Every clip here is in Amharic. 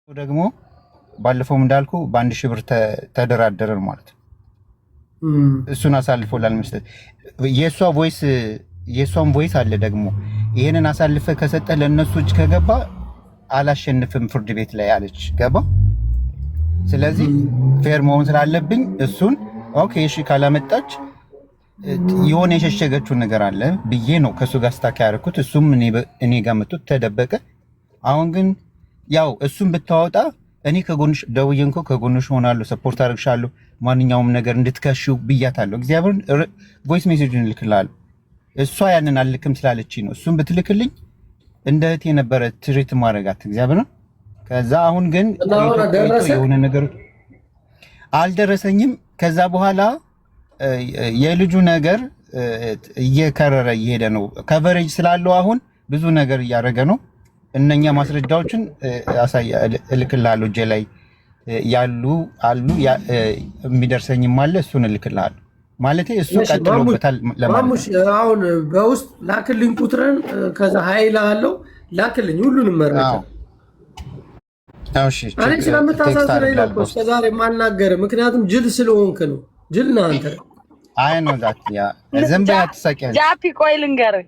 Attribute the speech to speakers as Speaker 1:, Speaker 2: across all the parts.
Speaker 1: ደግሞ ባለፈው እንዳልኩ በአንድ ሺህ ብር ተደራደረን ማለት ነው። እሱን አሳልፎ ላልመስጠት የእሷን ቮይስ አለ ደግሞ ይሄንን አሳልፈ ከሰጠ ለእነሱ እጅ ከገባ አላሸንፍም ፍርድ ቤት ላይ አለች። ገባ። ስለዚህ ፌር መሆን ስላለብኝ እሱን ኦኬ እሺ ካላመጣች የሆነ የሸሸገችው ነገር አለ ብዬ ነው ከሱ ጋር ስታክ ያደረኩት። እሱም እኔ ጋር መጥቶ ተደበቀ። አሁን ግን ያው እሱም ብታወጣ እኔ ከጎንሽ ደውዬ እንኳ ከጎንሽ ሆናለሁ፣ ሰፖርት አድርግሻለሁ፣ ማንኛውም ነገር እንድትከሺው ብያታለሁ። እግዚአብሔርን ቮይስ ሜሴጅን እልክልሃለሁ። እሷ ያንን አልክም ስላለችኝ ነው። እሱም ብትልክልኝ እንደ እህቴ ነበረ ትሪት ማድረጋት እግዚአብሔርን። ከዛ አሁን ግን የሆነ ነገር አልደረሰኝም። ከዛ በኋላ የልጁ ነገር እየከረረ እየሄደ ነው። ከቨሬጅ ስላለው አሁን ብዙ ነገር እያደረገ ነው። እነኛ ማስረጃዎችን እልክልሃለሁ። እጄ ላይ ያሉ አሉ የሚደርሰኝም አለ። እሱን እልክልሃለሁ ማለት እሱ ቀጥሎበታል ለማለት ነው።
Speaker 2: አሁን በውስጥ ላክልኝ ቁጥርን ከዛ ኃይል አለው ላክልኝ ሁሉንም መረጃ።
Speaker 1: እሺ
Speaker 2: እኔ ስለምታሳዝነኝ ነው እስከዛሬ የማልናገርህ፣ ምክንያቱም ጅል ስለሆንክ ነው። ጅል ነህ አንተ።
Speaker 1: አይ ነው ዛት ያ ዘንበ ያትሰቀል
Speaker 3: ጃፒ ቆይ ልንገርህ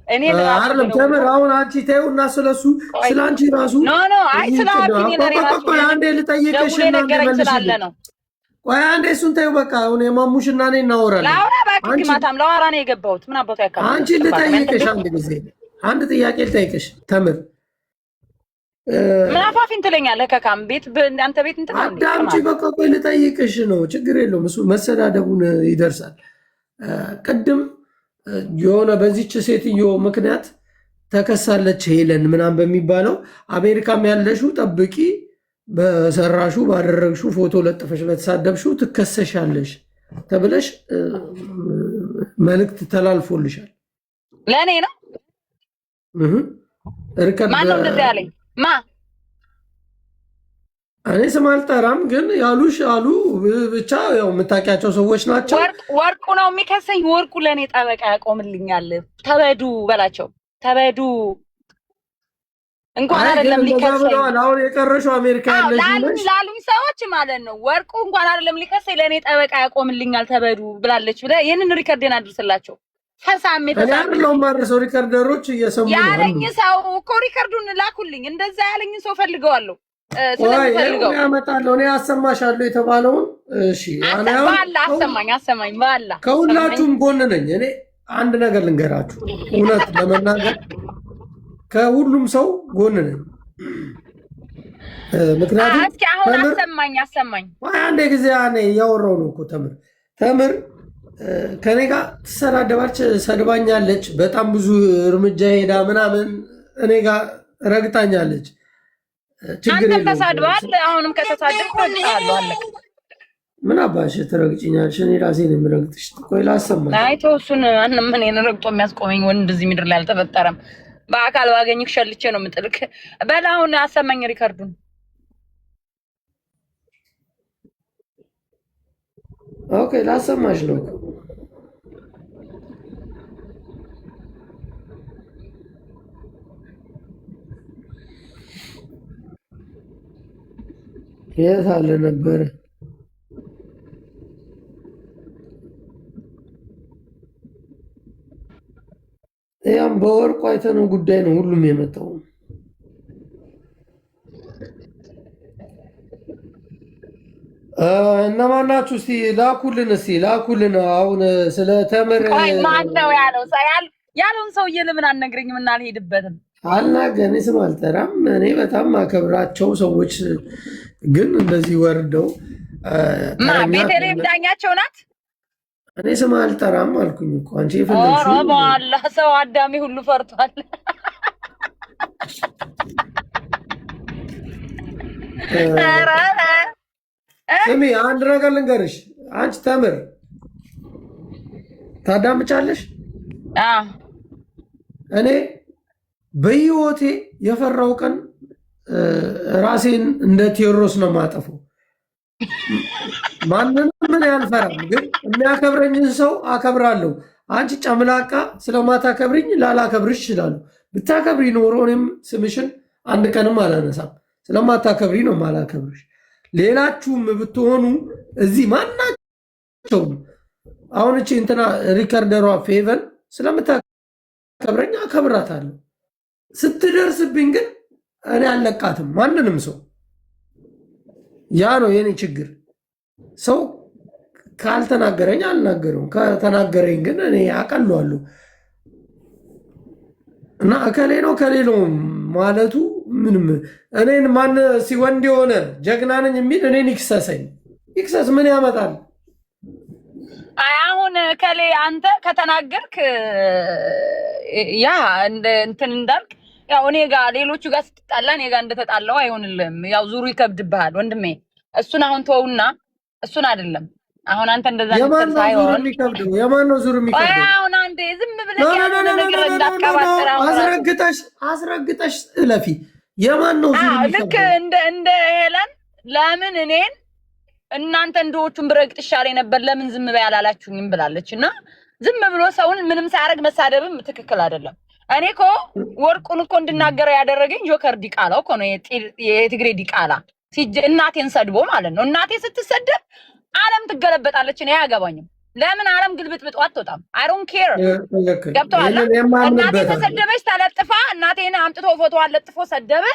Speaker 3: እኔ
Speaker 2: አይደለም ተምር። አሁን አንቺ ተይውና ስለሱ ስላንቺ ራሱ
Speaker 3: ኖ አይ ስላንቺ እኔ ራሱ
Speaker 2: አንዴ ልጠይቅሽ
Speaker 3: ነው።
Speaker 2: ቆይ አንዴ እሱን ተይው በቃ። አሁን የማሙሽና እኔ እናወራለን።
Speaker 3: ላውራ ባክህ፣ ማታም ላወራ ነው የገባሁት። ምን አባቱ ያካው
Speaker 2: አንቺ ልጠይቅሽ አንድ ጊዜ አንድ ጥያቄ ልጠይቅሽ ተምር።
Speaker 3: ምን አፋፊን ትለኛለህ? ከካም ቤት አንተ ቤት እንትን
Speaker 2: አዳምጪ በቃ። ቆይ ልጠይቅሽ ነው፣ ችግር የለውም። እሱ መሰዳደቡን ይደርሳል። ቅድም የሆነ በዚች ሴትዮ ምክንያት ተከሳለች ሄለን ምናምን በሚባለው አሜሪካም ያለሽው ጠብቂ፣ በሰራሹ ባደረግሹ ፎቶ ለጥፈሽ በተሳደብሹ ትከሰሻለሽ ተብለሽ መልእክት ተላልፎልሻል።
Speaker 3: ለእኔ ነው ማነው እንደዚህ ያለኝ? እኔ
Speaker 2: ስም አልጠራም፣ ግን ያሉሽ አሉ ብቻ ያው የምታውቂያቸው ሰዎች ናቸው።
Speaker 3: ወርቁ ነው የሚከሰኝ። ወርቁ ለእኔ ጠበቃ ያቆምልኛል። ተበዱ በላቸው፣ ተበዱ እንኳን አይደለም ሊከሰኝ።
Speaker 2: አሁን የቀረሽው አሜሪካ ያለሽ
Speaker 3: ላሉኝ ሰዎች ማለት ነው። ወርቁ እንኳን አይደለም ሊከሰኝ ለእኔ ጠበቃ ያቆምልኛል ተበዱ ብላለች ብለህ ይህንን ሪከርዴን አድርስላቸው። ፈሳሜ
Speaker 2: ነው ማድረሰው። ሪከርደሮች እየሰሙ ነው
Speaker 3: ያለኝ ሰው እኮ ሪከርዱን ላኩልኝ። እንደዛ ያለኝ ሰው ፈልገዋለሁ ስለምፈልገው
Speaker 2: ያመጣለሁ። እኔ አሰማሻለሁ የተባለውን እሺ፣
Speaker 3: ባላ አሰማኝ ባላ።
Speaker 2: ከሁላችሁም ጎን ነኝ እኔ። አንድ ነገር ልንገራችሁ፣ እውነት ለመናገር ከሁሉም ሰው ጎን ነኝ። ምክንያቱም
Speaker 3: እስኪ አሁን አሰማኝ
Speaker 2: አንድ ጊዜ እኔ እያወራሁ ነው እኮ ተምር ከኔ ጋር ትሰዳደባች፣ ሰድባኛለች። በጣም ብዙ እርምጃ ሄዳ ምናምን እኔ ጋር ረግጣኛለች።
Speaker 3: አንተም ተሳድባል። አሁንም ከተሳደብኩ ረግጣለሁ። አለቀ።
Speaker 2: ምን አባሽ ትረግጭኛለሽ? እኔ ራሴ ነው የምረግጥሽ። ቆይ ላሰማኝ።
Speaker 3: አይ ተው እሱን። ምን ረግጦ የሚያስቆመኝ ወንድ እዚህ ምድር ላይ አልተፈጠረም። በአካል ባገኝክ ሸልቼ ነው የምጥልክ። በል አሁን አሰማኝ ሪከርዱን።
Speaker 2: ኦኬ ላሰማሽ ነው። የት አለ ነበረ? ያም በወርቁ አይተነው ጉዳይ ነው ሁሉም የመጣው። እነማን ናችሁ? እስቲ ላኩልን። አሁን ስለ ተምር
Speaker 3: ማን ነው ያለው? ያለውን ሰውዬ ለምን አልነግረኝም እና አልሄድበትም?
Speaker 2: አልናገር ስም አልጠራም። እኔ በጣም አከብራቸው ሰዎች ግን እንደዚህ ወርደው
Speaker 3: ቤተልሔም ዳኛቸው ናት።
Speaker 2: እኔ ስም አልጠራም አልኩኝ እኮ አንቺ የፈለግሽው።
Speaker 3: በኋላ ሰው አዳሚ ሁሉ ፈርቷል።
Speaker 2: ስሚ አንድ ነገር ልንገርሽ። አንቺ ተምር ታዳምጫለሽ? እኔ በህይወቴ የፈራው ቀን ራሴን እንደ ቴዎድሮስ ነው የማጠፈው። ማንንም ምን ያልፈራም፣ ግን የሚያከብረኝን ሰው አከብራለሁ። አንቺ ጨምላቃ ስለማታከብሪኝ ላላከብርሽ እችላለሁ። ብታከብሪ ኖሮ እኔም ስምሽን አንድ ቀንም አላነሳም። ስለማታከብሪ ነው ማላከብርሽ። ሌላችሁም ብትሆኑ እዚህ ማናቸውም አሁን እቺ እንትና ሪከርደሯ ፌቨን ስለምታከብረኝ አከብራታለሁ። ስትደርስብኝ ግን እኔ አልለቃትም ማንንም ሰው። ያ ነው የኔ ችግር። ሰው ካልተናገረኝ አልናገረውም፣ ከተናገረኝ ግን እኔ አቀለዋለሁ። እና እከሌ ነው ከሌ ነው ማለቱ ምንም እኔን ማን ሲወንድ የሆነ ጀግና ነኝ የሚል እኔን ይክሰሰኝ። ይክሰስ ምን ያመጣል?
Speaker 3: አሁን ከሌ አንተ ከተናገርክ ያ እንትን እንዳልክ ያው እኔ ጋር ሌሎቹ ጋር ስትጣላ እኔ ጋር እንደተጣላው አይሆንልህም። ያው ዙሩ ይከብድብሃል ወንድሜ። እሱን አሁን ተውና እሱን አይደለም አሁን አንተ እንደዛ
Speaker 2: ሳይሆን የማን ነው ዙሩ የሚከብደው?
Speaker 3: አሁን አንዴ ዝም ብለህ ያንን ነገር እንዳትቀባጥራው
Speaker 2: አስረግጠሽ እለፊ። የማን ነው ዙሩ የሚከብደው?
Speaker 3: ልክ እንደ ሄለን ለምን እኔን እናንተ እንደዎቹን ብረግጥ ይሻለኝ ነበር ለምን ዝም በይ አላላችሁኝም ብላለች። እና ዝም ብሎ ሰውን ምንም ሳያደርግ መሳደብም ትክክል አይደለም። እኔ እኮ ወርቁን እኮ እንድናገረው ያደረገኝ ጆከር ዲቃላው እኮ ነው፣ የትግሬ ዲቃላ እናቴን ሰድቦ ማለት ነው። እናቴ ስትሰደብ ዓለም ትገለበጣለች። እኔ አያገባኝም። ለምን ዓለም ግልብጥብጥ አትወጣም? አይ ዶንት ኬር። ገብቶሃል? እናቴ ተሰደበች ተለጥፋ፣ እናቴን አምጥቶ ፎቶ አለጥፎ ሰደበ።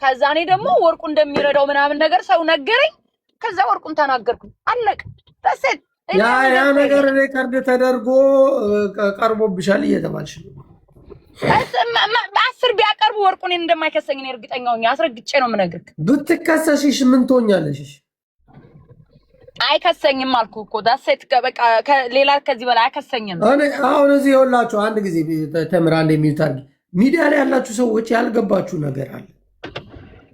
Speaker 3: ከዛ እኔ ደግሞ ወርቁ እንደሚረዳው ምናምን ነገር ሰው ነገረኝ። ከዛ ወርቁን ተናገርኩ። አለቀ። ተሰድ
Speaker 2: ያ ነገር ሪከርድ ተደርጎ ቀርቦብሻል እየተባልሽ ነው።
Speaker 3: በአስር ቢያቀርቡ ወርቁን እንደማይከሰኝ እኔ እርግጠኛ ሆኜ አስረግጬ ነው የምነግርህ።
Speaker 2: ብትከሰሽሽ ምን ትሆኛለሽ?
Speaker 3: አይከሰኝም አልኩ እኮ ዳሴት በቃ ሌላ ከዚህ በላይ አይከሰኝም።
Speaker 2: አሁን እዚህ ይኸውላችሁ አንድ ጊዜ ተምራ እንደሚታርግ ሚዲያ ላይ ያላችሁ ሰዎች ያልገባችሁ ነገር አለ።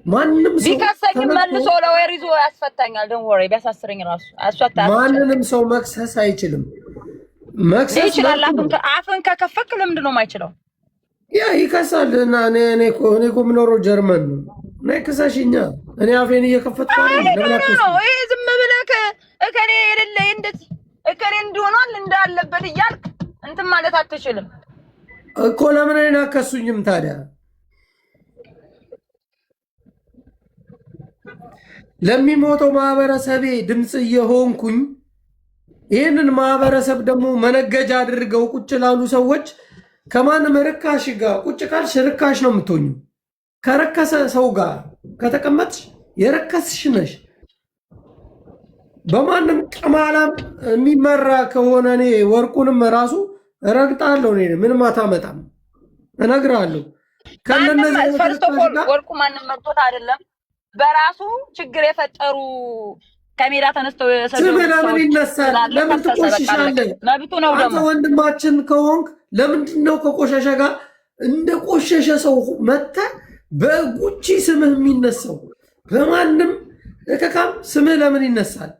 Speaker 2: ማንንም ሰው
Speaker 3: ቢከሰኝ መልሶ ለወር ይዞ ያስፈታኛል። ዶንት ወሪ ቢያሳስረኝ ራሱ አስፈታኝ።
Speaker 2: ማንንም ሰው መክሰስ አይችልም። መክሰስ
Speaker 3: ይችላል። አፍን ከከፈክ ለምንድን ነው የማይችለው?
Speaker 2: ያ ይከሳል። እና እኔ እኮ የምኖረው ጀርመን ነው። ነይ ክሰሽኛ። እኔ አፌን እየከፈትኩ
Speaker 3: ነው። ይሄ ዝም ብለህ እከሌ የሌለ እንደዚህ እከሌ እንዲሆኗል እንዳለበት እያልክ እንትን ማለት አትችልም
Speaker 2: እኮ። ለምን እኔን አከሱኝም ታዲያ? ለሚሞተው ማህበረሰቤ ድምፅ እየሆንኩኝ ይህንን ማህበረሰብ ደግሞ መነገጃ አድርገው ቁጭ ላሉ ሰዎች ከማንም ርካሽ ጋር ቁጭ ካልሽ ርካሽ ነው የምትሆኙ። ከረከሰ ሰው ጋር ከተቀመጥሽ የረከስሽ ነሽ። በማንም ቅማላም የሚመራ ከሆነ እኔ ወርቁንም ራሱ እረግጣለሁ። እኔ ምንም አታመጣም፣ እነግርሃለሁ።
Speaker 3: ወርቁ ማንም መጥቶት አይደለም፣ በራሱ ችግር የፈጠሩ ከሜዳ ተነስተው
Speaker 2: ስምህ ለምን ይነሳል? ለምን ትቆሽሻለህ?
Speaker 3: መብቱ ነው ደግሞ።
Speaker 2: አንተ ወንድማችን ከሆንክ ለምንድን ነው ከቆሻሻ ጋር እንደ ቆሸሸ ሰው መጥተህ በጉቺ ስምህ የሚነሳው? በማንም እከካም ስምህ ለምን ይነሳል?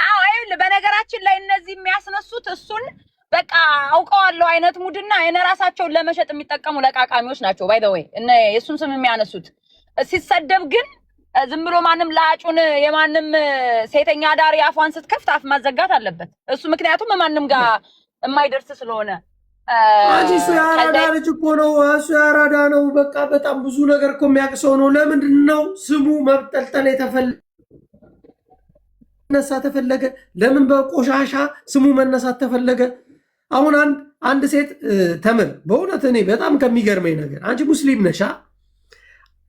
Speaker 3: አዎ ይኸውልህ፣ በነገራችን ላይ እነዚህ የሚያስነሱት እሱን በቃ አውቀዋለሁ አይነት ሙድና የራሳቸውን ለመሸጥ የሚጠቀሙ ለቃቃሚዎች ናቸው። ባይ ዘ ወይ እነ የሱን ስም የሚያነሱት ሲሰደብ ግን ዝም ብሎ ማንም ላጩን የማንም ሴተኛ ዳሪ አፏን ስትከፍት አፍ ማዘጋት አለበት እሱ። ምክንያቱም ማንም ጋር የማይደርስ ስለሆነ
Speaker 2: እሱ ያራዳ ልጅ እኮ ነው። እሱ ያራዳ ነው። በቃ በጣም ብዙ ነገር እኮ የሚያውቅ ሰው ነው። ለምንድን ነው ስሙ መብጠልጠል መነሳት ተፈለገ? ለምን በቆሻሻ ስሙ መነሳት ተፈለገ? አሁን አንድ ሴት ተምር፣ በእውነት እኔ በጣም ከሚገርመኝ ነገር አንቺ ሙስሊም ነሻ፣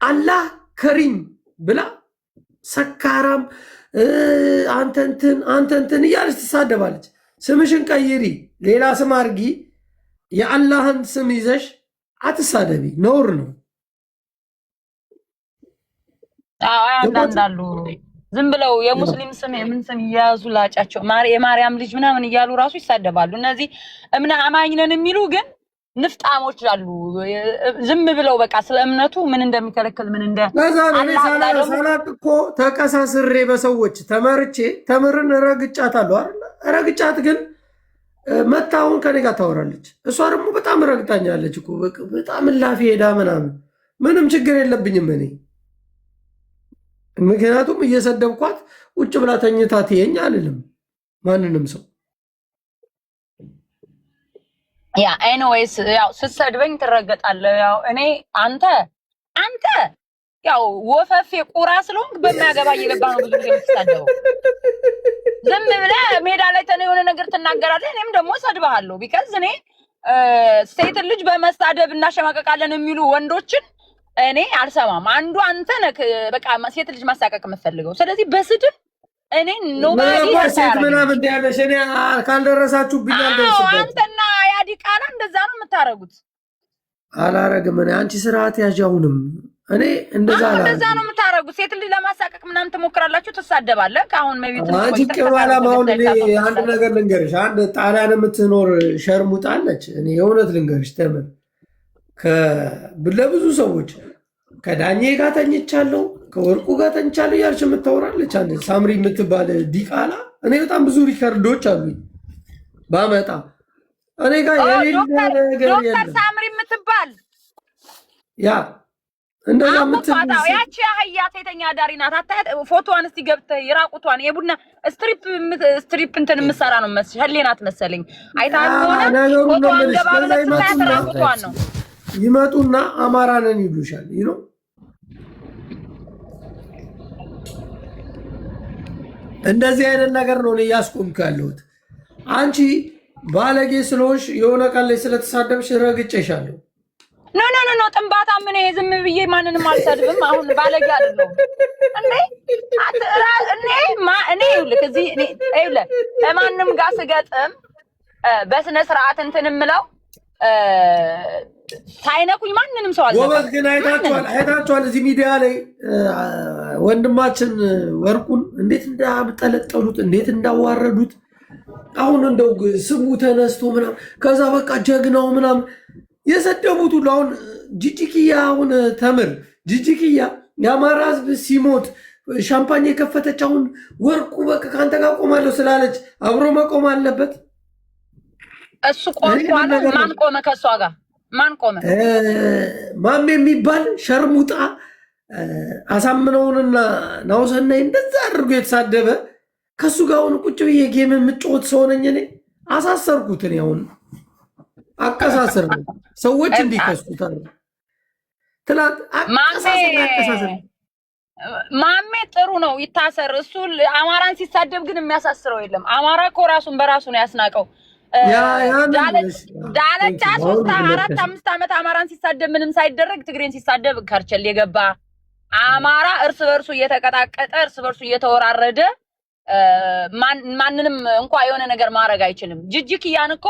Speaker 2: አላህ ከሪም ብላ ሰካራም አንተ እንትን እያለች ትሳደባለች። ስምሽን ቀይሪ፣ ሌላ ስም አድርጊ፣ የአላህን ስም ይዘሽ አትሳደቢ፣ ነውር ነው።
Speaker 3: አንዳንዳሉ ዝም ብለው የሙስሊም ስም የምን ስም እያያዙ ላጫቸው የማርያም ልጅ ምናምን እያሉ ራሱ ይሳደባሉ። እነዚህ እምነ አማኝ ነን የሚሉ ግን ንፍጣሞች አሉ። ዝም ብለው በቃ ስለ እምነቱ ምን እንደሚከለክል ምን እንደ
Speaker 2: ሰላት እኮ ተቀሳስሬ በሰዎች ተመርቼ ተምርን ረግጫታለሁ አይደል? ረግጫት ግን መታውን ከኔ ጋር ታወራለች። እሷ ደግሞ በጣም ረግጣኛለች እኮ በጣም ላፊ ሄዳ ምናምን። ምንም ችግር የለብኝም እኔ፣ ምክንያቱም እየሰደብኳት ቁጭ ብላ ተኝታ ትየኝ አልልም ማንንም ሰው።
Speaker 3: ያ ኤኒዌይስ ያው ስትሰድበኝ ትረገጣለህ። ያው እኔ አንተ አንተ ያው ወፈፌ ቁራ ስለሆንክ በማያገባ እየገባ ነው ብዙ ጊዜ የምትሳደበው። ዝም ብለህ ሜዳ ላይ የሆነ ነገር ትናገራለህ፣ እኔም ደግሞ ሰድብሃለሁ። ቢካዝ እኔ ሴት ልጅ በመሳደብ እናሸማቀቃለን የሚሉ ወንዶችን እኔ አልሰማም። አንዱ አንተ ነህ በቃ ሴት ልጅ ማሳቀቅ የምትፈልገው። ስለዚህ በስድብ እኔ ኖባዲ
Speaker 2: ሴት ምናምን ያለሽ እኔ ካልደረሳችሁ ብኛል ደርስበት።
Speaker 3: አንተና ያዲ ቃላ እንደዛ ነው የምታረጉት።
Speaker 2: አላረግም እኔ አንቺ ስርዓት ያዣውንም እኔ እንደዛ
Speaker 3: ነው የምታረጉት። ሴት ልጅ ለማሳቀቅ ምናምን ትሞክራላችሁ፣ ትሳደባለህ። አሁን ሜቢት
Speaker 2: አንቺ ከማላማውን እኔ አንድ ነገር ልንገርሽ። አንድ ጣሊያን የምትኖር ሸርሙጣ አለች። እኔ የእውነት ልንገርሽ ተምር ለብዙ ሰዎች ከዳኜ ጋር ተኝቻለሁ፣ ከወርቁ ጋር ተኝቻለሁ እያልሽ የምታወራለች። አንድ ሳምሪ የምትባል ዲቃላ እኔ በጣም ብዙ ሪከርዶች አሉኝ ባመጣ እኔ ጋር የሌለ ነገር የለም።
Speaker 3: ዶክተር ሳምሪ የምትባል
Speaker 2: ያ እንደዛ
Speaker 3: የምትባል ያቺ አህያ ሴተኛ አዳሪ ናት። አታያት? ፎቶዋን እስቲ ገብተህ የራቁቷን የቡና ስትሪፕ እንትን የምትሰራ ነው መስል ህሊናት መሰለኝ። አይተሃል ከሆነ ፎቶዋን ገባ ብለህ ስታያት ራቁቷን ነው።
Speaker 2: ይመጡና አማራ ነን ይሉሻል። ይኖ እንደዚህ አይነት ነገር ነው እያስቆምኩ ያለሁት። አንቺ ባለጌ ስለሆንሽ የሆነ ቀን ላይ ስለተሳደብሽ ረግጬሻለሁ።
Speaker 3: ኖ ጥንባታ ምን ዝም ብዬ ማንንም አልሰድብም። አሁን ባለጌ አይደለሁም እንዴ? እኔ ይኸውልህ እዚህ ይኸውልህ ማንም ጋር ስገጥም በስነ ስርዓት እንትን የምለው ሳይነኩኝ ማንንም ሰው አልነካም።
Speaker 2: ጎበዝ ግን አይታችኋል እዚህ ሚዲያ ላይ ወንድማችን ወርቁን እንዴት እንዳጠለጠሉት እንዴት እንዳዋረዱት። አሁን እንደው ስሙ ተነስቶ ምናምን ከዛ በቃ ጀግናው ምናምን የሰደቡት ሁሉ አሁን ጂጂኪያ አሁን ተምር ጂጂኪያ የአማራ ሕዝብ ሲሞት ሻምፓኝ የከፈተች አሁን ወርቁ በቃ ከአንተ ጋር ቆማለሁ ስላለች አብሮ መቆም አለበት።
Speaker 3: እሱ ቆሟል። ማን ቆመ? ከሷ ጋር ማን ቆመ?
Speaker 2: ማሜ የሚባል ሸርሙጣ አሳምነውንና ናውሰናይ እንደዛ አድርጎ የተሳደበ ከሱ ጋር አሁን ቁጭ ብዬ ጌም የምጫወት ሰው ነኝ እኔ። አሳሰርኩት እኔ አሁን አቀሳሰር ነው ሰዎች እንዲከሱታል። ትናንት አቀሳሰር
Speaker 3: ማሜ ጥሩ ነው ይታሰር። እሱ አማራን ሲሳደብ ግን የሚያሳስረው የለም። አማራ እኮ ራሱን በራሱ ነው ያስናቀው። ዳለቻ 3 4 5 ዓመት አማራን ሲሳደብ ምንም ሳይደረግ ትግሬን ሲሳደብ ከርቸል የገባ አማራ እርስ በርሱ እየተቀጣቀጠ እርስ በርሱ እየተወራረደ ማንንም እንኳን የሆነ ነገር ማድረግ አይችልም። ጂጂኪያን እኮ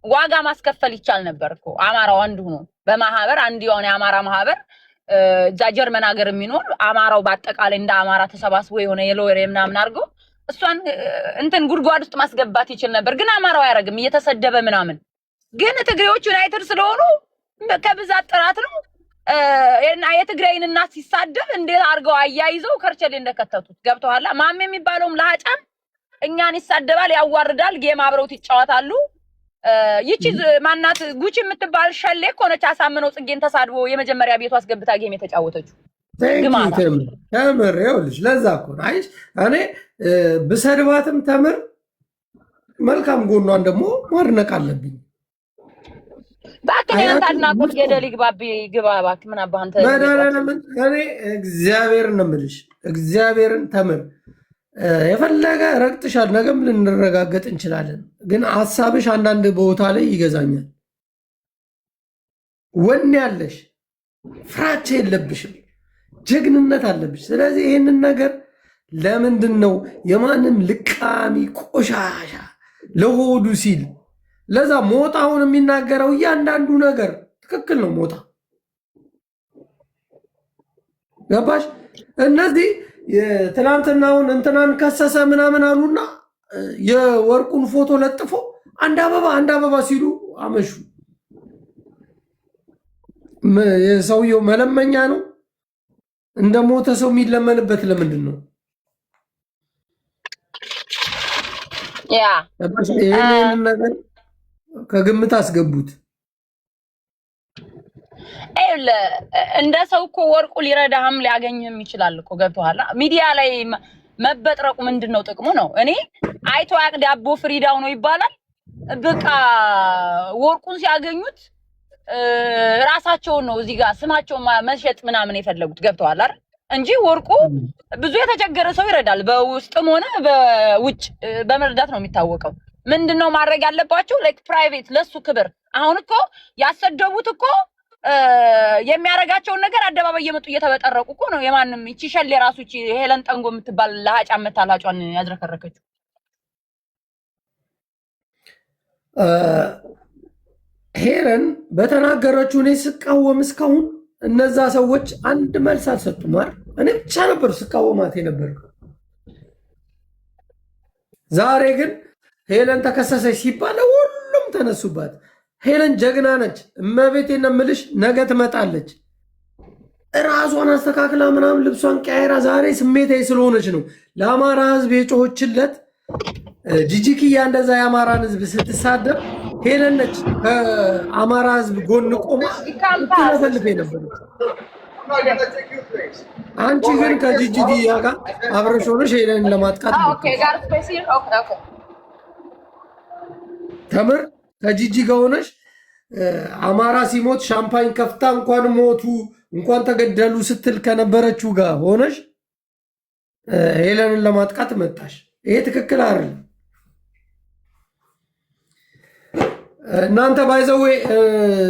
Speaker 3: ዋጋ ማስከፈል ይቻል ነበር እኮ አማራው አንዱ ሆኖ በማህበር አንድ የሆነ የአማራ ማህበር እዛ ጀርመን ሀገር የሚኖር አማራው በአጠቃላይ እንደ አማራ ተሰባስቦ የሆነ የሎሬ ምናምን አድርጎ እሷን እንትን ጉድጓድ ውስጥ ማስገባት ይችል ነበር። ግን አማራው አያረግም እየተሰደበ ምናምን። ግን ትግሬዎች ዩናይትድ ስለሆኑ ከብዛት ጥራት ነው የትግራይን እናት ሲሳደብ እንዴት አድርገው አያይዘው ከርቸሌ እንደከተቱት ገብተዋል። ማሜ የሚባለውም ለሀጫም እኛን ይሳደባል፣ ያዋርዳል፣ ጌም አብረውት ይጫወታሉ። ይቺ ማናት ጉቺ የምትባል ሸሌ እኮ ነች አሳምነው ጽጌን ተሳድቦ የመጀመሪያ ቤቱ አስገብታ ጌም የተጫወተችው።
Speaker 2: ተምር ይኸውልሽ፣ ለዛ እኮ አይሽ እኔ ብሰድባትም ተምር መልካም ጎኗን ደግሞ ማድነቅ አለብኝ።
Speaker 3: እባክህ አንተ አድናቆት ገደል ይግባብ ግባ እባክህ። ምን አባህ አንተ
Speaker 2: እኔ እግዚአብሔርን ነው የምልሽ፣ እግዚአብሔርን ተምር የፈለገ ረግጥሻል፣ ነገም ልንረጋገጥ እንችላለን። ግን ሀሳብሽ አንዳንድ ቦታ ላይ ይገዛኛል። ወኔ ያለሽ ፍራቻ የለብሽም፣ ጀግንነት አለብሽ። ስለዚህ ይህንን ነገር ለምንድን ነው የማንም ልቃሚ ቆሻሻ ለሆዱ ሲል ለዛ ሞጣውን የሚናገረው እያንዳንዱ ነገር ትክክል ነው። ሞጣ ገባሽ? እነዚህ ትናንትናውን እንትናን ከሰሰ ምናምን አሉና የወርቁን ፎቶ ለጥፎ አንድ አበባ ሲሉ አመሹ። የሰውየው መለመኛ ነው። እንደ ሞተ ሰው የሚለመንበት ለምንድን ነው?
Speaker 3: ያ
Speaker 2: ይሄንን ነገር ከግምት አስገቡት።
Speaker 3: እንደ ሰው እኮ ወርቁ ሊረዳህም ሊያገኝም ይችላል እኮ ገብቶሃል። ሚዲያ ላይ መበጥረቁ ምንድነው ጥቅሙ ነው? እኔ አይቶ ያቅ ዳቦ ፍሪዳው ነው ይባላል። በቃ ወርቁን ሲያገኙት ራሳቸውን ነው እዚህ ጋር ስማቸውን መሸጥ ምናምን የፈለጉት ገብተዋል አይደል? እንጂ ወርቁ ብዙ የተቸገረ ሰው ይረዳል። በውስጥም ሆነ በውጭ በመርዳት ነው የሚታወቀው። ምንድነው ማድረግ ያለባቸው? ላይክ ፕራይቬት ለሱ ክብር። አሁን እኮ ያሰደቡት እኮ የሚያረጋቸውን ነገር አደባባይ እየመጡ እየተበጠረቁ እኮ ነው። የማንም እቺ ሸሌ ራሱ እቺ ሄለን ጠንጎ የምትባል ለሃጫ መታላጯን ያዝረከረከችው
Speaker 2: ሄለን በተናገረችው እኔ ስቃወም እስካሁን እነዛ ሰዎች አንድ መልስ አልሰጡም አይደል? እኔ ብቻ ነበር ስቃወማት የነበረው። ዛሬ ግን ሄለን ተከሰሰች ሲባል ሁሉም ተነሱባት። ሄለን ጀግና ነች። እመቤቴን እምልሽ ነገ ትመጣለች። ራሷን አስተካክላ ምናምን ልብሷን ቀያይራ ዛሬ ስሜታዊ ስለሆነች ነው ለአማራ ሕዝብ የጮሆችለት። ጂጂኪያ እንደዛ የአማራን ሕዝብ ስትሳደብ ሄለን ነች ከአማራ ሕዝብ ጎን ቆማ ትለፈልፍ የነበረች። አንቺ ግን ከጂጂኪያ ጋር አብረሽ ሆነሽ ሄለንን ለማጥቃት ተምር ከጂጂ ጋር ሆነሽ አማራ ሲሞት ሻምፓኝ ከፍታ እንኳን ሞቱ እንኳን ተገደሉ ስትል ከነበረችው ጋር ሆነሽ ሄለንን ለማጥቃት መጣሽ። ይሄ ትክክል አይደለም። እናንተ ባይዘዌ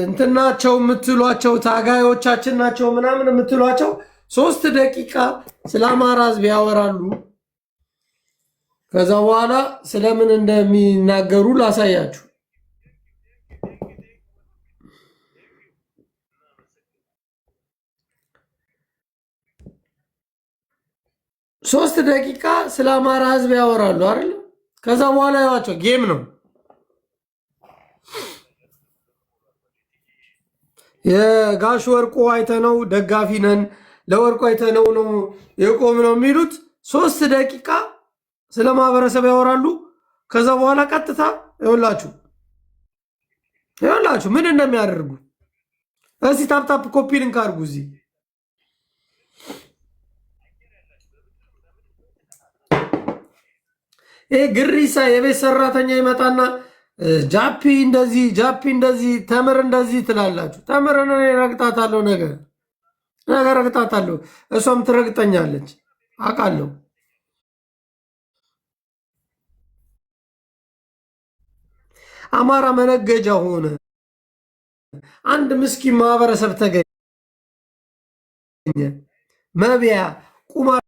Speaker 2: እንትናቸው የምትሏቸው ታጋዮቻችን ናቸው ምናምን የምትሏቸው 3 ደቂቃ ስለ አማራ ህዝብ ያወራሉ። ከዛ በኋላ ስለምን እንደሚናገሩ ላሳያችሁ። 3 ደቂቃ ስለ አማራ ህዝብ ያወራሉ አይደል? ከዛ በኋላ ያዋቸው ጌም ነው። የጋሽ ወርቁ አይተነው ደጋፊ ነን ለወርቁ አይተነው ነው የቆም ነው የሚሉት 3 ደቂቃ ስለ ማህበረሰብ ያወራሉ። ከዛ በኋላ ቀጥታ ይኸውላችሁ ምን እንደሚያደርጉ እዚህ ታፕታፕ ኮፒ ሊንክ አድርጉ። እዚህ ግሪሳ የቤት ሰራተኛ ይመጣና ጃፒ እንደዚህ ተምር እንደዚህ ትላላችሁ። ተምርን ረግጣታለሁ፣ ነገ ረግጣታለሁ፣ እሷም ትረግጠኛለች አውቃለሁ። አማራ መነገጃ ሆነ። አንድ ምስኪን ማህበረሰብ ተገኘ መብያ ቁማር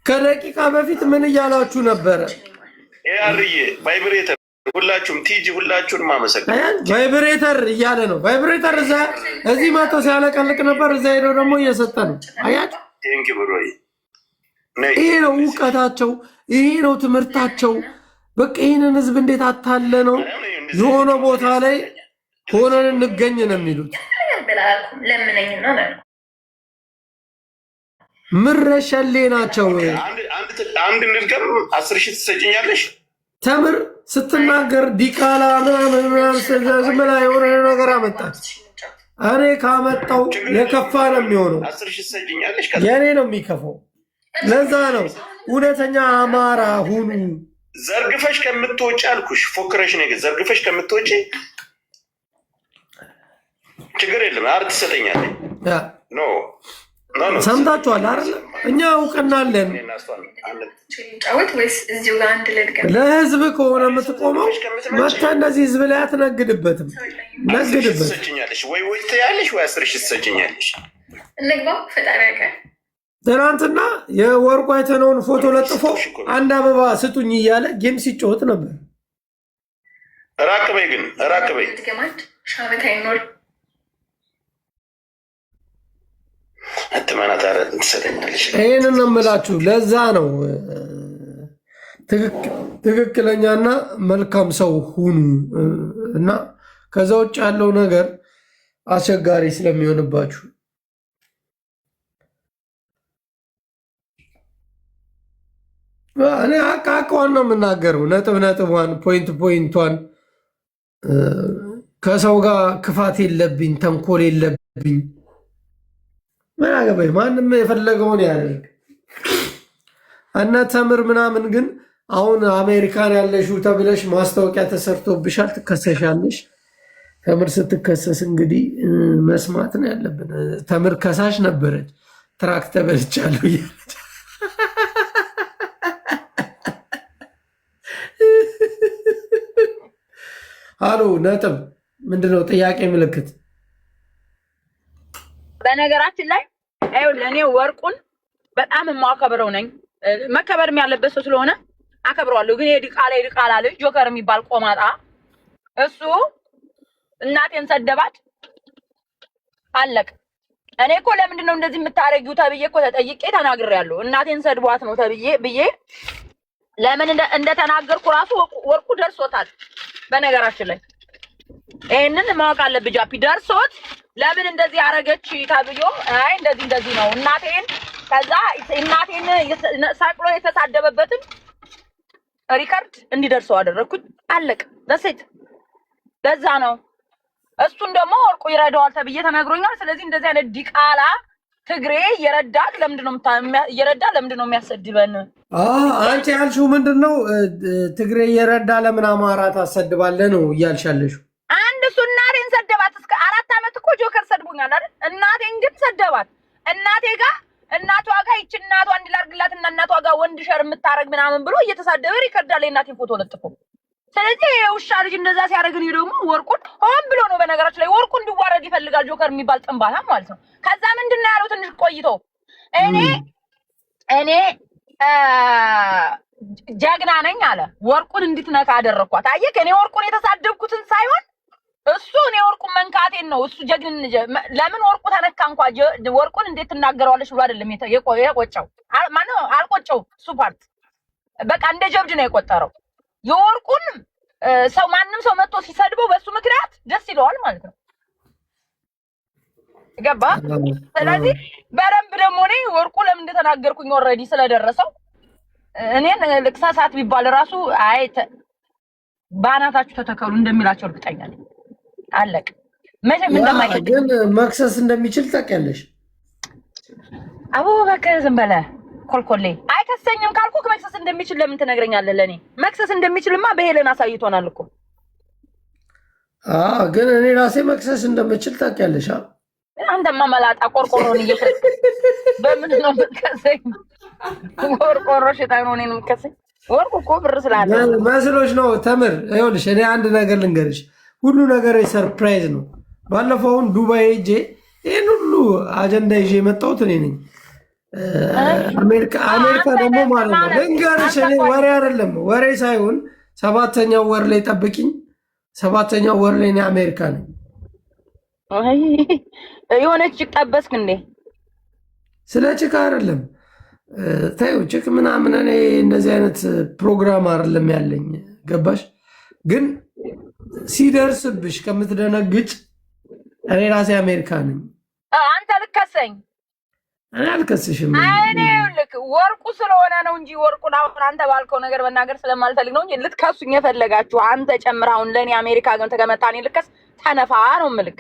Speaker 2: ከደቂቃ በፊት ምን እያላችሁ ነበረ?
Speaker 4: አርዬ ቫይብሬተር ሁላችሁም ቲጂ ሁላችሁንም አመሰግናለሁ።
Speaker 2: ቫይብሬተር እያለ ነው። ቫይብሬተር እዚህ መቶ ሲያለቀልቅ ነበር። እዛ ሄደው ደግሞ እየሰጠ ነው። አያችሁ፣
Speaker 4: ቴንኪ ብሮይ።
Speaker 2: ይሄ ነው እውቀታቸው፣ ይሄ ነው ትምህርታቸው። በቃ ይህንን ህዝብ እንዴት አታለ ነው የሆነ ቦታ ላይ ሆነን እንገኝ ነው የሚሉት። ምረሸሌ ናቸው።
Speaker 4: አንድ እንድገም 10 ሺህ ትሰጭኛለሽ?
Speaker 2: ተምር ስትናገር ዲቃላ ምናምን ዝም ብላ የሆነ ነገር አመጣት። እኔ ካመጣው የከፋ ነው የሚሆነው።
Speaker 4: 10 ሺህ ትሰጭኛለሽ?
Speaker 2: የእኔ ነው የሚከፋው። ለዛ ነው እውነተኛ አማራ ሁኑ።
Speaker 4: ዘርግፈሽ ከምትወጪ አልኩሽ፣ ፎክረሽ ነገር ዘርግፈሽ ከምትወጪ ችግር የለም። አር ትሰጠኛለሽ። ኖ
Speaker 2: ሰምታችኋል አይደል? እኛ እውቅና አለን። ለህዝብ ከሆነ የምትቆመው መታ እንደዚህ ህዝብ ላይ አትነግድበትም። ነግድበት
Speaker 4: ትሰጭኛለሽ ወይ ትያለሽ ወይ 10 ሺህ ትሰጭኛለሽ?
Speaker 2: ትናንትና የወርቁ አይተነውን ፎቶ ለጥፎ አንድ አበባ ስጡኝ እያለ ጌም ሲጫወት ነበር።
Speaker 4: ራቅ በይ ግን ራቅ በይ።
Speaker 2: ይህንን ነው የምላችሁ። ለዛ ነው ትክክለኛና መልካም ሰው ሁኑ እና ከዛ ውጭ ያለው ነገር አስቸጋሪ ስለሚሆንባችሁ እኔ አቃቋን ነው የምናገረው። ነጥቧን ፖይንቷን ከሰው ጋር ክፋት የለብኝ፣ ተንኮል የለብኝ። ምን አገባኝ? ማንም የፈለገውን ያደርግ። እነ ተምር ምናምን ግን አሁን አሜሪካን ያለሽው ተብለሽ ማስታወቂያ ተሰርቶብሻል፣ ትከሰሻለሽ። ተምር ስትከሰስ እንግዲህ መስማት ነው ያለብን። ተምር ከሳሽ ነበረች፣ ትራክ ተበልቻለሁ እያለች አሎ ነጥብ ምንድነው? ጥያቄ ምልክት።
Speaker 3: በነገራችን ላይ እኔ ወርቁን በጣም የማከብረው ነኝ። መከበርም ያለበት ሰው ስለሆነ አከብረዋለሁ። ግን የድቃላ ልጅ ጆከር የሚባል ቆማጣ እሱ እናቴን ሰደባት፣ አለቅ። እኔ እኮ ለምንድን ነው እንደዚህ የምታረጊው ተብዬ እኮ ተጠይቄ ተናግሬያለሁ። እናቴን ሰድቧት ነው ብዬ ለምን እንደተናገርኩ ራሱ ወርቁ ደርሶታል። በነገራችን ላይ ይሄንን ማወቅ አለብህ ጃፒ። ደርሶት ለምን እንደዚህ አረገች ተብዮ አይ እንደዚህ ነው እናቴን ከዛ እናቴን ሳቅሎ የተሳደበበትን ሪከርድ እንዲደርሰው አደረኩት። አለቅ ደሴት ለዛ ነው። እሱን ደግሞ ወርቁ ይረዳዋል ተብዬ ተናግሮኛል። ስለዚህ እንደዚህ አይነት ዲቃላ ትግሬ የረዳት ለምንድን ነው የሚያሰድበን?
Speaker 2: አንቺ ያልሽው ምንድነው? ትግሬ የረዳ ለምን አማራ ታሰድባለህ ነው እያልሻለሽው?
Speaker 3: አንድ እሱ እናቴን ሰደባት። እስከ 4 ዓመት እኮ ጆከር ሰድቦኛል አይደል? እናቴን ግን ሰደባት። እናቷ ጋር ይቺ እናቷ እንዲላርግላትና እናቷ ጋር ወንድ ሸር የምታረግ ምናምን ብሎ እየተሳደበ ሪከርድ አለ የእናቴን ፎቶ ለጥፎ። ስለዚህ የውሻ ልጅ እንደዛ ሲያደርግን ደግሞ ወርቁን ሆን ብሎ ነው። በነገራችን ላይ ወርቁ እንዲዋረድ ይፈልጋል ጆከር የሚባል ጥንባታ ማለት ነው። ከዛ ምንድነው ያለው ትንሽ ቆይቶ እኔ ጀግና ነኝ አለ። ወርቁን እንድትነካ አደረኳት። አየህ እኔ ወርቁን የተሳደብኩትን ሳይሆን እሱ እኔ ወርቁን መንካቴን ነው። እሱ ጀግን ለምን ወርቁ ተነካ እንኳን ወርቁን እንዴት ትናገረዋለሽ ብሎ አይደለም የቆጨው። ማነው አልቆጨው። እሱ ፓርት በቃ እንደ ጀብድ ነው የቆጠረው። የወርቁን ሰው ማንም ሰው መጥቶ ሲሰድበው በሱ ምክንያት ደስ ይለዋል ማለት ነው። ገባ? ስለዚህ በደንብ ደግሞ እኔ ወርቁ ለምን እንደተናገርኩኝ ኦልሬዲ ስለደረሰው እኔን ልክሳሳት ቢባል ራሱ አይ ባናታችሁ ተተከሉ እንደሚላቸው እርግጠኛ ነኝ። አለቅ መቼም እንደማይችል
Speaker 2: ግን መክሰስ እንደሚችል ታውቂያለሽ።
Speaker 3: አቡበከር ዝም በለ ኮልኮሌ አይከሰኝም ካልኩ መክሰስ እንደሚችል ለምን ትነግረኛለህ? ለኔ መክሰስ እንደሚችልማ በሄለን አሳይቶናል እኮ።
Speaker 2: ግን እኔ ራሴ መክሰስ እንደምችል ታውቂያለሽ።
Speaker 3: አንተማ መላጣ ቆርቆሮን እየከሰ በምን ነው የምትከሰኝ? ቆርቆሮ ሽታኝ ነው እኔን የምትከሰኝ? ወርቁ እኮ ብር ስላለ
Speaker 2: መስሎሽ ነው። ተምር ይኸውልሽ፣ እኔ አንድ ነገር ልንገርሽ፣ ሁሉ ነገር ሰርፕራይዝ ነው። ባለፈውን ዱባይ ሄጄ ይህን ሁሉ አጀንዳ ይዤ የመጣሁት እኔ ነኝ። አሜሪካ ደግሞ ማለት ነው ልንገርሽ፣ እኔ ወሬ አይደለም ወሬ ሳይሆን 7ኛው ወር ላይ ጠብቂኝ። 7ኛው ወር ላይ እኔ አሜሪካ ነኝ።
Speaker 3: የሆነች ጭቅ ጠበስክ እንዴ?
Speaker 2: ስለ ጭቅ አይደለም ታዩ ጭቅ ምናምን እኔ እንደዚህ አይነት ፕሮግራም አይደለም ያለኝ። ገባሽ? ግን ሲደርስብሽ ከምትደነግጭ እኔ ራሴ አሜሪካ ነኝ።
Speaker 3: አንተ ልከሰኝ?
Speaker 2: እኔ አልከስሽም።
Speaker 3: እኔ ልክ ወርቁ ስለሆነ ነው እንጂ ወርቁን አሁን አንተ ባልከው ነገር መናገር ስለማልፈልግ ነው እንጂ ልትከሱኝ የፈለጋችሁ አንተ ጨምረህ አሁን ለእኔ አሜሪካ ግን ተቀመጣ እኔ ልከስ ተነፋ ነው ምልክ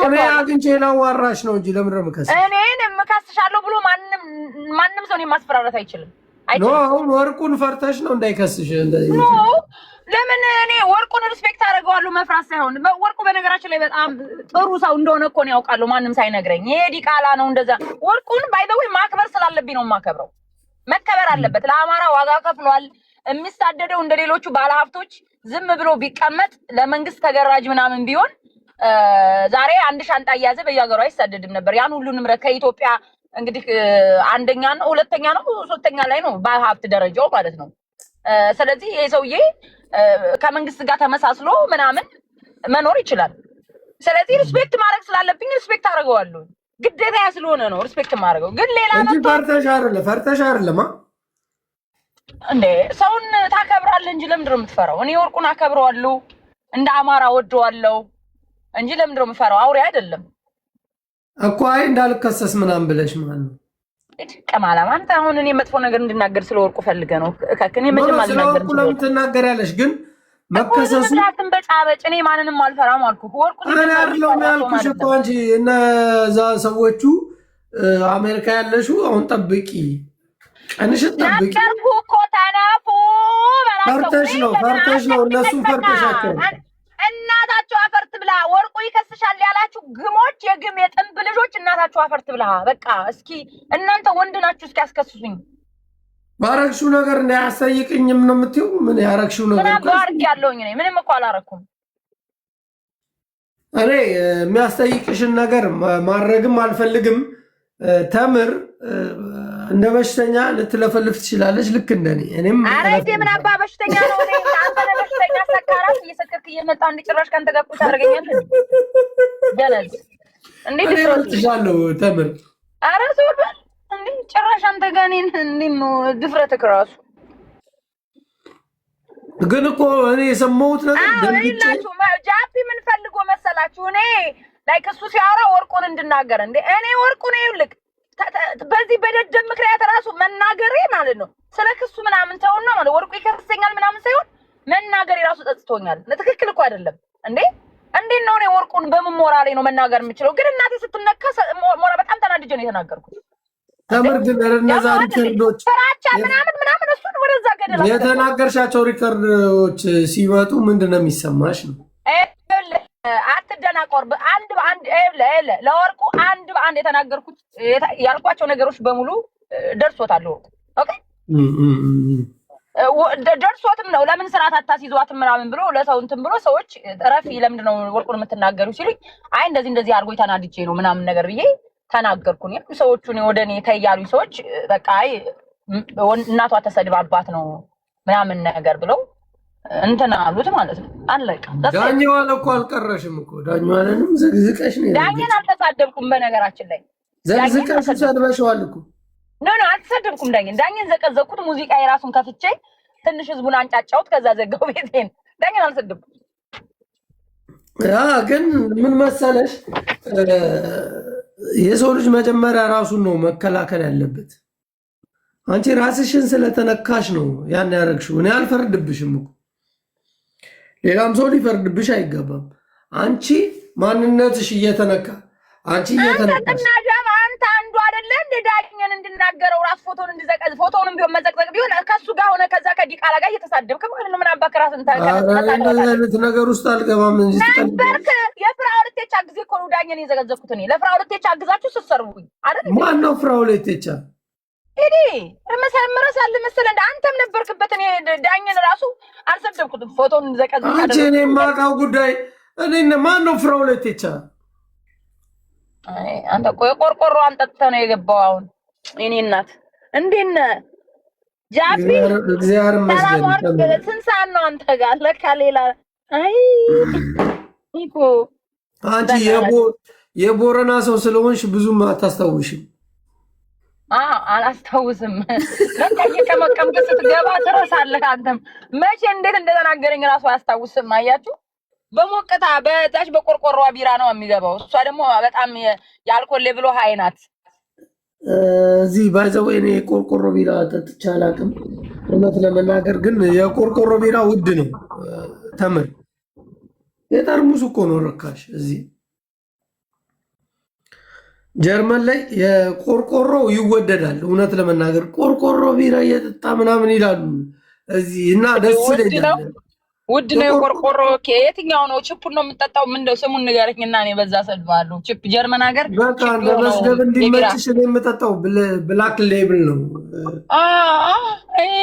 Speaker 2: እኔ አግኝቼ ላዋራሽ ነው እንጂ ለምን ረምከስ
Speaker 3: እኔን የምከስሻለሁ ብሎ ማንም ሰው ማስፈራራት አይችልም።
Speaker 2: አሁን ወርቁን ፈርተሽ ነው እንዳይከስሽ እንደዚህ።
Speaker 3: ለምን እኔ ወርቁን ሪስፔክት አደርገዋለሁ መፍራት ሳይሆን። ወርቁ በነገራችን ላይ በጣም ጥሩ ሰው እንደሆነ እኮ ነው ያውቃለሁ፣ ማንም ሳይነግረኝ። ይሄ ዲቃላ ነው እንደዛ። ወርቁን ባይ ዘ ወይ ማክበር ስላለብኝ ነው የማከብረው። መከበር አለበት። ለአማራ ዋጋ ከፍሏል። የሚሳደደው እንደሌሎቹ ባለሀብቶች ዝም ብሎ ቢቀመጥ ለመንግስት ተገራጅ ምናምን ቢሆን ዛሬ አንድ ሻንጣ እያዘ በየሀገሩ አይሳደድም ነበር። ያን ሁሉ ንብረት ከኢትዮጵያ እንግዲህ አንደኛ ነው፣ ሁለተኛ ነው፣ ሶስተኛ ላይ ነው በሀብት ደረጃው ማለት ነው። ስለዚህ ይሄ ሰውዬ ከመንግስት ጋር ተመሳስሎ ምናምን መኖር ይችላል። ስለዚህ ሪስፔክት ማድረግ ስላለብኝ ሪስፔክት አደርገዋለሁ። ግዴታ ስለሆነ ነው ሪስፔክት ማድረገው። ግን ሌላ ነው
Speaker 2: ፈርተሽ አይደለም
Speaker 3: እንዴ? ሰውን ታከብራለህ እንጂ ለምንድን ነው የምትፈራው? እኔ ወርቁን አከብረዋለሁ፣ እንደ አማራ ወደዋለሁ እንጂ ለምንድን ነው የምፈራው? አውሬ አይደለም
Speaker 2: እኮ። አይ እንዳልከሰስ ምናምን ብለሽ ማለት ነው።
Speaker 3: ቀማላም አንተ አሁን እኔ መጥፎ ነገር እንድናገር ስለወርቁ ፈልገህ ነው። ከከኔ ምንም አልናገርም።
Speaker 2: ለምን ትናገሪያለሽ? ግን መከሰሱ
Speaker 3: ምክንያቱም በጫበጭ እኔ ማንንም አልፈራም አልኩህ። ወርቁ
Speaker 2: እኔ አይደለሁም ያልኩሽ እኮ አንቺ እነዛ ሰዎቹ አሜሪካ ያለሽው አሁን ጠብቂ፣ ቀንሽን ጠብቂ
Speaker 3: ነገርኩህ እኮ ተነፉ
Speaker 2: ፈርተሽ ነው እነሱም ፈርተሻቸው
Speaker 3: እናታቸው አፈርት ብላ ወርቁ ይከስሻል ያላችሁ ግሞች የግም የጥንብ ልጆች እናታቸው አፈርት ብላ በቃ እስኪ እናንተ ወንድ ናችሁ እስኪ አስከስሱኝ
Speaker 2: ባረክሽው ነገር እንዳያሳይቅኝም ነው የምትይው ምን ያረክሽው ነገር
Speaker 3: ምን ባርክ ያለውኝ ነኝ ምንም እኮ አላረኩም
Speaker 2: እኔ የሚያስጠይቅሽን ነገር ማድረግም አልፈልግም ተምር እንደ በሽተኛ ልትለፈልፍ ትችላለች ልክ እንደኔ እኔም
Speaker 3: አረቴ ምን አባ በሽተኛ ነው እኔ አንተ ነህ በሽተኛ ሰካራም እየሰከርክ እየመጣ አንድ ጭራሽ ካንተ ጋር ቁጭ አድርገኛለህ ገለጽ እንዴት
Speaker 2: ትሻለው ተምር
Speaker 3: አረ ዞር በል እንዴ ጭራሽ አንተ ጋር እንዴት ነው ድፍረትክ ራሱ
Speaker 2: ግን እኮ እኔ የሰማሁት ነገር
Speaker 3: ደንግጬ ጃፒ ምን ፈልጎ መሰላችሁ እኔ ላይክ እሱ ሲያወራ ወርቁን እንድናገር እንዴ እኔ ወርቁን ይልክ በዚህ በደደብ ምክንያት ራሱ መናገሬ ማለት ነው ስለክሱ ምናምን ተውና ማለት ወርቁ ይከሰኛል ምናምን ሳይሆን መናገሬ ራሱ ጸጽቶኛል ለትክክል እኮ አይደለም እንዴ እንዴት ነው እኔ ወርቁን በምን ሞራሌ ነው መናገር የምችለው ግን እናቴ ስትነካ ሞራ በጣም ተናድጄ ነው የተናገርኩት
Speaker 2: ተምር ግን እነዛ ሪከርዶች
Speaker 3: ፍራቻ ምናምን እሱን ወደዛ ገደላ
Speaker 2: የተናገርሻቸው ሪከርዶች ሲመጡ ምንድነው የሚሰማሽ ነው
Speaker 3: አትደናቆር አንድ በአንድ ለወርቁ አንድ በአንድ የተናገርኩት ያልኳቸው ነገሮች በሙሉ ደርሶታል ወርቁ ኦኬ ደርሶትም ነው ለምን ስርዓት አታስይዟትም ምናምን ብሎ ለሰው እንትን ብሎ ሰዎች ረፊ ለምንድን ነው ወርቁን የምትናገሩ ሲሉኝ አይ እንደዚህ አድርጎ ተናድጄ ነው ምናምን ነገር ብዬ ተናገርኩኝ ሰዎቹን ወደኔ ተያሉኝ ሰዎች በቃ አይ እናቷ ተሰድባባት ነው ምናምን ነገር ብለው እንትን አሉት ማለት ነው አለቀ
Speaker 2: ዳኛዋን እኮ አልቀረሽም እኮ ዳኛዋንም ዘግዝቀሽ ነው
Speaker 3: ዳኛን አልተሳደብኩም በነገራችን ላይ
Speaker 2: ዘግዝቀሽ ሰድበሽዋል እኮ
Speaker 3: ኖ አልተሳደብኩም ዳኛን ዘቀዘቅኩት ሙዚቃ የራሱን ከፍቼ ትንሽ ህዝቡን አንጫጫውት ከዛ ዘጋው ቤቴን ዳኛን አልተሳደብኩም
Speaker 2: ግን ምን መሰለሽ የሰው ልጅ መጀመሪያ ራሱን ነው መከላከል ያለበት አንቺ ራስሽን ስለተነካሽ ነው ያን ያረግሽው እኔ አልፈርድብሽም እኮ ሌላም ሰው ሊፈርድብሽ አይገባም አንቺ ማንነትሽ እየተነካ አንቺ እየተነካሽ
Speaker 3: አንተ አንዱ አይደለ እንደ ዳግኘን እንድናገረው ራስ ፎቶን እንድዘቀዝ ፎቶንም ቢሆን መዘቅዘቅ ቢሆን ከሱ ጋር ሆነ ከዛ ከዲቃላ ጋር እየተሳደብክ ማለት ነው ምን አባክ ራስን
Speaker 2: ታውቃለህ ነገር ውስጥ አልገባም እንጂ
Speaker 3: ነበርክ የፍራውልቴቻ ጊዜ እኮ ነው ዳግኘን የዘገዘኩት እኔ ለፍራውልቴቻ አግዛችሁ ስትሰርቡኝ አይደል
Speaker 2: ማን ነው ፍራውልቴቻ
Speaker 3: እኔ መሰመረስ አለ መሰለ እንደ አንተም ነበርክበት እኔ ዳግኘን ራሱ አልሰደብኩትም ፎቶን ዘቀዝ
Speaker 2: አንቺ እኔ ማውቀው ጉዳይ እኔ ማን ነው ፍራውልቴቻ
Speaker 3: አንተ ቆይ ቆርቆሮ አንጠጥተህ ነው የገባው አሁን እኔ እናት እንዴት ነህ ጃፒ
Speaker 2: እግዚአብሔር ይመስገን
Speaker 3: ስንት ሰዓት ነው አንተ ጋር ለካ ሌላ አይ እኮ
Speaker 2: አንቺ የቦረና ሰው ስለሆንሽ ብዙም አታስታውሽም
Speaker 3: አላስታውስም ለካ እየቀመቀምክ ስትገባ ትረሳለህ አንተም መቼ እንዴት እንደተናገረኝ ራሱ አያስታውስም አያችሁ በሞቀታ በታች በቆርቆሮዋ ቢራ ነው የሚገባው እሷ ደግሞ በጣም የአልኮል ሌቭሉ ሃይ ናት
Speaker 2: እዚህ ባይዘው እኔ ቆርቆሮ ቢራ ጠጥቼ አላውቅም እውነት ለመናገር ግን የቆርቆሮ ቢራ ውድ ነው ተምር የጠርሙሱ እኮ ነው ርካሽ እዚህ ጀርመን ላይ የቆርቆሮ ይወደዳል እውነት ለመናገር ቆርቆሮ ቢራ እየጠጣ ምናምን ይላሉ እዚህ እና ደስ ይላል
Speaker 3: ውድ ነው የቆርቆሮ የትኛው ነው ቺፑን ነው የምጠጣው ምንድነው ስሙን ንገረኝና እኔ በዛ ሰድባለሁ ቺፕ ጀርመን ሀገር
Speaker 2: በቃ ለመስደብ እንዲመችሽ ነው የምጠጣው ብላክ ሌብል ነው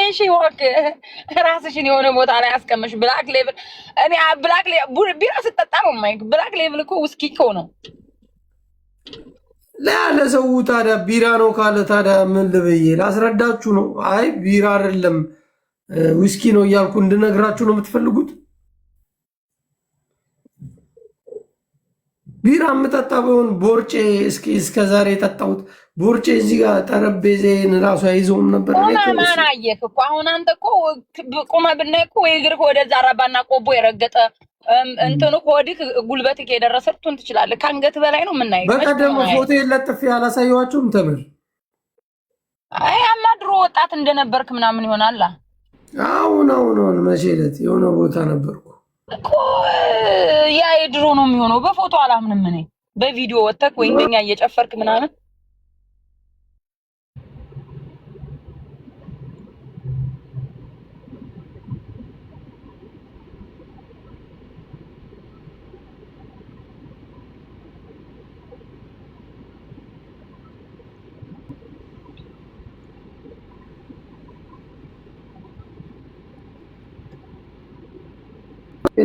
Speaker 3: እሺ ወክ ራስሽን የሆነ ቦታ ላይ አስቀምሽ ብላክ ሌብል እኔ ብላክ ሌብል ቢራ ስጠጣ ነው ማይክ ብላክ ሌብል እኮ ውስኪ እኮ ነው
Speaker 2: ለሰው ታዲያ ቢራ ነው ካለ ታዲያ ምን ልበይ ላስረዳችሁ ነው አይ ቢራ አይደለም ዊስኪ ነው እያልኩ እንድነግራችሁ ነው የምትፈልጉት ቢራ የምጠጣ ቢሆን ቦርጬ እስከ ዛሬ የጠጣሁት ቦርጬ እዚህ ጋር ጠረጴዛዬን ራሱ አይዘውም ነበር
Speaker 3: ማን አየክ እኮ አሁን አንተ እኮ ቁመህ ብናይ እኮ እግርህ ወደዛ አራባና ቆቦ የረገጠ እንትኑ ኮዲክ ጉልበትክ የደረሰ ልትሆን ትችላለህ ከአንገት በላይ ነው የምናይ
Speaker 2: በቀደም ፎቶ የለጥፍ ያላሳየኋችሁም ተምር
Speaker 3: አይ አማድሮ ወጣት እንደነበርክ ምናምን ይሆናል
Speaker 2: አሁን መቼ ዕለት የሆነ ቦታ ነበርኩ
Speaker 3: እኮ ያ የድሮ ነው የሚሆነው በፎቶ አላምንም እኔ በቪዲዮ ወተክ ወይ እንደኛ እየጨፈርክ ምናምን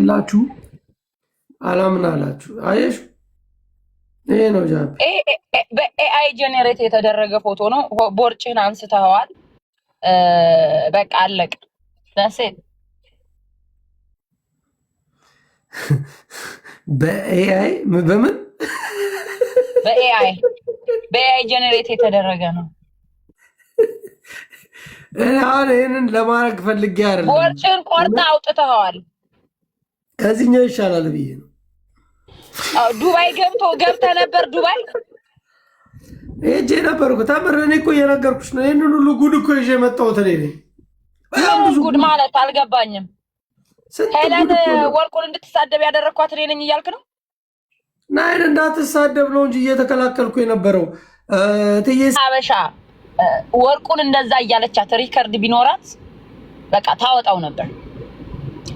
Speaker 2: ስልክላችሁ አላምን አላችሁ። አየሽ ይሄ ነው ጃፒ።
Speaker 3: በኤአይ ጄኔሬት የተደረገ ፎቶ ነው። ቦርጭህን አንስተዋል። በቃ አለቅ ደሴት
Speaker 2: በኤአይ በምን
Speaker 3: በኤአይ ጄኔሬት የተደረገ ነው።
Speaker 2: አሁን ይሄንን ለማድረግ ፈልጌ አይደለም።
Speaker 3: ቦርጭህን ቆርጠህ አውጥተኸዋል።
Speaker 2: ከዚህኛው ይሻላል ብዬ ነው።
Speaker 3: ዱባይ ገብተህ ነበር? ዱባይ
Speaker 2: ሄጄ ነበርኩ። ተምር እኔ እኮ እየነገርኩሽ ነው። ይህንን ሁሉ ጉድ እኮ ይዤ የመጣሁት እኔ ነኝ።
Speaker 3: ብዙ ጉድ ማለት አልገባኝም። ሄለን ወርቁን እንድትሳደብ ያደረግኳት እኔ ነኝ እያልክ ነው?
Speaker 2: ናይን እንዳትሳደብ ነው እንጂ እየተከላከልኩ የነበረው።
Speaker 3: ሀበሻ ወርቁን እንደዛ እያለቻት ሪከርድ ቢኖራት በቃ ታወጣው ነበር።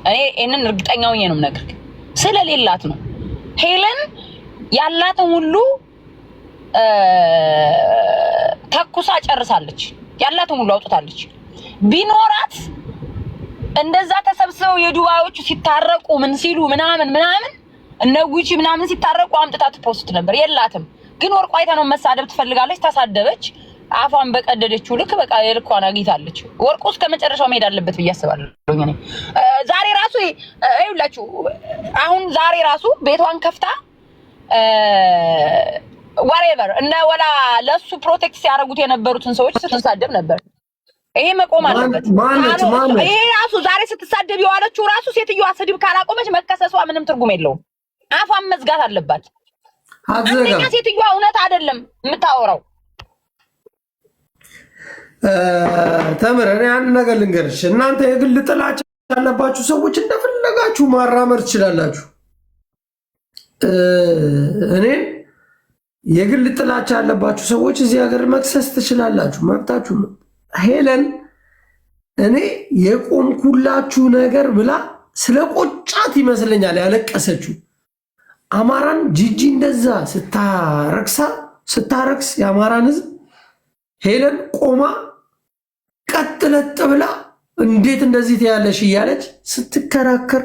Speaker 3: እኔ ይህንን እርግጠኛ ሆኜ ነው የምነግርህ። ስለሌላት ነው። ሄለን ያላትን ሁሉ ተኩሳ ጨርሳለች። ያላትን ሁሉ አውጥታለች። ቢኖራት እንደዛ ተሰብስበው የዱባዮቹ ሲታረቁ ምን ሲሉ ምናምን እነ ጉቺ ምናምን ሲታረቁ አምጥታ ትፖስት ነበር። የላትም። ግን ወርቁ አይታ ነው መሳደብ ትፈልጋለች። ተሳደበች። አፏን በቀደደችው ልክ በቃ የልኳን አግኝታለች። ወርቁ እስከ መጨረሻው መሄድ አለበት ብዬ አስባለሁ። እኔ ዛሬ ራሱ ይኸውላችሁ አሁን ዛሬ ራሱ ቤቷን ከፍታ whatever እና ወላ ለሱ ፕሮቴክት ሲያደርጉት የነበሩትን ሰዎች ስትሳደብ ነበር። ይሄ መቆም አለበት። ይሄ ራሱ ዛሬ ስትሳደብ የዋለችው ራሱ ሴትዮዋ ስድብ ካላቆመች መከሰሷ ምንም ትርጉም የለውም። አፏን መዝጋት አለባት። አንደኛ ሴትዮዋ እውነት አይደለም የምታወራው።
Speaker 2: ተምር እኔ አንድ ነገር ልንገርሽ። እናንተ የግል ጥላቻ ያለባችሁ ሰዎች እንደፈለጋችሁ ማራመር ትችላላችሁ። እኔ የግል ጥላቻ ያለባችሁ ሰዎች እዚህ ሀገር መክሰስ ትችላላችሁ፣ መብታችሁ ነው። ሄለን እኔ የቆምኩላችሁ ነገር ብላ ስለ ቆጫት ይመስለኛል ያለቀሰችው። አማራን ጂጂ እንደዛ ስታረክስ የአማራን ሕዝብ ሄለን ቆማ ቀጥለጥ ብላ እንዴት እንደዚህ ትያለሽ እያለች ስትከራከር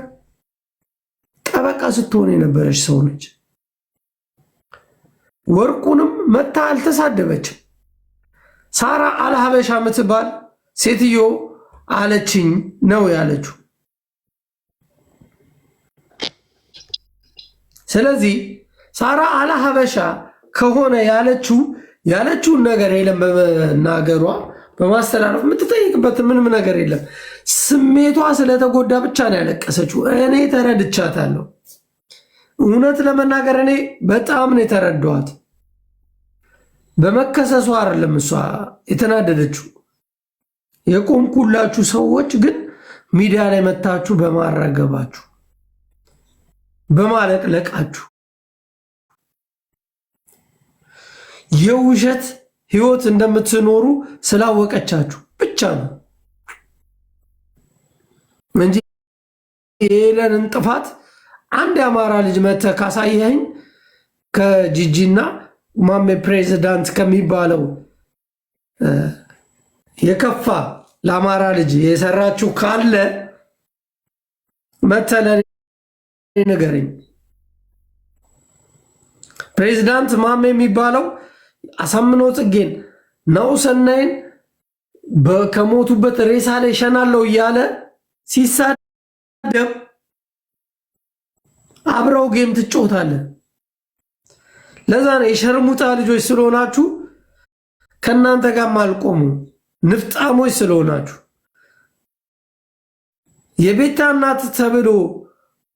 Speaker 2: ጠበቃ ስትሆን የነበረች ሰው ነች። ወርቁንም መታ አልተሳደበችም። ሳራ አልሀበሻ ምትባል ሴትዮ አለችኝ ነው ያለችው። ስለዚህ ሳራ አልሀበሻ ከሆነ ያለችውን ነገር የለም በመናገሯ በማስተላለፍ የምትጠይቅበት ምንም ነገር የለም። ስሜቷ ስለተጎዳ ብቻ ነው ያለቀሰችው። እኔ ተረድቻታለሁ። እውነት ለመናገር እኔ በጣም ነው የተረዳኋት። በመከሰሷ አይደለም እሷ የተናደደችው። የቆምኩላችሁ ሰዎች ግን ሚዲያ ላይ መታችሁ በማራገባችሁ በማለቅለቃችሁ የውሸት ህይወት እንደምትኖሩ ስላወቀቻችሁ ብቻ ነው እንጂ የሄለንን ጥፋት አንድ የአማራ ልጅ መተህ ካሳየኸኝ ከጂጂና ማሜ ፕሬዚዳንት ከሚባለው የከፋ ለአማራ ልጅ የሰራችሁ ካለ መተህ ለኔ ንገረኝ። ፕሬዚዳንት ማሜ የሚባለው አሳምነው ጽጌን ናሁሰናይን ከሞቱበት ሬሳ ላይ ሸናለው እያለ ሲሳደብ አብረው ጌም ትጫወታለህ። ለዛ ነው የሸርሙጣ ልጆች ስለሆናችሁ ከእናንተ ጋር ማልቆሙ ንፍጣሞች ስለሆናችሁ የቤታ እናት ተብሎ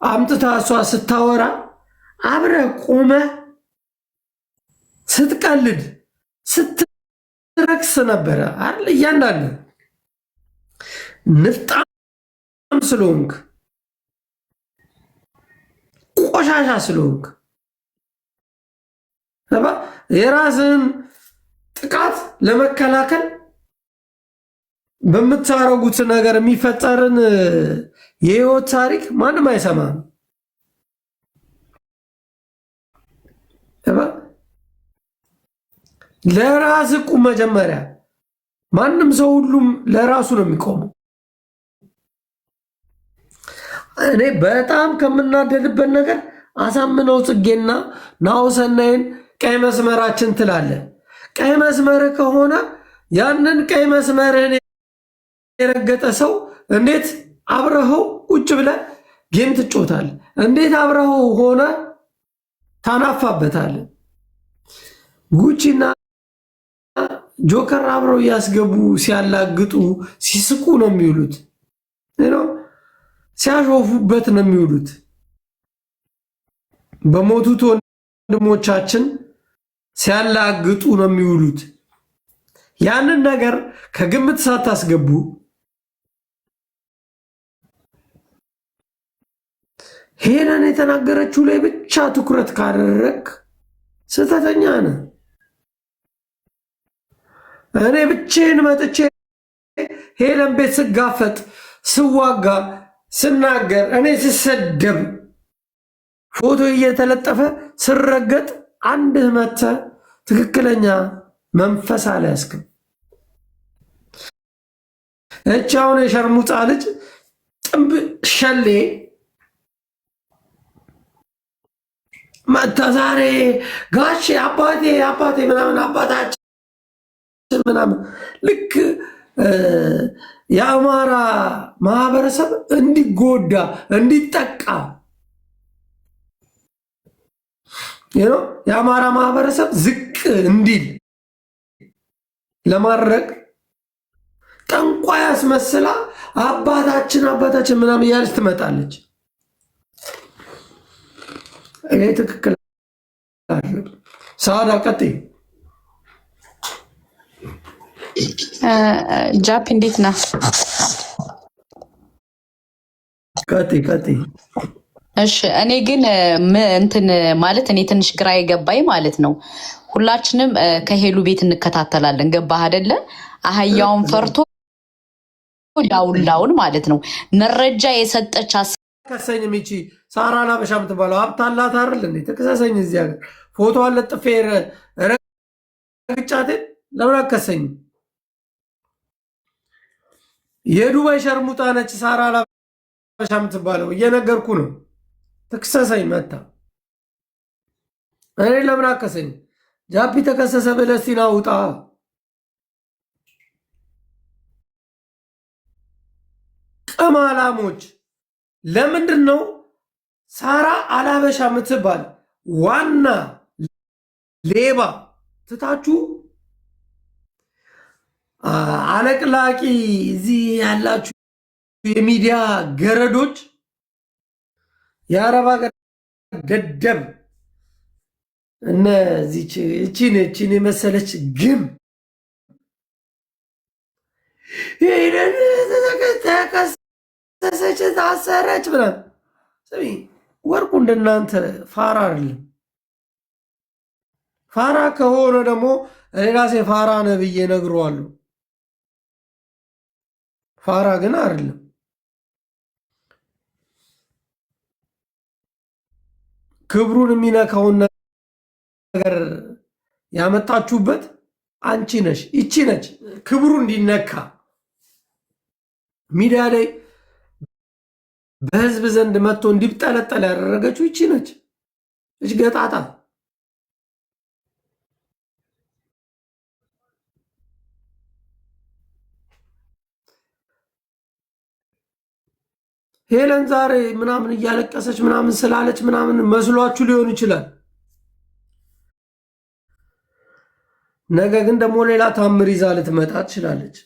Speaker 2: አምጥታ እሷ ስታወራ አብረህ ቆመህ ስትቀልድ ስትረክስ ነበረ አይደል? እያንዳንዱ ንፍጣም ስለሆንክ ቆሻሻ ስለሆንክ የራስን ጥቃት ለመከላከል በምታረጉት ነገር የሚፈጠርን የህይወት ታሪክ ማንም አይሰማም። ለራስ ቁም። መጀመሪያ ማንም ሰው ሁሉም ለራሱ ነው የሚቆመው። እኔ በጣም ከምናደድበት ነገር አሳምነው ጽጌና ናሁሰናይን ቀይ መስመራችን ትላለ። ቀይ መስመር ከሆነ ያንን ቀይ መስመርን የረገጠ ሰው እንዴት አብረኸው ቁጭ ብለ ጌም ትጮታል? እንዴት አብረኸው ሆነ ታናፋበታል? ጉቺና ጆከር አብረው እያስገቡ ሲያላግጡ ሲስቁ ነው የሚውሉት። ሲያሾፉበት ነው የሚውሉት። በሞቱት ወንድሞቻችን ሲያላግጡ ነው የሚውሉት። ያንን ነገር ከግምት ሳታስገቡ ሄለን የተናገረችው ላይ ብቻ ትኩረት ካደረግ ስህተተኛ ነህ። እኔ ብቻዬን መጥቼ ሄለን ቤት ስጋፈጥ፣ ስዋጋ፣ ስናገር፣ እኔ ስሰደብ፣ ፎቶ እየተለጠፈ ስረገጥ አንድ መተህ ትክክለኛ መንፈስ አልያዝክም። እቺ አሁን የሸርሙጣ ልጅ ጥንብ ሸሌ መታ ዛሬ ጋሼ አባቴ ምናምን አባታችን ምናምን ልክ የአማራ ማህበረሰብ እንዲጎዳ እንዲጠቃ የአማራ ማህበረሰብ ዝቅ እንዲል ለማድረግ ጠንቋይ አስመስላ አባታችን ምናምን እያለች ትመጣለች። እኔ ትክክል ሳዳ ቀጥይ።
Speaker 5: ጃፕ እንዴት ነህ?
Speaker 2: ቀጥይ።
Speaker 5: እሺ እኔ ግን እንትን ማለት እኔ ትንሽ ግራ የገባኝ ማለት ነው። ሁላችንም ከሄሉ ቤት እንከታተላለን። ገባህ አይደለ? አህያውን ፈርቶ ዳውላውን ማለት ነው። መረጃ የሰጠች
Speaker 2: ከሰኝ ሚቺ ሳራ ላበሻ የምትባለው ሀብት አላት አይደል እንዴ? ተከሳሰኝ። እዚህ ሀገር ፎቶ አለጥፌ ረግጫቴን ለምን አከሰኝ? የዱባይ ሸርሙጣ ነች ሳራ ላበሻ የምትባለው። እየነገርኩ ነው። ተከሳሰኝ መታ። እኔ ለምን አከሰኝ? ጃፒ ተከሰሰ ብለህ እስቲ ና ውጣ። ቅማላሞች ለምንድን ነው ሳራ አላበሻ የምትባል ዋና ሌባ ትታችሁ አለቅላቂ እዚህ ያላችሁ የሚዲያ ገረዶች፣ የአረብ ሀገር ደደብ እነዚህች እቺን የመሰለች ግም ተከሰሰች ታሰረች ብለን ስሚ። ወርቁ እንደናንተ ፋራ አይደለም። ፋራ ከሆነ ደግሞ እኔ ራሴ ፋራ ነህ ብዬ እነግረዋለሁ። ፋራ ግን አይደለም። ክብሩን የሚነካውን ነገር ያመጣችሁበት አንቺ ነሽ፣ ይቺ ነች። ክብሩ እንዲነካ ሚዲያ ላይ በህዝብ ዘንድ መጥቶ እንዲጠለጠል ያደረገችው ይቺ ነች። እች ገጣጣ ሄለን ዛሬ ምናምን እያለቀሰች ምናምን ስላለች ምናምን መስሏችሁ ሊሆን ይችላል። ነገ ግን ደግሞ ሌላ ታምር ይዛ ልትመጣ ትችላለች።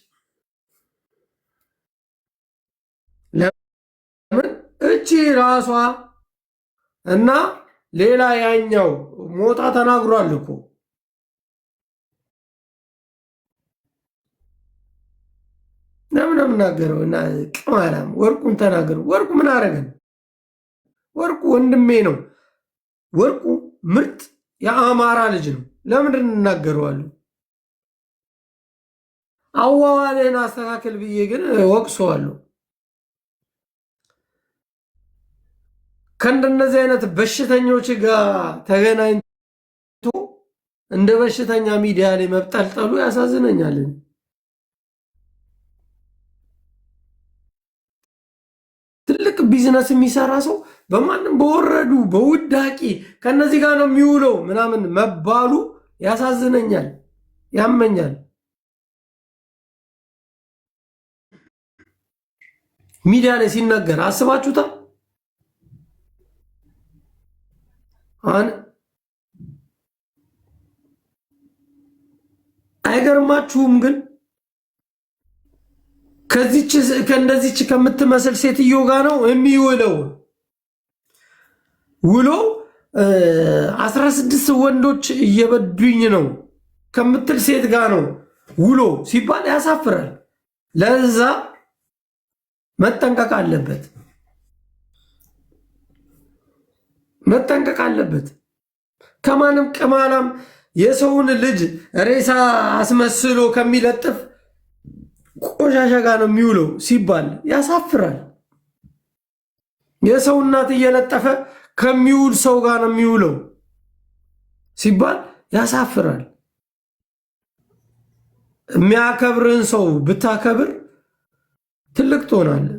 Speaker 2: ለምን እቺ ራሷ እና ሌላ ያኛው ሞጣ ተናግሯል እኮ ለምን ምናገረው እና ቅማላም ወርቁን ተናገሩ። ወርቁ ምን አረገን? ወርቁ ወንድሜ ነው። ወርቁ ምርጥ የአማራ ልጅ ነው። ለምንድን እናገረዋለን? አዋዋልህን አስተካከል ብዬ ግን ወቅሰዋለሁ። ከእንደነዚህ አይነት በሽተኞች ጋር ተገናኝቶ እንደ በሽተኛ ሚዲያ ላይ መብጠልጠሉ ያሳዝነኛል። ትልቅ ቢዝነስ የሚሰራ ሰው በማንም በወረዱ በውዳቂ ከነዚህ ጋር ነው የሚውለው ምናምን መባሉ ያሳዝነኛል፣ ያመኛል። ሚዲያ ላይ ሲነገር አስባችሁታል? አይገርማችሁም? ግን ከእንደዚች ከምትመስል ሴትዮ ጋር ነው የሚውለው። ውሎ 16 ወንዶች እየበዱኝ ነው ከምትል ሴት ጋር ነው ውሎ ሲባል ያሳፍራል። ለዛ መጠንቀቅ አለበት፣ መጠንቀቅ አለበት። ከማንም ቅማላም የሰውን ልጅ ሬሳ አስመስሎ ከሚለጥፍ ቆሻሻ ጋር ነው የሚውለው ሲባል ያሳፍራል። የሰው እናት እየለጠፈ ከሚውል ሰው ጋር ነው የሚውለው ሲባል ያሳፍራል። የሚያከብርን ሰው ብታከብር ትልቅ ትሆናለህ።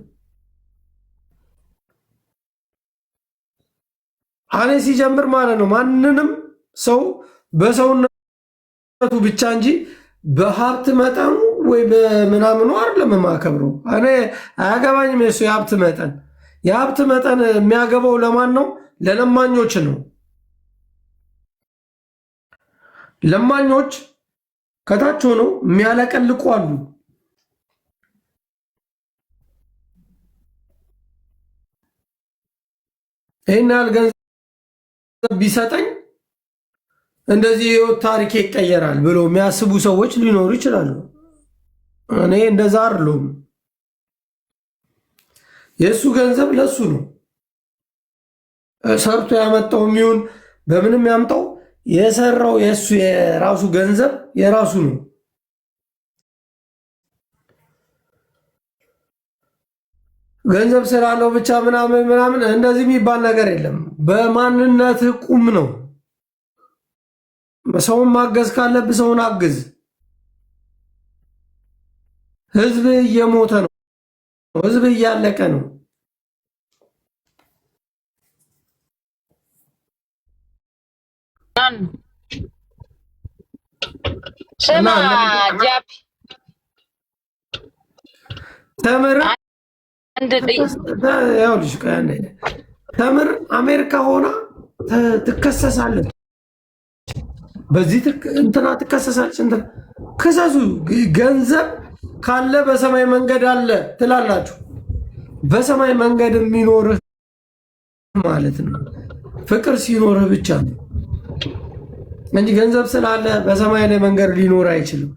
Speaker 2: እኔ ሲጀምር ማለት ነው ማንንም ሰው በሰውነቱ ብቻ እንጂ በሀብት መጠኑ ወይ በምናምኑ አይደለም የማከብረው። እኔ አያገባኝም የሱ የሀብት መጠን። የሀብት መጠን የሚያገባው ለማን ነው? ለለማኞች ነው። ለማኞች ከታች ሆነው የሚያለቀልቁ አሉ። ይህን ያህል ገንዘብ ቢሰጠኝ እንደዚህ የህይወት ታሪክ ይቀየራል ብሎ የሚያስቡ ሰዎች ሊኖሩ ይችላሉ። እኔ እንደዛ አይደለሁም። የእሱ ገንዘብ ለሱ ነው። ሰርቶ ያመጣው የሚሆን በምንም ያምጣው የሰራው የእሱ የራሱ ገንዘብ የራሱ ነው። ገንዘብ ስላለው ብቻ ምናምን እንደዚህ የሚባል ነገር የለም። በማንነት ቁም ነው። ሰውን ማገዝ ካለብህ ሰውን አግዝ። ህዝብ እየሞተ ነው። ህዝብ እያለቀ ነው።
Speaker 3: ስማ ጃፒ
Speaker 2: ተምር ተምር አሜሪካ ሆና ትከሰሳለች። በዚህ እንትና ትከሰሳለች። ክሰሱ። ገንዘብ ካለ በሰማይ መንገድ አለ ትላላችሁ። በሰማይ መንገድ የሚኖርህ ማለት ነው ፍቅር ሲኖርህ ብቻ ነው እንጂ ገንዘብ ስላለ በሰማይ ላይ መንገድ ሊኖር አይችልም።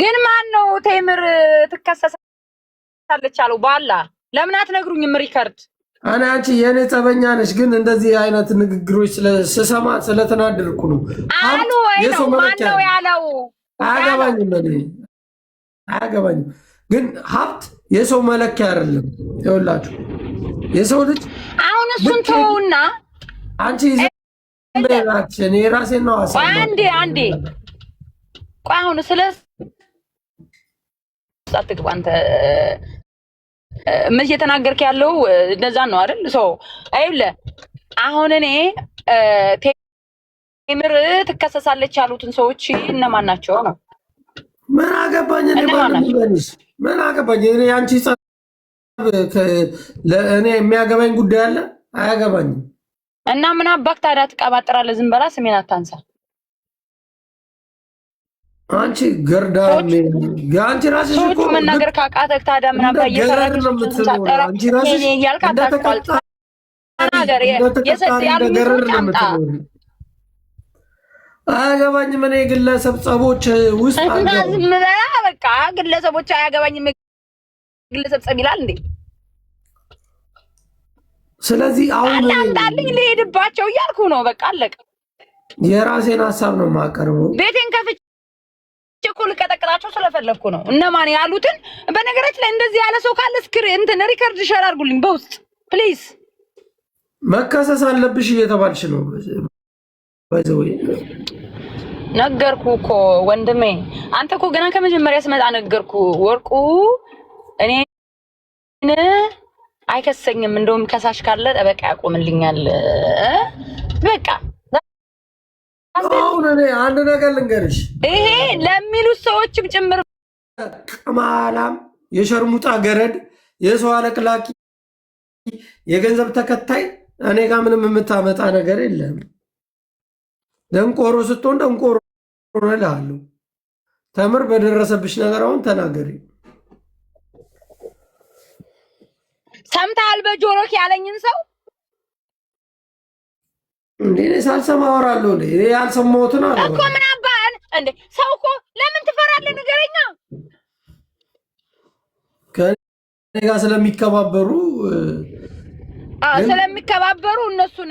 Speaker 3: ግን ማን ነው ቴምር ትከሰሳለች አለው? ባላ ለምን አትነግሩኝም? ሪከርድ
Speaker 2: እኔ አንቺ የኔ ጸበኛ ነሽ፣ ግን እንደዚህ አይነት ንግግሮች ስሰማ ስለተናደድኩ ነው
Speaker 3: አሉ። ወይ ነው ማን ነው ያለው?
Speaker 2: አያገባኝም፣ አያገባኝም። ግን ሀብት የሰው መለኪያ አይደለም። ይኸውላችሁ የሰው ልጅ
Speaker 3: አሁን እሱን ተውና
Speaker 2: አንቺ እኔ የራሴን ነው አሳ
Speaker 3: አንዴ ቆይ አሁን ስለ ሳትግባ አንተ ምን እየተናገርክ ያለው እንደዛ ነው አይደል? አይብለ አሁን እኔ ቴምር ትከሰሳለች ያሉትን ሰዎች እነማን ናቸው ነው?
Speaker 2: ምን አገባኝ እኔ ምን አገባኝ እኔ አንቺ ለእኔ የሚያገባኝ ጉዳይ አለ? አያገባኝም።
Speaker 3: እና ምን አባክ ታዲያ ትቀባጥራለህ? ዝም በላ ስሜን አታንሳ።
Speaker 2: አንቺ ገርዳ አንቺ ራስሽ እኮ
Speaker 3: መናገር ካቃተህ ታዲያ ምን አባ እየሰራሽ ነው የምትሰጠራ? እኔ እያልክ አታስቋል። ተናገር። የሰጥ ያሉት አምጣ።
Speaker 2: አያገባኝም። እኔ ግለሰብ ጸቦች ውስጥ
Speaker 3: እና ዝም በላ በቃ። ግለሰቦች አያገባኝም። ግለሰብ ጸብ ይላል እንዴ?
Speaker 2: ስለዚህ አሁን
Speaker 3: አምጣልኝ ልሄድባቸው እያልኩ ነው። በቃ አለቀ።
Speaker 2: የራሴን ሀሳብ ነው የማቀርበው።
Speaker 3: ቤቴን ከፍቼ እኮ ልቀጠቅጣቸው ስለፈለኩ ነው። እነማን ያሉትን በነገራችን ላይ እንደዚህ ያለ ሰው ካለ እንትን ሪከርድ ሸር አድርጉልኝ በውስጥ ፕሊዝ።
Speaker 2: መከሰስ አለብሽ እየተባልሽ ነው። ባይዘው
Speaker 3: ነገርኩ እኮ ወንድሜ። አንተ እኮ ገና ከመጀመሪያ ስመጣ ነገርኩ። ወርቁ እኔ አይከሰኝም። እንደውም ከሳሽ ካለ ጠበቃ ያቆምልኛል። በቃ
Speaker 2: አሁን እኔ አንድ ነገር ልንገርሽ፣
Speaker 3: ይሄ ለሚሉት ሰዎችም ጭምር
Speaker 2: ቅማላም፣ የሸርሙጣ ገረድ፣ የሰው አለቅላቂ፣ የገንዘብ ተከታይ እኔ ጋር ምንም የምታመጣ ነገር የለም። ደንቆሮ ስትሆን ደንቆሮ እልሃለሁ። ተምር በደረሰብሽ ነገር አሁን ተናገሪ።
Speaker 3: ሰምተሃል? በጆሮክ ያለኝን ሰው
Speaker 2: እንዴ ሳልሰማ አወራለሁ እንዴ? እኔ ያልሰማሁትን አለ
Speaker 3: እኮ ምን አባን እንዴ? ሰው እኮ ለምን ትፈራለህ? ንገረኛ።
Speaker 2: ከኔ ጋር ስለሚከባበሩ
Speaker 3: ስለሚከባበሩ እነሱን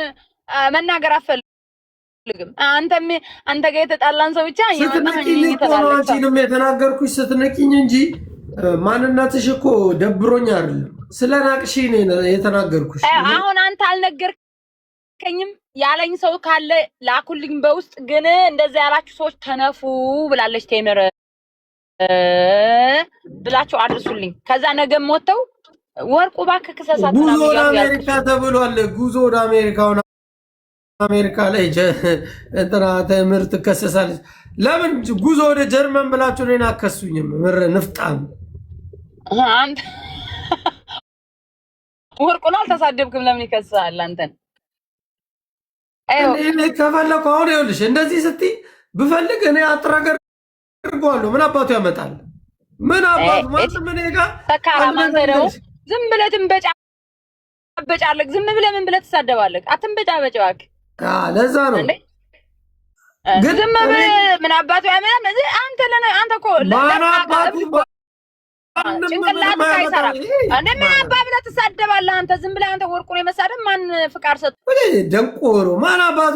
Speaker 3: መናገር አፈልግም። አንተ ጋር የተጣላን ሰው ብቻ
Speaker 2: ስትነቂኝ የተናገርኩሽ ስትነቂኝ እንጂ ማንነትሽ እኮ ደብሮኝ አይደለም። ስለናቅሽ ነው የተናገርኩሽ።
Speaker 3: አሁን አንተ አልነገርከኝም ያለኝ ሰው ካለ ላኩልኝ በውስጥ። ግን እንደዛ ያላችሁ ሰዎች ተነፉ ብላለች ቴምር ብላችሁ አድርሱልኝ። ከዛ ነገም ሞተው ወርቁ እባክህ ክሰሳት።
Speaker 2: ጉዞ ወደ አሜሪካ ተብሏል። ጉዞ ወደ አሜሪካውን አሜሪካ ላይ እንትና ቴምር ትከሰሳለች። ለምን ጉዞ ወደ ጀርመን ብላችሁ እኔን አከሱኝም? ምር ንፍጣም
Speaker 3: አንተ ወርቁን አልተሳደብክም። ለምን ይከሳል አንተን?
Speaker 2: እኔ ከፈለኩ አሁን ይኸውልሽ እንደዚህ ስትይ ብፈልግ እኔ አጥራገር አድርጓለሁ። ምን አባቱ ያመጣል? ምን አባቱ ማለት ምን ጋር
Speaker 3: ተካራም አንተ ነው። ዝም ብለህ ትንበጫበጫለህ። ዝም ብለህ ምን ብለህ ትሳደባለህ? አትንበጫበጭ እባክህ።
Speaker 2: ለዛ ነው
Speaker 3: ግን ዝም ብለህ ምን አባቱ ያመጣል? አንተ እኮ
Speaker 2: ማን አባቱ
Speaker 3: ጭንቅላት አይሰራም። እንደ ምን አባ ብለህ ትሳደባለህ? አንተ ዝም ብለህ አንተ ወርቁን የመሳደብ ማን ፍቃድ ሰጥ?
Speaker 2: ደንቆሮ ማን አባቱ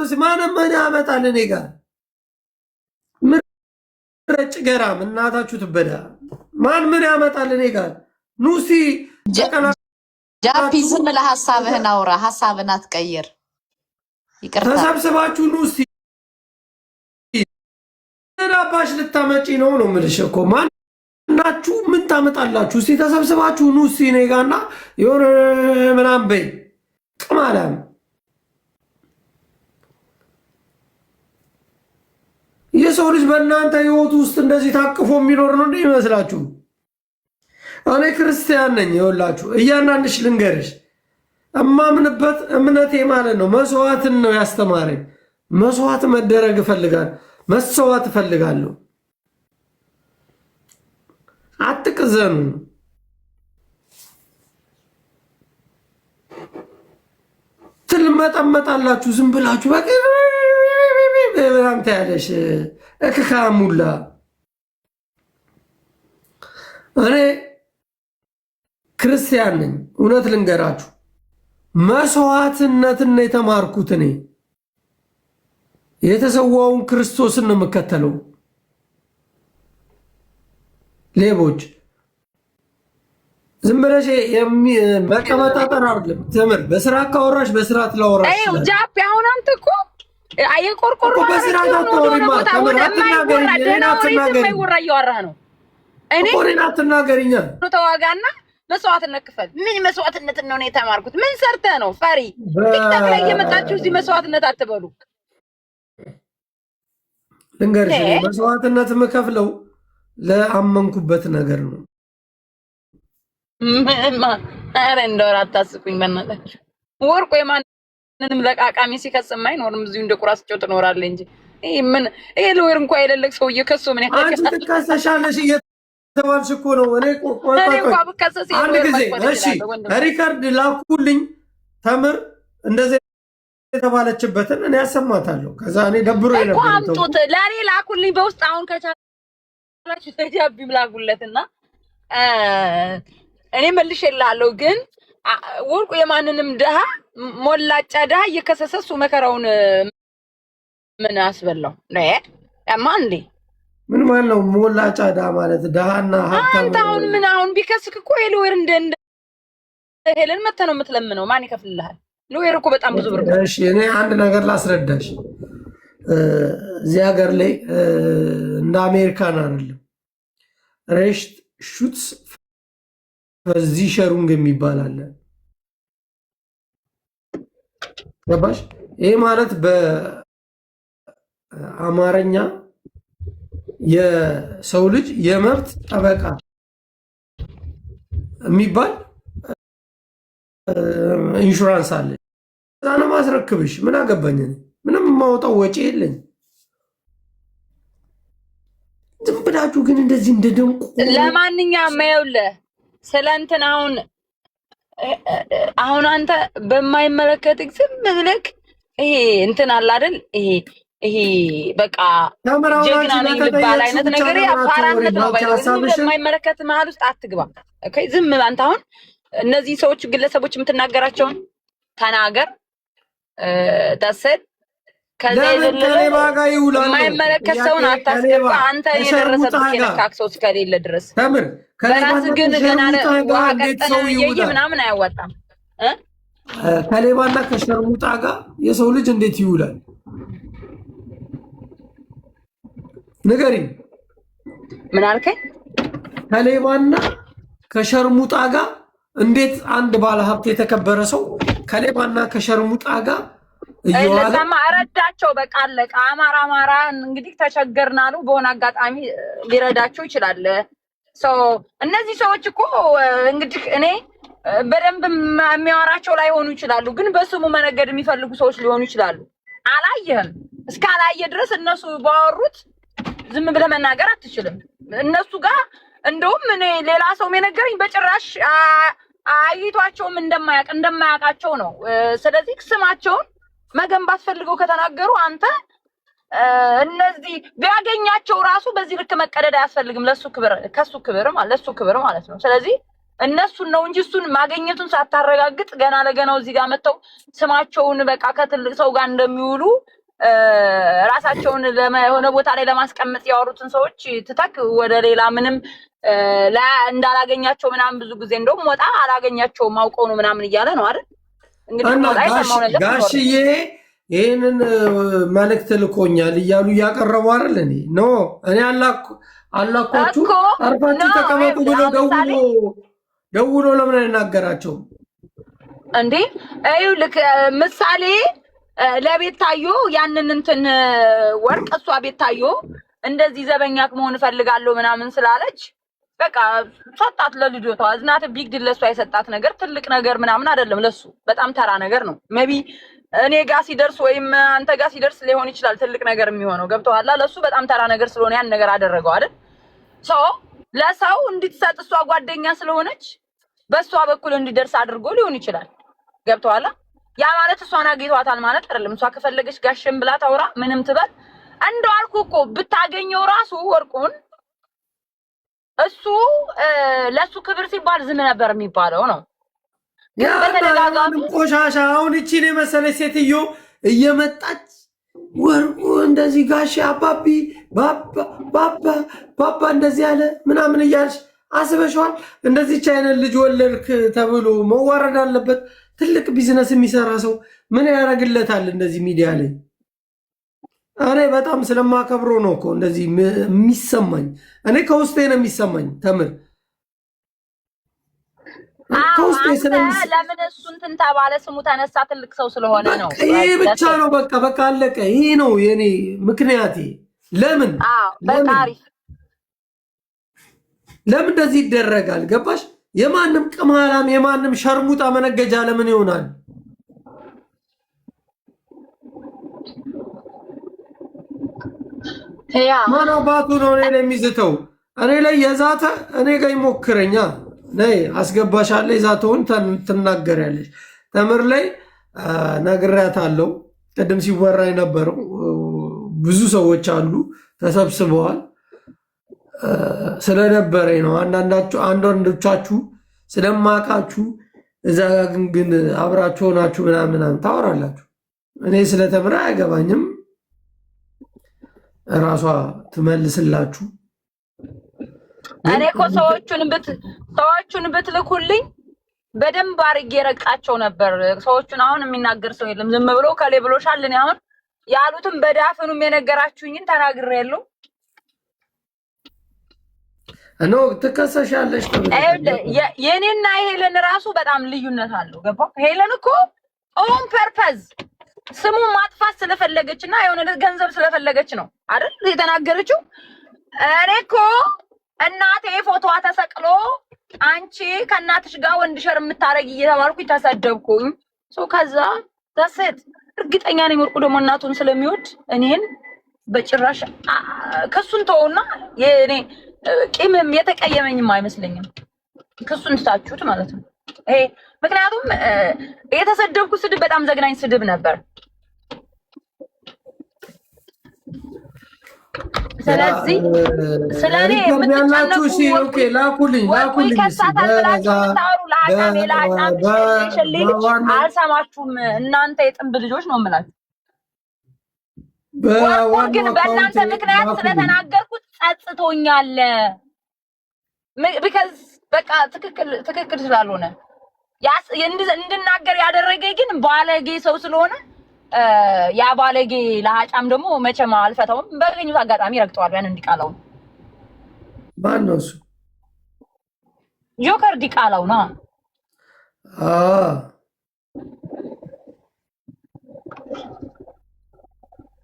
Speaker 2: ምን ያመጣል? እኔ ጋር ምረጭ ገራም እናታችሁ ትበዳ። ማን ምን ያመጣል? እኔ ጋር ኑሲ
Speaker 5: ጃፒ ዝም ብለህ ሐሳብህን አውራ፣ ሐሳብህን አትቀይር። ይቅርታ
Speaker 2: ተሰብስባችሁ ኑሲ አባሽ ልታመጪ ነው የምልሽ እኮ ማን ናችሁ? ምን ታመጣላችሁ? እስቲ ተሰብስባችሁ ኑ እስቲ እኔ ጋርና የሆነ ምናምን በይ። ቅማላም የሰው ልጅ በእናንተ ህይወት ውስጥ እንደዚህ ታቅፎ የሚኖር ነው እንዴ ይመስላችሁ? እኔ ክርስቲያን ነኝ። ይኸውላችሁ እያንዳንድሽ ልንገርሽ፣ እማምንበት እምነቴ ማለት ነው መስዋዕትን ነው ያስተማረኝ። መስዋዕት መደረግ እፈልጋለሁ፣ መሰዋት እፈልጋለሁ። አትቅዘኑ። ትልመጠመጣላችሁ ዝም ብላችሁ በቃ በጣም ታያለሽ። እክካሙላ እኔ ክርስቲያን ነኝ። እውነት ልንገራችሁ መስዋዕትነትን ነው የተማርኩት። እኔ የተሰዋውን ክርስቶስን ነው የምከተለው። ሌቦች ዝም ብለሽ መቀመጣጠር አይደለም። ትምህርት በስራ ካወራሽ በስራ ትላወራሽ።
Speaker 3: አይ ጃፒ አሁን አንተ እኮ የቆርቆሮ
Speaker 2: በስራ ታወሪማ ተምር አትናገሪኝ።
Speaker 3: ወራ እያወራህ ነው። እኔ
Speaker 2: አትናገሪኛ።
Speaker 3: ተዋጋና መስዋዕትነት ክፈል። ምን መስዋዕትነት ነው የተማርኩት? ምን ሰርተህ ነው ፈሪ? ቲክታክ ላይ እየመጣችሁ እዚህ መስዋዕትነት አትበሉ።
Speaker 2: ልንገርሽ መስዋዕትነት የምከፍለው ለአመንኩበት ነገር ነው።
Speaker 3: ኧረ እንደው አታስቁኝ በእናታችሁ። ወርቁ የማንንም ለቃቃሚ ሲከስም አይኖርም። እዚሁ እንደ ቁራ ስጨው ትኖራለህ እንጂ ይሄ ለወር እንኳን የሌለቅ ሰውዬ ከሶ ምን ያደርጋል?
Speaker 2: አንቺ ትከሰሻለሽ እየተባልሽ እኮ ነው። እኔ
Speaker 3: እንኳን ብከሰስ
Speaker 2: አንድ ጊዜ እሺ ሪከርድ ላኩልኝ። ተምር እንደዚህ የተባለችበትን እኔ ያሰማታለሁ። ከዛ እኔ ደብሮ
Speaker 3: እኮ አምጡት ለእኔ ላኩልኝ በውስጥ አሁን ከቻላችሁ ተጃቢ ምላጉለትና እኔ መልሼልሃለሁ። ግን ወርቁ የማንንም ድሃ ሞላጫ ድሃ እየከሰሰ እሱ መከራውን ምን አስበላው ነው ያማ እንዴ?
Speaker 2: ምን ማለት ነው ሞላጫ ድሃ ማለት? ድሃና ሀብታም
Speaker 3: አንተ አሁን ምን አሁን ቢከስክ እኮ ሎየር እንደ ሄለን መተህ ነው የምትለምነው። ማን ይከፍልልሃል? ሎየር እኮ በጣም ብዙ ብር።
Speaker 2: እሺ እኔ አንድ ነገር ላስረዳሽ። እዚህ ሀገር ላይ እንደ አሜሪካን አይደለም። ሬሽት ሹትስ ቨርዚሸሩንግ የሚባል አለ። ገባሽ? ይሄ ማለት በአማርኛ የሰው ልጅ የመብት ጠበቃ የሚባል ኢንሹራንስ አለ። ዛና ማስረክብሽ ምን አገባኝ? ምንም የማወጣው ወጪ የለኝ። ዝም ብላችሁ ግን እንደዚህ እንደደንቁ።
Speaker 3: ለማንኛውም ይኸውልህ ስለ እንትን አሁን አንተ በማይመለከትህ ዝም ብለህ ይሄ እንትን አለ አይደል? ይሄ በቃ ጀግና ነኝ ልባል አይነት ነገር አፓራነት ነው። በማይመለከት መሀል ውስጥ አትግባ። ኦኬ ዝም አንተ አሁን እነዚህ ሰዎች ግለሰቦች የምትናገራቸውን ተናገር። ተሰድ ከዚህ የማይመለከት ሰውን አታስገባ። አንተ የደረሰብህ የነካክ ሰው እስከሌለ ድረስ በራስህ ግን ገና ውሃ ቀጠነ እየየ ምናምን አያዋጣም።
Speaker 2: ከሌባና ከሸርሙጣ ጋር የሰው ልጅ እንዴት ይውላል? ንገሪኝ።
Speaker 3: ምን አልከኝ?
Speaker 2: ከሌባና ከሸርሙጣ ጋር እንዴት አንድ ባለ ሀብት የተከበረ ሰው ከሌባና ከሸርሙጣ ጋር
Speaker 3: ለሰማ እረዳቸው። በቃ አለቀ። አማራ እንግዲህ ተቸገርን አሉ። በሆነ አጋጣሚ ሊረዳቸው ይችላል። እነዚህ ሰዎች እኮ እንግዲህ እኔ በደንብ የሚያወራቸው ላይሆኑ ይችላሉ፣ ግን በስሙ መነገድ የሚፈልጉ ሰዎች ሊሆኑ ይችላሉ። አላየህም? እስካላየ ድረስ እነሱ ባወሩት ዝም ብለህ መናገር አትችልም። እነሱ ጋር እንደውም እኔ ሌላ ሰው የነገረኝ በጭራሽ አይቷቸውም እንደማያውቃቸው ነው። ስለዚህ ስማቸውን መገንባት ፈልገው ከተናገሩ አንተ እነዚህ ቢያገኛቸው ራሱ በዚህ ልክ መቀደድ አያስፈልግም። ለሱ ክብር ማለት ነው። ስለዚህ እነሱን ነው እንጂ እሱን ማግኘቱን ሳታረጋግጥ ገና ለገናው እዚህ ጋር መጥተው ስማቸውን በቃ ከትልቅ ሰው ጋር እንደሚውሉ ራሳቸውን ለሆነ ቦታ ላይ ለማስቀመጥ ያወሩትን ሰዎች ትተክ ወደ ሌላ ምንም እንዳላገኛቸው ምናምን ብዙ ጊዜ እንደውም ሞጣ አላገኛቸውም አውቀው ነው ምናምን እያለ ነው አይደል? እንግዲህ
Speaker 2: ጋሽዬ ይህንን መልእክት ልኮኛል እያሉ እያቀረቡ አይደል? እኔ አላኳችሁ አርፋችሁ ተቀመጡ ብሎ ደውሎ ለምን አይናገራቸውም
Speaker 3: እንዴ? ልክ ምሳሌ ለቤታዮ ያንን እንትን ወርቅ እሷ ቤታዮ እንደዚህ ዘበኛክ መሆን እፈልጋለሁ ምናምን ስላለች በቃ ሰጣት ለልጆቷ። አዝናት ቢግ ዲል ለሷ የሰጣት ነገር ትልቅ ነገር ምናምን አይደለም። ለሱ በጣም ተራ ነገር ነው። ሜቢ እኔ ጋር ሲደርስ ወይም አንተ ጋር ሲደርስ ሊሆን ይችላል ትልቅ ነገር የሚሆነው። ገብቶሃል? ለሱ በጣም ተራ ነገር ስለሆነ ያን ነገር አደረገው አይደል? ለሰው እንድትሰጥ እሷ ጓደኛ ስለሆነች በሷ በኩል እንዲደርስ አድርጎ ሊሆን ይችላል። ገብቶሃል? ያ ማለት እሷን አግኝቷታል ማለት አይደለም። እሷ ከፈለገች ጋሽም ብላ ታውራ ምንም ትበል። እንደው አልኩ እኮ ብታገኘው ራሱ ወርቁን እሱ ለሱ ክብር ሲባል ዝም ነበር የሚባለው ነው።
Speaker 2: ግን በተደጋጋሚ ቆሻሻ አሁን እቺን የመሰለች ሴትዮ እየመጣች ወርቁ እንደዚህ ጋሽ አባቢ ባባ እንደዚህ ያለ ምናምን እያልሽ አስበሽዋል? እንደዚህች አይነት ልጅ ወለድክ ተብሎ መዋረድ አለበት? ትልቅ ቢዝነስ የሚሰራ ሰው ምን ያደርግለታል? እንደዚህ ሚዲያ ላይ እኔ በጣም ስለማከብሮ ነው እኮ እንደዚህ የሚሰማኝ። እኔ ከውስጤ ነው የሚሰማኝ። ተምር
Speaker 3: ለምን እሱ እንትን ተባለ? ስሙ ተነሳ፣ ትልቅ ሰው ስለሆነ ነው።
Speaker 2: ይሄ ብቻ ነው። በቃ አለቀ። ይሄ ነው የኔ ምክንያቴ። ለምን እንደዚህ ይደረጋል? ገባሽ? የማንም ቅማላም የማንም ሸርሙጣ መነገጃ ለምን ይሆናል? ማን አባቱ ነው እኔ ላይ የሚዝተው? እኔ ላይ የዛተ እኔ ጋር ይሞክረኛ። ነይ አስገባሻለሁ። የዛተውን ትናገሪያለሽ። ተምር ላይ ነግሬያታለሁ። ቅድም ሲወራ የነበረው ብዙ ሰዎች አሉ ተሰብስበዋል። ስለነበረኝ ነው። አንዳንዶቻችሁ ስለማውቃችሁ እዛ ግን አብራችሁ ሆናችሁ ምናምን ታወራላችሁ። እኔ ስለተምራ አያገባኝም። እራሷ ትመልስላችሁ።
Speaker 3: እኔ እኮ ሰዎቹን ብትልኩልኝ በደንብ አድርጌ ረቃቸው ነበር። ሰዎቹን አሁን የሚናገር ሰው የለም። ዝም ብሎ ከሌ ብሎሻል። እኔ አሁን ያሉትም በዳፍኑም የነገራችሁኝን ተናግሬያለሁ።
Speaker 2: እኖ ትከሰሻለሽ።
Speaker 3: የኔና ሄለን ራሱ በጣም ልዩነት አለው። ገባ? ሄለን እኮ ኦን ፐርፐዝ ስሙ ማጥፋት ስለፈለገችና የሆነ ገንዘብ ስለፈለገች ነው አይደል የተናገረችው። እኔ እኮ እናቴ ፎቶዋ ተሰቅሎ አንቺ ከእናትሽ ጋር ወንድ ሸር የምታረጊ እየተባልኩኝ ተሰደብኩኝ። ከዛ ተሰት እርግጠኛ ነኝ ወርቁ ደግሞ እናቱን ስለሚወድ እኔን በጭራሽ ከሱን ተውና የኔ ቂምም የተቀየመኝም አይመስለኝም። ከሱን ትታችሁት ማለት ነው። ይሄ ምክንያቱም የተሰደብኩ ስድብ በጣም ዘግናኝ ስድብ ነበር። ስለዚህ ስለኔ የምትጨነቁ ኦኬ ላኩልኝ አልሰማችሁም። እናንተ የጥንብ ልጆች ነው የምላችሁ። ወርቁን ግን በእናንተ ምክንያት ስለተናገርኩት ጸጽቶኛል። ቢካዝ በቃ ትክክል ስላልሆነ እንድናገር ያደረገኝ ግን ባለጌ ሰው ስለሆነ ያ ባለጌ ለሀጫም ደግሞ መቼም አልፈታውም። በገኙት አጋጣሚ ረግጠዋል። ያን ዲቃላው
Speaker 2: ማን ነው እሱ?
Speaker 3: ጆከር ዲቃላው ነው።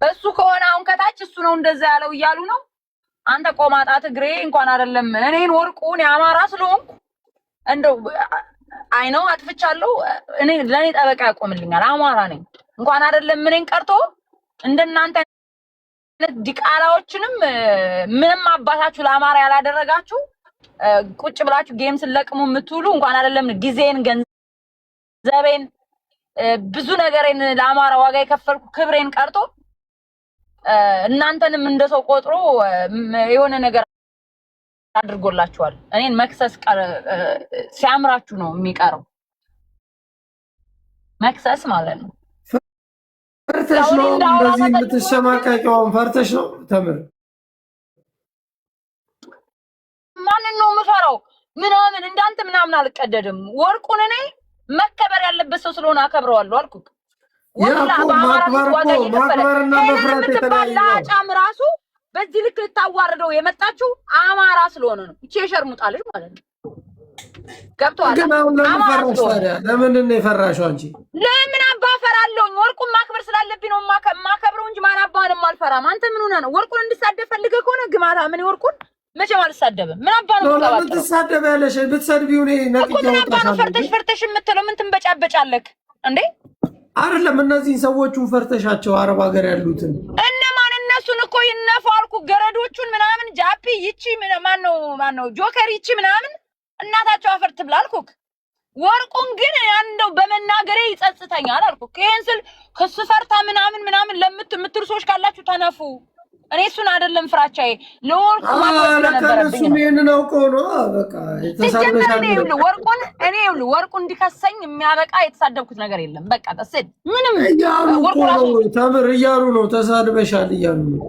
Speaker 3: እሱ ከሆነ አሁን ከታች እሱ ነው እንደዛ ያለው እያሉ ነው። አንተ ቆማጣ ትግሬ እንኳን አይደለም እኔን ወርቁን ያማራ ስለሆንኩ እንደው አይ ነው አጥፍቻለሁ። እኔ ለኔ ጠበቃ ያቆምልኛል። አማራ ነኝ እንኳን አይደለም እኔን ቀርቶ እንደናንተ ዲቃላዎችንም ምንም አባታችሁ ለአማራ ያላደረጋችሁ ቁጭ ብላችሁ ጌም ስለቅሙ የምትውሉ እንኳን አይደለም ጊዜን ገንዘቤን ብዙ ነገሬን ለአማራ ዋጋ የከፈልኩ ክብሬን ቀርቶ እናንተንም እንደሰው ቆጥሮ የሆነ ነገር አድርጎላችኋል። እኔን መክሰስ ሲያምራችሁ ነው የሚቀረው መክሰስ ማለት ነው።
Speaker 2: ፈርተሽ ነው እንደዚህ የምትሸማቀቂውን? ፈርተሽ ነው? ተምር
Speaker 3: ማንን ነው የምፈራው? ምናምን እንዳንተ ምናምን አልቀደድም። ወርቁን እኔ መከበር ያለበት ሰው ስለሆነ አከብረዋለሁ አልኩት። ወላ ማክበርና መፍራት የተለያየ ነው። ራሱ በዚህ ልክ ልታዋርደው የመጣችው አማራ ስለሆነ ነው። እቺ የሸርሙጣለች ማለት ነው። ገብቷል።
Speaker 2: ግን አሁን ለምን ፈራሽ ታዲያ? ለምንድን ነው የፈራሽው አንቺ?
Speaker 3: ለምን አባፈራለሁኝ? ወርቁን ማክበር ስላለብኝ ነው ማከብረው እንጂ ማን አባንም አልፈራም። አንተ ምን ሆነህ ነው? ወርቁን እንድሳደብ ፈልገህ ከሆነ ግማታ ምን ወርቁን መቼም አልሳደብም። ምን አባ ነው ተባባለ?
Speaker 2: ለምን ትሳደቢያለሽ? ብትሰድቢው እኔ ነቅዬ
Speaker 3: ነው ፈርተሽ የምትለው ምን ትንበጫበጫለህ እንዴ?
Speaker 2: አይደለም እነዚህን ሰዎቹን ፈርተሻቸው አረብ ሀገር ያሉትን
Speaker 3: እነማን? እነሱን እኮ ይነፉ አልኩ። ገረዶቹን ምናምን ጃፒ ይቺ ማን ነው ጆከር ይቺ ምናምን እናታቸው አፈር ትብላ አልኩክ። ወርቁን ግን ያንደው በመናገሬ ይጸጽተኛል አልኩክ። ይሄን ስል ከሱ ፈርታ ምናምን ለምትምትሉ ሰዎች ካላችሁ ተነፉ። እኔ እሱን አይደለም ፍራቻዬ ለወርቁ ማቆም ነበረብኝ።
Speaker 2: ይሄንን አውቀው ነው በቃ
Speaker 3: የተሳደበሻል። ወርቁ እንዲከሰኝ የሚያበቃ የተሳደብኩት ነገር የለም። በቃ ተሰድ ምንም
Speaker 2: ወርቁ ራሱ ተምር እያሉ ነው ተሳድበሻል እያሉ ነው።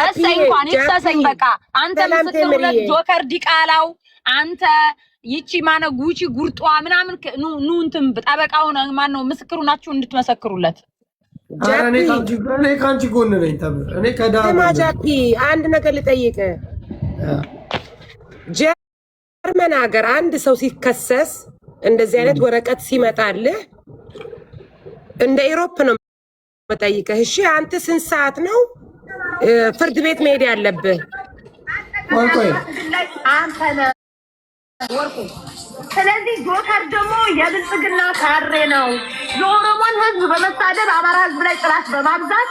Speaker 3: እሰይ እንኳን ይክሰሰኝ። በቃ አንተ ምትተውለት ጆከር ዲቃላው አንተ ይቺ ማነው ጉቺ ጉርጧ ምናምን ኑ እንትን ጠበቃው ማነው ምስክሩ ናችሁ እንድትመሰክሩለት።
Speaker 2: እኔ ካንቺ ጎን ነኝ ተምር። እኔ
Speaker 6: ከዳማጃፒ አንድ ነገር ልጠይቅ። ጀርመን ሀገር አንድ ሰው ሲከሰስ እንደዚህ አይነት ወረቀት ሲመጣልህ እንደ ኢሮፕ ነው መጠይቅህ። እሺ አንተ ስንት ሰዓት ነው ፍርድ ቤት መሄድ ያለብህ?
Speaker 2: ቆይ
Speaker 3: አንተ ነህ ወርቁ። ስለዚህ ጆከር ደግሞ የብልጽግና ካድሬ ነው። የኦሮሞን ሕዝብ በመሳደብ አማራ ሕዝብ ላይ ጥላት በማብዛት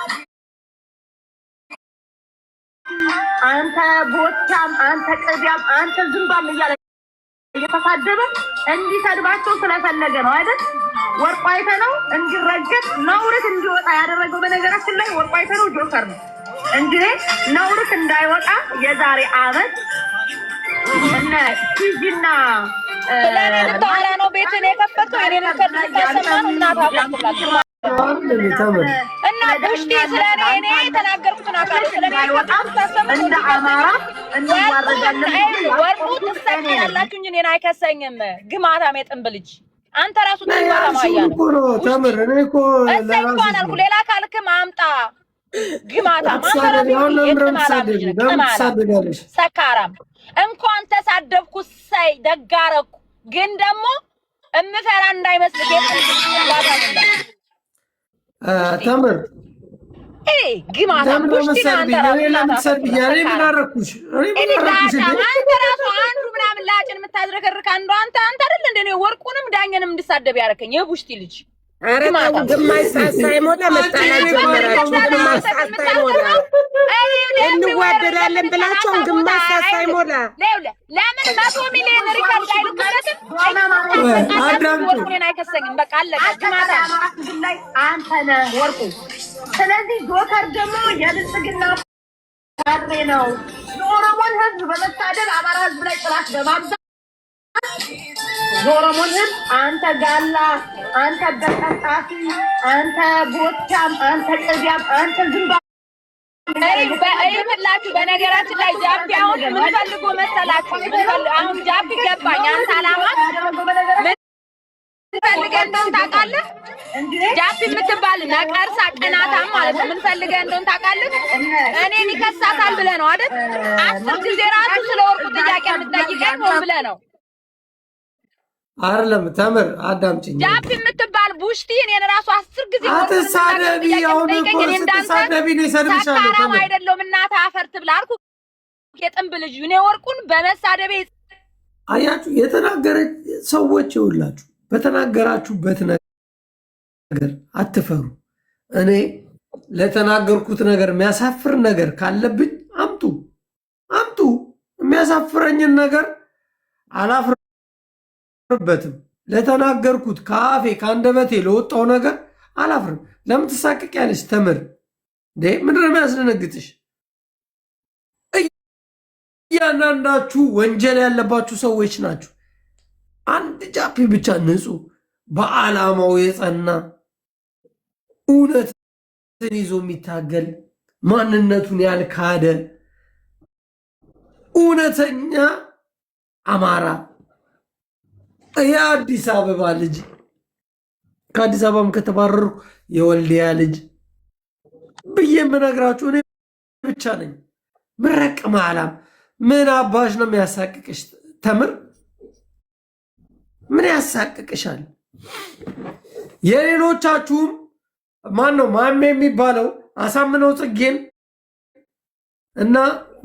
Speaker 3: አንተ ቦቻም፣ አንተ ቅቢያም፣ አንተ ዝምባም እያለ እየተሳደበ እንዲሰድባቸው ስለፈለገ ነው አይደል? ወርቁ አይተህ ነው እንዲረገጥ ነውርት እንዲወጣ ያደረገው። በነገራችን ላይ ወርቁ አይተህ ነው ጆከር ነው እንጂ ነውርት እንዳይወጣ የዛሬ ዓመት እነ ቲጂና ስለኔ ልታወራ ነው ቤቱን የከፈተው። እኔን ከሰማን እና ቡሽቲ ስለኔ እኔ የተናገርኩትን አካል ስለኔ እንደ አማራ እንዋረዳለን። ወርቁ ትሰጥ ያላችሁ እንጂ እኔን አይከሰኝም። ግማታም የጥንብ ልጅ አንተ ራሱ ተማማያ ነው
Speaker 2: ተምር። እኔ እኮ
Speaker 3: ለራሱ አልኩ ሌላ ካልክም አምጣ ግማታም ሰካራም እንኳን ተሳደብኩ ሳይ ደጋረኩ። ግን ደግሞ እምፈራ እንዳይመስል
Speaker 2: ተምር
Speaker 3: ግማታ ቡሽቲና አንተ
Speaker 2: አረኩሽ
Speaker 3: አንተ ራሱ አንዱ ምናምን ላጭን የምታዝረከርክ አንዱ አንተ አይደል እንደ ወርቁንም ዳኘንም እንድሳደብ ያረከኝ የቡሽቲ ልጅ
Speaker 6: ኧረ ተው ግማሽ ሰዓት ሳይሞላ መጣላት ጀመራችሁ። ግማሽ ሰዓት ሳይሞላ እንዋደዳለን ብላችሁ ግማሽ ሰዓት ሳይሞላ
Speaker 3: ለምን 100 ሚሊዮን ሪከርድ አይልኩለትም? ወርቁን አይከሰኝም። በቃ አለቀ። ግማታ ላይ አንተ ነህ ወርቁ። ስለዚህ ጆከር ደግሞ የብልጽግና ካድሬ ነው። የኦሮሞን ህዝብ በመሳደብ አማራ ህዝብ ላይ ጥላት በማብዛት የኦሮሞን ህዝብ አንተ ጋላ፣ አንተ በቀጣፊ፣ አንተ ቦቻም፣ አንተ ቅዚያም፣ አንተ ዝምባ ይኸውላችሁ። በነገራችን ላይ ጃፒ አሁን ምን ፈልጎ መሰላችሁ? አሁን ጃፒ ገባኝ። አንተ አላማ ምን ፈልገህ እንደሆነ ታውቃለህ? ጃፒ የምትባል ነቀርሳ ቅናታም ማለት ነው። ምን ፈልገህ እንደሆነ ታውቃለህ? እኔን ይከሳታል ብለህ ነው አይደል? 10 ጊዜ ራሱ ስለ ወርቁ ጥያቄ የምትጠይቀኝ ሆን ብለህ ነው
Speaker 2: አይደለም? ተምር አዳምጪኝ።
Speaker 3: ጃፒ የምትባል ቡሽቲ እኔን ራሱ 10 ጊዜ
Speaker 2: አትሳደቢ። አሁን እኮ ስትሳደቢ ነው ሰድብሻለሁ።
Speaker 3: ተምር አይደለም እናትህ አፈር ትብላ አልኩ። የጥንብ ልጅ እኔ ወርቁን በመሳደቤ
Speaker 2: አያችሁ። የተናገረች ሰዎች ይውላችሁ በተናገራችሁበት ነገር አትፈሩ። እኔ ለተናገርኩት ነገር የሚያሳፍር ነገር ካለብኝ አምጡ። የሚያሳፍረኝን ነገር አላፍርበትም። ለተናገርኩት ከአፌ ከአንደበቴ ለወጣው ነገር አላፍርም። ለምን ትሳቅቂያለሽ? ተምር እንዴ ምንድን ነው የሚያስደነግጥሽ? እያንዳንዳችሁ ወንጀል ያለባችሁ ሰዎች ናችሁ። አንድ ጃፒ ብቻ ንጹህ በዓላማው የጸና እውነትን ይዞ የሚታገል ማንነቱን ያልካደ እውነተኛ አማራ የአዲስ አበባ ልጅ ከአዲስ አበባም ከተባረሩ የወልዲያ ልጅ ብዬ የምነግራችሁ እኔ ብቻ ነኝ። ምረቅ ማላም ምን አባሽ ነው የሚያሳቅቅሽ? ተምር ምን ያሳቅቅሻል? የሌሎቻችሁም ማን ነው ማሜ የሚባለው አሳምነው ጽጌን እና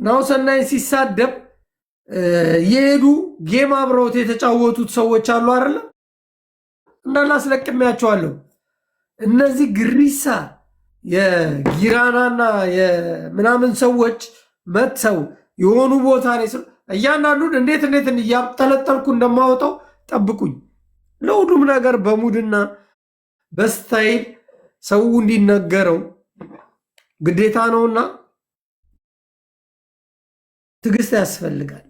Speaker 2: ናሁሰናይን ሲሳደብ የሄዱ ጌም አብረውት የተጫወቱት ሰዎች አሉ አይደለ? እንዳላስለቅሚያቸዋለሁ። እነዚህ ግሪሳ የጊራናና የምናምን ሰዎች መጥተው የሆኑ ቦታ ላይ እያንዳንዱን እንዴት እያጠለጠልኩ እንደማወጣው ጠብቁኝ። ለሁሉም ነገር በሙድና በስታይል ሰው እንዲነገረው ግዴታ ነውና ትዕግስት ያስፈልጋል።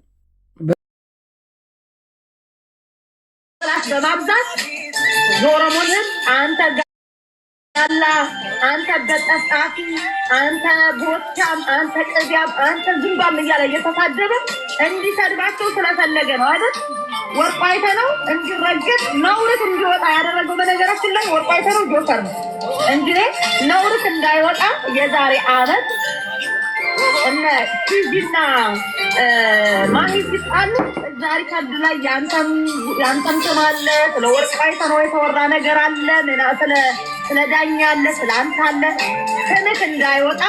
Speaker 3: በማብዛት የኦሮሞን ህዝብ አንተ ጋላ፣ አንተ በጠጣፊ፣ አንተ ቦቻም፣ አንተ ቅዚያም፣ አንተ ዝምባም እያለ እየተሳደበ እንዲሰድባቸው ስለፈለገ ነው አይደል? ወርቁ አይተነው እንዲረገጥ ነውርት እንዲወጣ ያደረገው በነገራችን ላይ ወርቁ አይተነው ጆከር ነው እንጂ ነውርት እንዳይወጣ የዛሬ ዓመት እነ ቲቪና ማሂ ሲጣሉ ዛሬ ካርድ ላይ ያንተም ስም አለ። ስለ ወርቁ አይተነው የተወራ ነገር አለ። ምን ስለ ዳኛ አለ፣ ስለ አንተ አለ። ስምህ እንዳይወጣ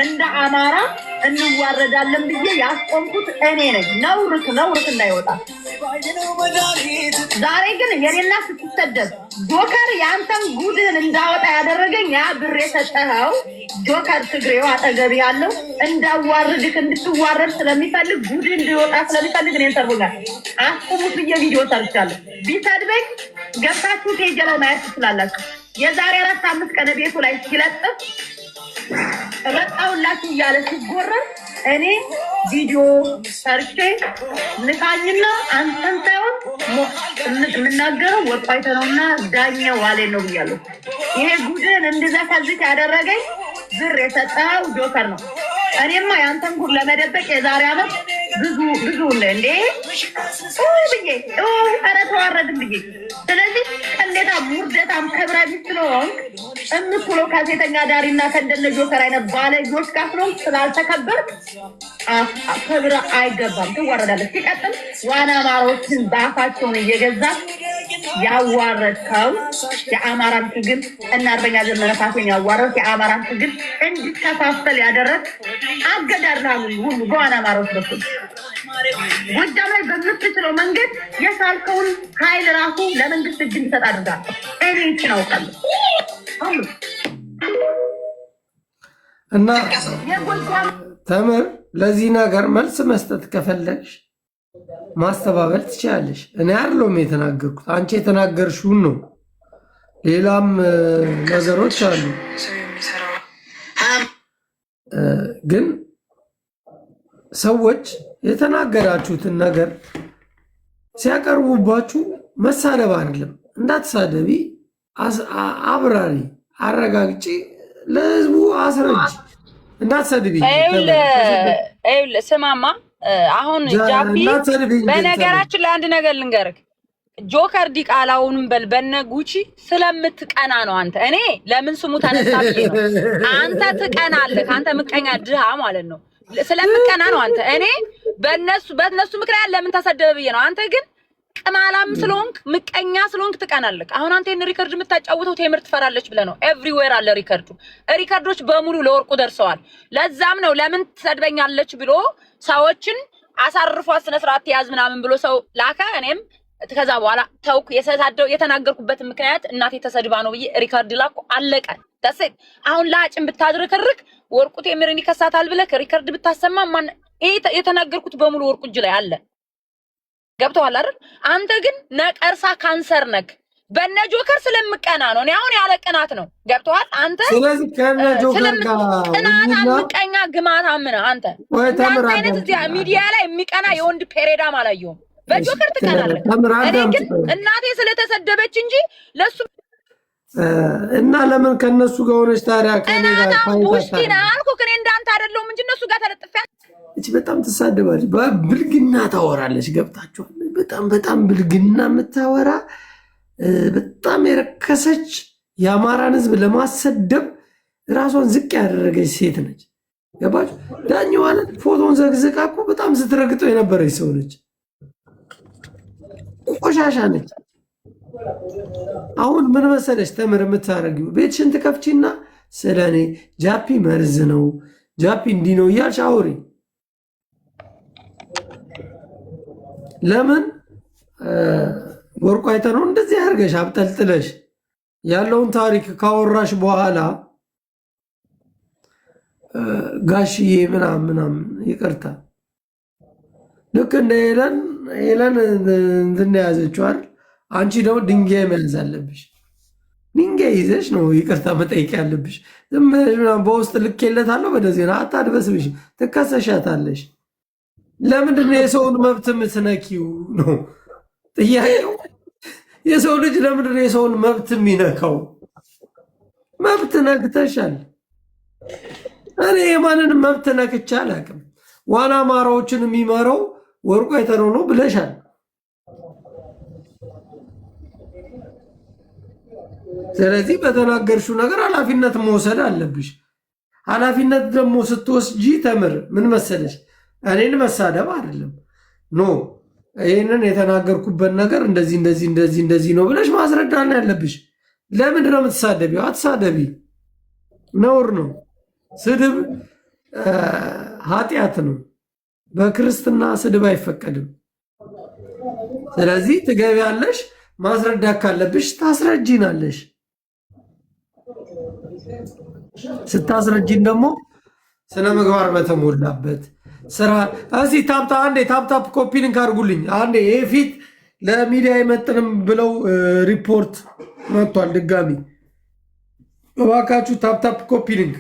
Speaker 3: እንደ አማራ እንዋረዳለን ብዬ ያስቆምኩት እኔ ነኝ። ነውርት እንዳይወጣ። ዛሬ ግን የኔና ስትሰደብ ጆከር የአንተን ጉድህን እንዳወጣ ያደረገኝ ያ ብር የሰጠኸው ጆከር ትግሬው አጠገብ ያለው እንዳዋርድህ እንድትዋረድ ስለሚፈልግ ጉድህ እንዲወጣ ስለሚፈልግ እኔን ሰርቦኛል። አስቁሙት ብዬ ቪዲዮ ሰርቻለሁ። ቢሰድበኝ ገብታችሁ ፔጅ ላይ ማየት ትችላላችሁ። የዛሬ 4-5 ቀን ቤቱ ላይ ሲለጥፍ ረጣውላችሁ እያለ ሲጎረር እኔ ቪዲዮ ሰርቼ ንቃኝና አንተን ሳይሆን የምናገረው ወርቁ አይተነውና ዳኛ ዋሌ ነው ብያለሁ። ይሄ ጉድን እንደዛ ከዚህ ያደረገኝ ብር የሰጠው ጆከር ነው። እኔማ ያንተን ጉድ ለመደበቅ የዛሬ ዓመት ብዙ እንደ ብዬ ኧረ ተዋረድን ብዬ። ስለዚህ እንዴታም ውርደታም ክብረ ቢስ ስለሆንክ እምትለው ከሴተኛ ዳሪና ከእንደነ ጆከር አይነት ባለጆች ጋር ስለሆንክ ስላልተከበርክ ክብር አይገባም፣ ትዋረዳለች። ሲቀጥል ዋና አማራዎችን በአፋቸውን እየገዛት ያዋረድከው የአማራን ትግል እና አርበኛ ዘመነ ካሴን ያዋረድ የአማራን ትግል እንዲከፋፈል ያደረግ አገዳድራሉ ሁሉ በዋና አማራዎች በኩል ጎጃም ላይ በምትችለው መንገድ የሳልከውን ኃይል ራሱ ለመንግስት እጅ እንዲሰጥ አድርጋል። እኔ ይችን አውቃለሁ
Speaker 2: እና ተምር ለዚህ ነገር መልስ መስጠት ከፈለግሽ ማስተባበል ትችላለሽ። እኔ አይደለሁም የተናገርኩት፣ አንቺ የተናገርሽውን ነው። ሌላም ነገሮች አሉ፣ ግን ሰዎች የተናገራችሁትን ነገር ሲያቀርቡባችሁ መሳደብ አይደለም። እንዳትሳደቢ፣ አብራሪ፣ አረጋግጪ፣ ለህዝቡ አስረጅ። እንዳትሰድቢ።
Speaker 3: ስማማ አሁን ጃፒ በነገራችን ላይ አንድ ነገር ልንገርህ፣ ጆከር ዲቃላውንም በል በነ ጉቺ ስለምትቀና ነው። አንተ እኔ ለምን ስሙ ተነሳ ብዬ ነው። አንተ ትቀናለህ፣ አንተ ምቀኛ ድሃ ማለት ነው። ስለምትቀና ነው አንተ። እኔ በእነሱ ምክንያት ለምን ተሰደበ ብዬ ነው። አንተ ግን ቅማላም ስለሆንክ ምቀኛ ስለሆንክ ትቀናለህ። አሁን አንተ ይሄን ሪከርድ የምታጫውተው ቴምር ትፈራለች ብለህ ነው። ኤቭሪዌር አለ ሪከርዶች በሙሉ ለወርቁ ደርሰዋል። ለዛም ነው ለምን ትሰድበኛለች ብሎ ሰዎችን አሳርፎ ስነ ስርዓት ያዝ ምናምን ብሎ ሰው ላከ። እኔም ከዛ በኋላ ተውኩ። የተናገርኩበት ምክንያት እናቴ ተሰድባ ነው ብዬ ሪከርድ ላኩ። አለቀ። ደስ አሁን ላጭን ብታድርክርክ ወርቁ ቴምርን ይከሳታል ብለህ ሪከርድ ብታሰማ ማን የተናገርኩት በሙሉ ወርቁ እጅ ላይ አለ። ገብቶሃል አይደል? አንተ ግን ነቀርሳ ካንሰር ነክ በነ ጆከር ስለምቀና ነው። እኔ አሁን ያለ ቅናት ነው። ገብቶሃል አንተ?
Speaker 2: ስለዚህ ከነ ጆከር ጋር
Speaker 3: ቅናት ምቀኛ ግማት አምነ አንተ አንተ አይነት እዚህ ሚዲያ ላይ የሚቀና የወንድ ፔሬዳም አላየሁም። በጆከር ትቀናለህ። እኔ ግን እናቴ ስለተሰደበች እንጂ ለሱ
Speaker 2: እና ለምን ከነሱ ጋር ሆነች ታዲያ? ከኔ ጋር
Speaker 3: ቡሽቲና አልኩ። እኔ እንዳንተ አይደለሁም እንጂ እነሱ ጋር ተለጥፈ
Speaker 2: እቺ በጣም ትሳደባለች፣ በብልግና ታወራለች። ገብታችኋል? በጣም ብልግና የምታወራ በጣም የረከሰች የአማራን ሕዝብ ለማሰደብ ራሷን ዝቅ ያደረገች ሴት ነች። ገባችሁ? ዳኛዋን ፎቶን ዘግዝቃ እኮ በጣም ስትረግጠው የነበረች ሰው ነች። ቆሻሻ ነች። አሁን ምን መሰለች ተምር የምታረጊው ቤትሽን ትከፍቺና ስለኔ ጃፒ መርዝ ነው ጃፒ እንዲህ ነው እያልሽ አውሪ። ለምን ወርቁ አይተህ ነው እንደዚህ አድርገሽ አብጠልጥለሽ ያለውን ታሪክ ካወራሽ በኋላ ጋሽዬ ምናምን ይቅርታ፣ ልክ እንደ ሄለን እንትን ያዘችዋል። አንቺ ደግሞ ድንጋይ መያዝ አለብሽ። ድንጋይ ይዘሽ ነው ይቅርታ መጠየቅ ያለብሽ። ዝም ብለሽ ምናምን በውስጥ ልኬለታለሁ በደዚህ አታድበስብሽ፣ ትከሰሻታለሽ። ለምንድን ነው የሰውን መብት የምትነኪው ነው ጥያቄው። የሰው ልጅ ለምንድን ነው የሰውን መብት የሚነካው? መብት ነክተሻል። እኔ የማንንም መብት ነክቼ አላውቅም። ዋና አማራዎችን የሚመራው ወርቁ አይተህ ነው ብለሻል። ስለዚህ በተናገርሽው ነገር ኃላፊነት መውሰድ አለብሽ። ኃላፊነት ደግሞ ስትወስጂ ተምር ምን መሰለሽ፣ እኔን መሳደብ አይደለም ኖ ይህንን የተናገርኩበት ነገር እንደዚህ ነው ብለሽ ማስረዳት ያለብሽ። ለምንድን ነው የምትሳደቢው? አትሳደቢ፣ ነውር ነው። ስድብ ኃጢአት ነው። በክርስትና ስድብ አይፈቀድም። ስለዚህ ትገቢያለሽ፣ ማስረዳት ካለብሽ ታስረጂናለሽ። ስታስረጂን ደግሞ ስነ ምግባር በተሞላበት ስራ እዚህ ታፕታፕ ኮፒ ሊንክ አድርጉልኝ አንዴ። ይሄ ፊት ለሚዲያ አይመጥንም ብለው ሪፖርት መጥቷል። ድጋሚ እባካችሁ ታፕታፕ ኮፒ ሊንክ።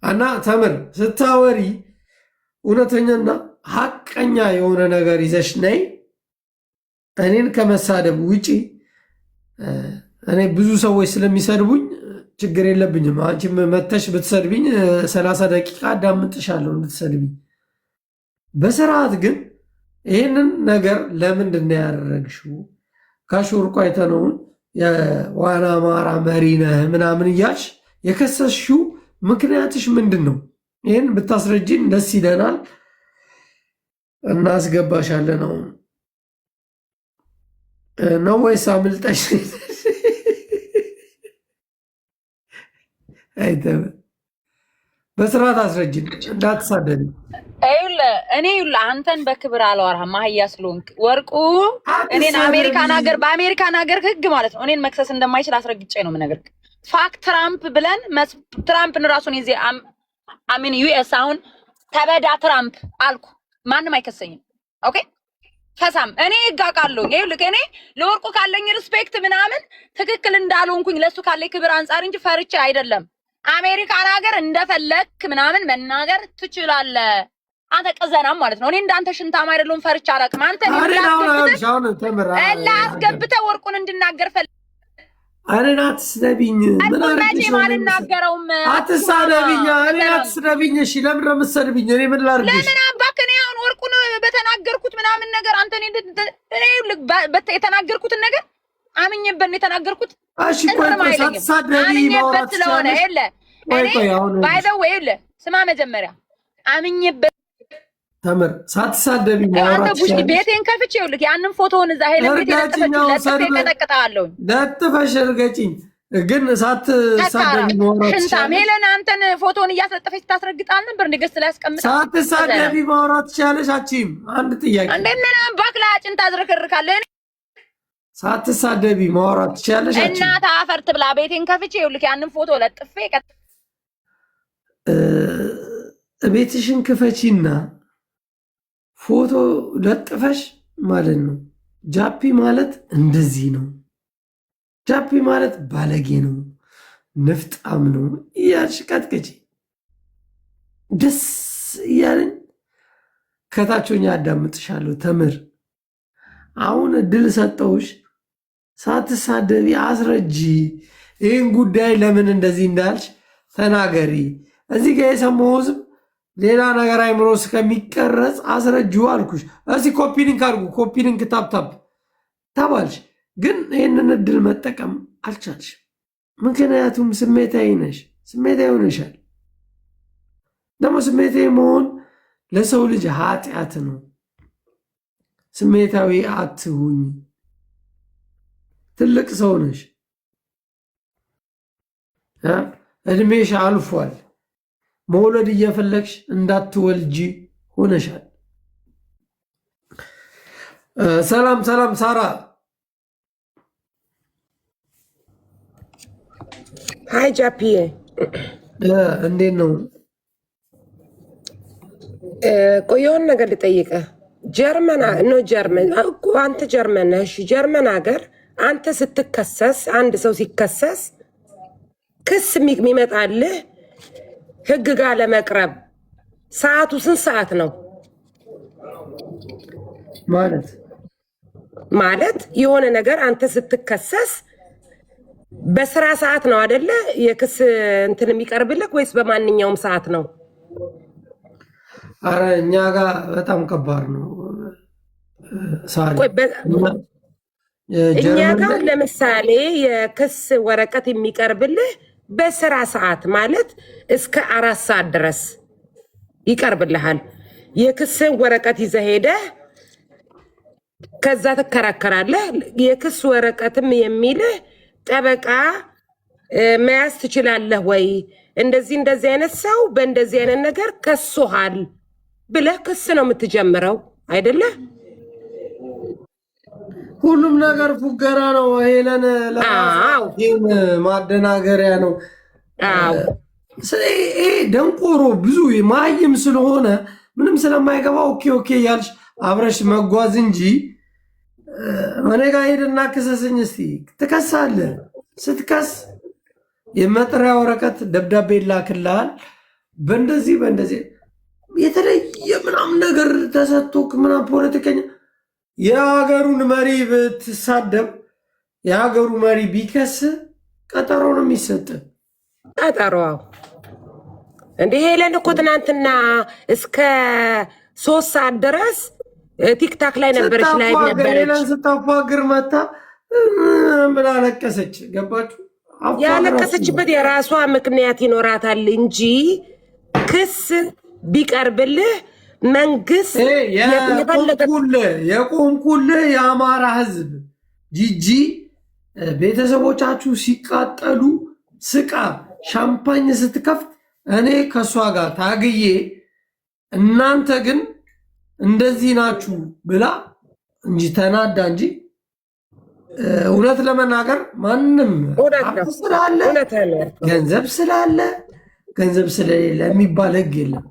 Speaker 2: እና ተምር ስታወሪ እውነተኛና ሀቀኛ የሆነ ነገር ይዘሽ ነይ። እኔን ከመሳደብ ውጪ እኔ ብዙ ሰዎች ስለሚሰድቡኝ ችግር የለብኝም። አንቺም መተሽ ብትሰድብኝ 30 ደቂቃ አዳምጥሻለሁ እንድትሰድብኝ። በስርዓት ግን ይህንን ነገር ለምንድን ነው ያደረግሽው? ጋሽ ወርቁ አይተነውን የዋና አማራ መሪ ነህ ምናምን እያልሽ የከሰስሽው ምክንያትሽ ምንድን ነው? ይህን ብታስረጂን ደስ ይለናል። እናስገባሻለን። አሁን ነው ወይስ አምልጠሽ? አይተም በስርዓት አስረጂን እንዳትሳደድ።
Speaker 3: እኔ አንተን በክብር አላወራህም። አህያ ስለሆንክ ወርቁ እኔን አሜሪካን ሀገር በአሜሪካን ሀገር ህግ ማለት ነው እኔን መክሰስ እንደማይችል አስረግጬ ነው የምነግርህ። ፋክ ትራምፕ ብለን ትራምፕን ራሱን ይዜ አሚን ዩኤስ አሁን ተበዳ ትራምፕ አልኩ ማንም አይከሰኝም። ኦኬ ፈሳም እኔ ህግ አውቃለሁ። ይኸውልህ እኔ ለወርቁ ካለኝ ሪስፔክት ምናምን ትክክል እንዳልሆንኩኝ ለሱ ካለኝ ክብር አንጻር እንጂ ፈርቼ አይደለም። አሜሪካን ሀገር እንደፈለክ ምናምን መናገር ትችላለህ። አንተ ቀዘናም ማለት ነው። እኔ እንዳንተ ሽንታም አይደለም ፈርቼ አላውቅም። አንተ ላስገብተህ ወርቁን እንድናገር
Speaker 2: እኔን አትስደቢኝ። ምን አርግሽ
Speaker 3: አልናገረውም።
Speaker 2: አትሳደቢኝ። እኔን አትስደቢኝ። እሺ ለምን ነው የምትሰድቢኝ? እኔ ምን ላርግሽ?
Speaker 3: ለምን አባክ እኔ አሁን ወርቁን በተናገርኩት ምናምን ነገር አንተ እኔ የተናገርኩትን ነገር አምኜበት ነው የተናገርኩት።
Speaker 2: እሺ ቆይ ሳትሳደቢ ማውራት
Speaker 3: ስለሆነ የለ እኔ ባይ ዘ ዌይ የለ ስማ መጀመሪያ አምኜበት
Speaker 2: ተምር ሳትሳደቢ ማውራት
Speaker 3: አንተ ቤቴን ከፍቼ ይኸውልህ ያንን ፎቶውን እዛ ሄለ ቤቴ ለጥፈቀጣለሁ
Speaker 2: ለጥፈሽ እርገጪኝ። ግን ሳትሳደቢ ማውራት
Speaker 3: ሽንታም ሄለን አንተን ፎቶውን እያስለጠፈች ታስረግጣል ነበር ንግስት ላይ አስቀምጣ።
Speaker 2: ሳትሳደቢ ማውራት ትችያለሽ። አቺም አንድ ጥያቄ
Speaker 3: እንደምን ባክላጭን ታዝረከርካለህ።
Speaker 2: ሳትሳደቢ ማውራት ትችያለሽ። አቺም
Speaker 3: እናት አፈር ትብላ። ቤቴን ከፍቼ ይኸውልህ ያንን ፎቶ ለጥፌ
Speaker 2: ቤትሽን ክፈቺና ፎቶ ለጥፈሽ ማለት ነው። ጃፒ ማለት እንደዚህ ነው፣ ጃፒ ማለት ባለጌ ነው፣ ንፍጣም ነው እያልሽ ቀጥቅጪ። ደስ እያለኝ ከታቾኛ አዳምጥሻለሁ። ተምር አሁን እድል ሰጠውሽ። ሳትሳደቢ አስረጂ። ይህን ጉዳይ ለምን እንደዚህ እንዳልሽ ተናገሪ። እዚህ ጋር የሰማው ህዝብ ሌላ ነገር አይምሮ እስከሚቀረጽ አስረጂው አልኩሽ። እስኪ ኮፒሊንክ አድርጉ። ኮፒሊንክ ታፕታፕ ተባልሽ፣ ግን ይህንን እድል መጠቀም አልቻልሽ። ምክንያቱም ስሜታዊ ነሽ፣ ስሜታዊ ሆነሻል። ደግሞ ስሜታዊ መሆን ለሰው ልጅ ኃጢአት ነው። ስሜታዊ አትሁኝ። ትልቅ ሰው ነሽ፣ እድሜሽ አልፏል። መውለድ እየፈለግሽ እንዳትወልጂ ሆነሻል። ሰላም ሰላም፣ ሳራ
Speaker 6: ሀይ ጃፒዬ፣
Speaker 2: እንዴት ነው?
Speaker 6: ቆየውን ነገር ልጠይቅህ። ጀርመን አንተ ጀርመን ነህ። ጀርመን ሀገር አንተ ስትከሰስ፣ አንድ ሰው ሲከሰስ ክስ የሚመጣልህ ህግ ጋር ለመቅረብ ሰዓቱ ስንት ሰዓት ነው? ማለት የሆነ ነገር አንተ ስትከሰስ በስራ ሰዓት ነው አይደለ? የክስ እንትን የሚቀርብልህ ወይስ በማንኛውም ሰዓት ነው?
Speaker 2: አረ እኛ ጋር በጣም ከባድ ነው።
Speaker 6: እኛ ጋር ለምሳሌ የክስ ወረቀት የሚቀርብልህ በስራ ሰዓት ማለት እስከ 4 ሰዓት ድረስ ይቀርብልሃል። የክስን ወረቀት ይዘህ ሄደህ ከዛ ትከራከራለህ። የክስ ወረቀትም የሚልህ ጠበቃ መያዝ ትችላለህ ወይ፣ እንደዚህ አይነት ሰው በእንደዚህ አይነት ነገር ከሶሃል ብለህ ክስ ነው የምትጀምረው አይደለ?
Speaker 2: ሁሉም ነገር ፉገራ ነው። ሄለን ማደናገሪያ ነው። ይሄ ደንቆሮ ብዙ ማይም ስለሆነ ምንም ስለማይገባ ኦኬ ኦኬ ያልሽ አብረሽ መጓዝ እንጂ እኔ ጋር ሄድና ክሰስኝ እስቲ ትከሳለህ። ስትከስ የመጥሪያ ወረቀት ደብዳቤ ላክልሃል። በእንደዚህ የተለየ ምናምን ነገር ተሰጥቶክ ምናምን ፖለቲከኛ የሀገሩን መሪ ብትሳደብ የሀገሩ መሪ ቢከስ ቀጠሮ ነው የሚሰጥ።
Speaker 6: ቀጠሮ እንደ ሄለን እኮ ትናንትና እስከ 3 ሰዓት ድረስ ቲክታክ ላይ ነበረች፣ ላይ ነበረች።
Speaker 2: ሄለን ስታፋግር መታ ብላ ለቀሰች። ገባችሁ?
Speaker 6: ያለቀሰችበት የራሷ ምክንያት ይኖራታል እንጂ ክስ ቢቀርብልህ መንግስት
Speaker 2: የቆምኩልህ የአማራ ህዝብ ጂጂ ቤተሰቦቻችሁ ሲቃጠሉ ስቃ ሻምፓኝ ስትከፍት እኔ ከእሷ ጋር ታግዬ እናንተ ግን እንደዚህ ናችሁ ብላ እንጂ ተናዳ እንጂ እውነት ለመናገር ማንም ስላለ ገንዘብ ስላለ ገንዘብ ስለሌለ የሚባል ህግ የለም።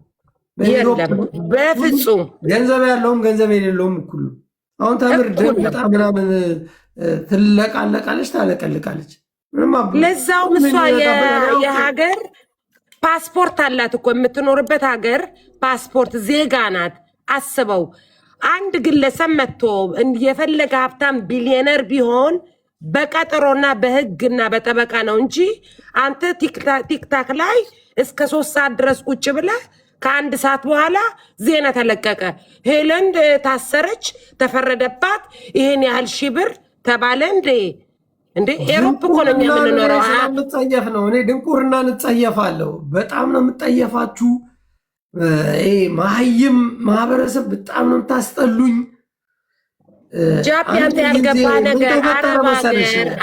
Speaker 6: በፍጹም
Speaker 2: ገንዘብ ያለውም ገንዘብ የሌለውም እኩል ነው። አሁን ተምር ደንግጣ ምናምን ትለቃለቃለች፣ ታለቀልቃለች።
Speaker 6: ለዛውም እሷ የሀገር ፓስፖርት አላት እኮ የምትኖርበት ሀገር ፓስፖርት ዜጋ ናት። አስበው አንድ ግለሰብ መጥቶ የፈለገ ሀብታም ቢሊዮነር ቢሆን በቀጠሮና በህግና በጠበቃ ነው እንጂ አንተ ቲክታክ ላይ እስከ 3 ሰዓት ድረስ ቁጭ ብለህ ከ1 ሰዓት በኋላ ዜና ተለቀቀ፣ ሄለን ታሰረች፣ ተፈረደባት፣ ይሄን ያህል ሺህ ብር ተባለ። እንዴ ኤሮፕ እኮ ነው የምንኖረው።
Speaker 2: እንጸየፍ ነው። እኔ ድንቁርና እንጸየፋለሁ። በጣም ነው የምጠየፋችሁ። መሀይም ማህበረሰብ በጣም ነው የምታስጠሉኝ።
Speaker 6: ጃፒ አንተ ያልገባ ነገር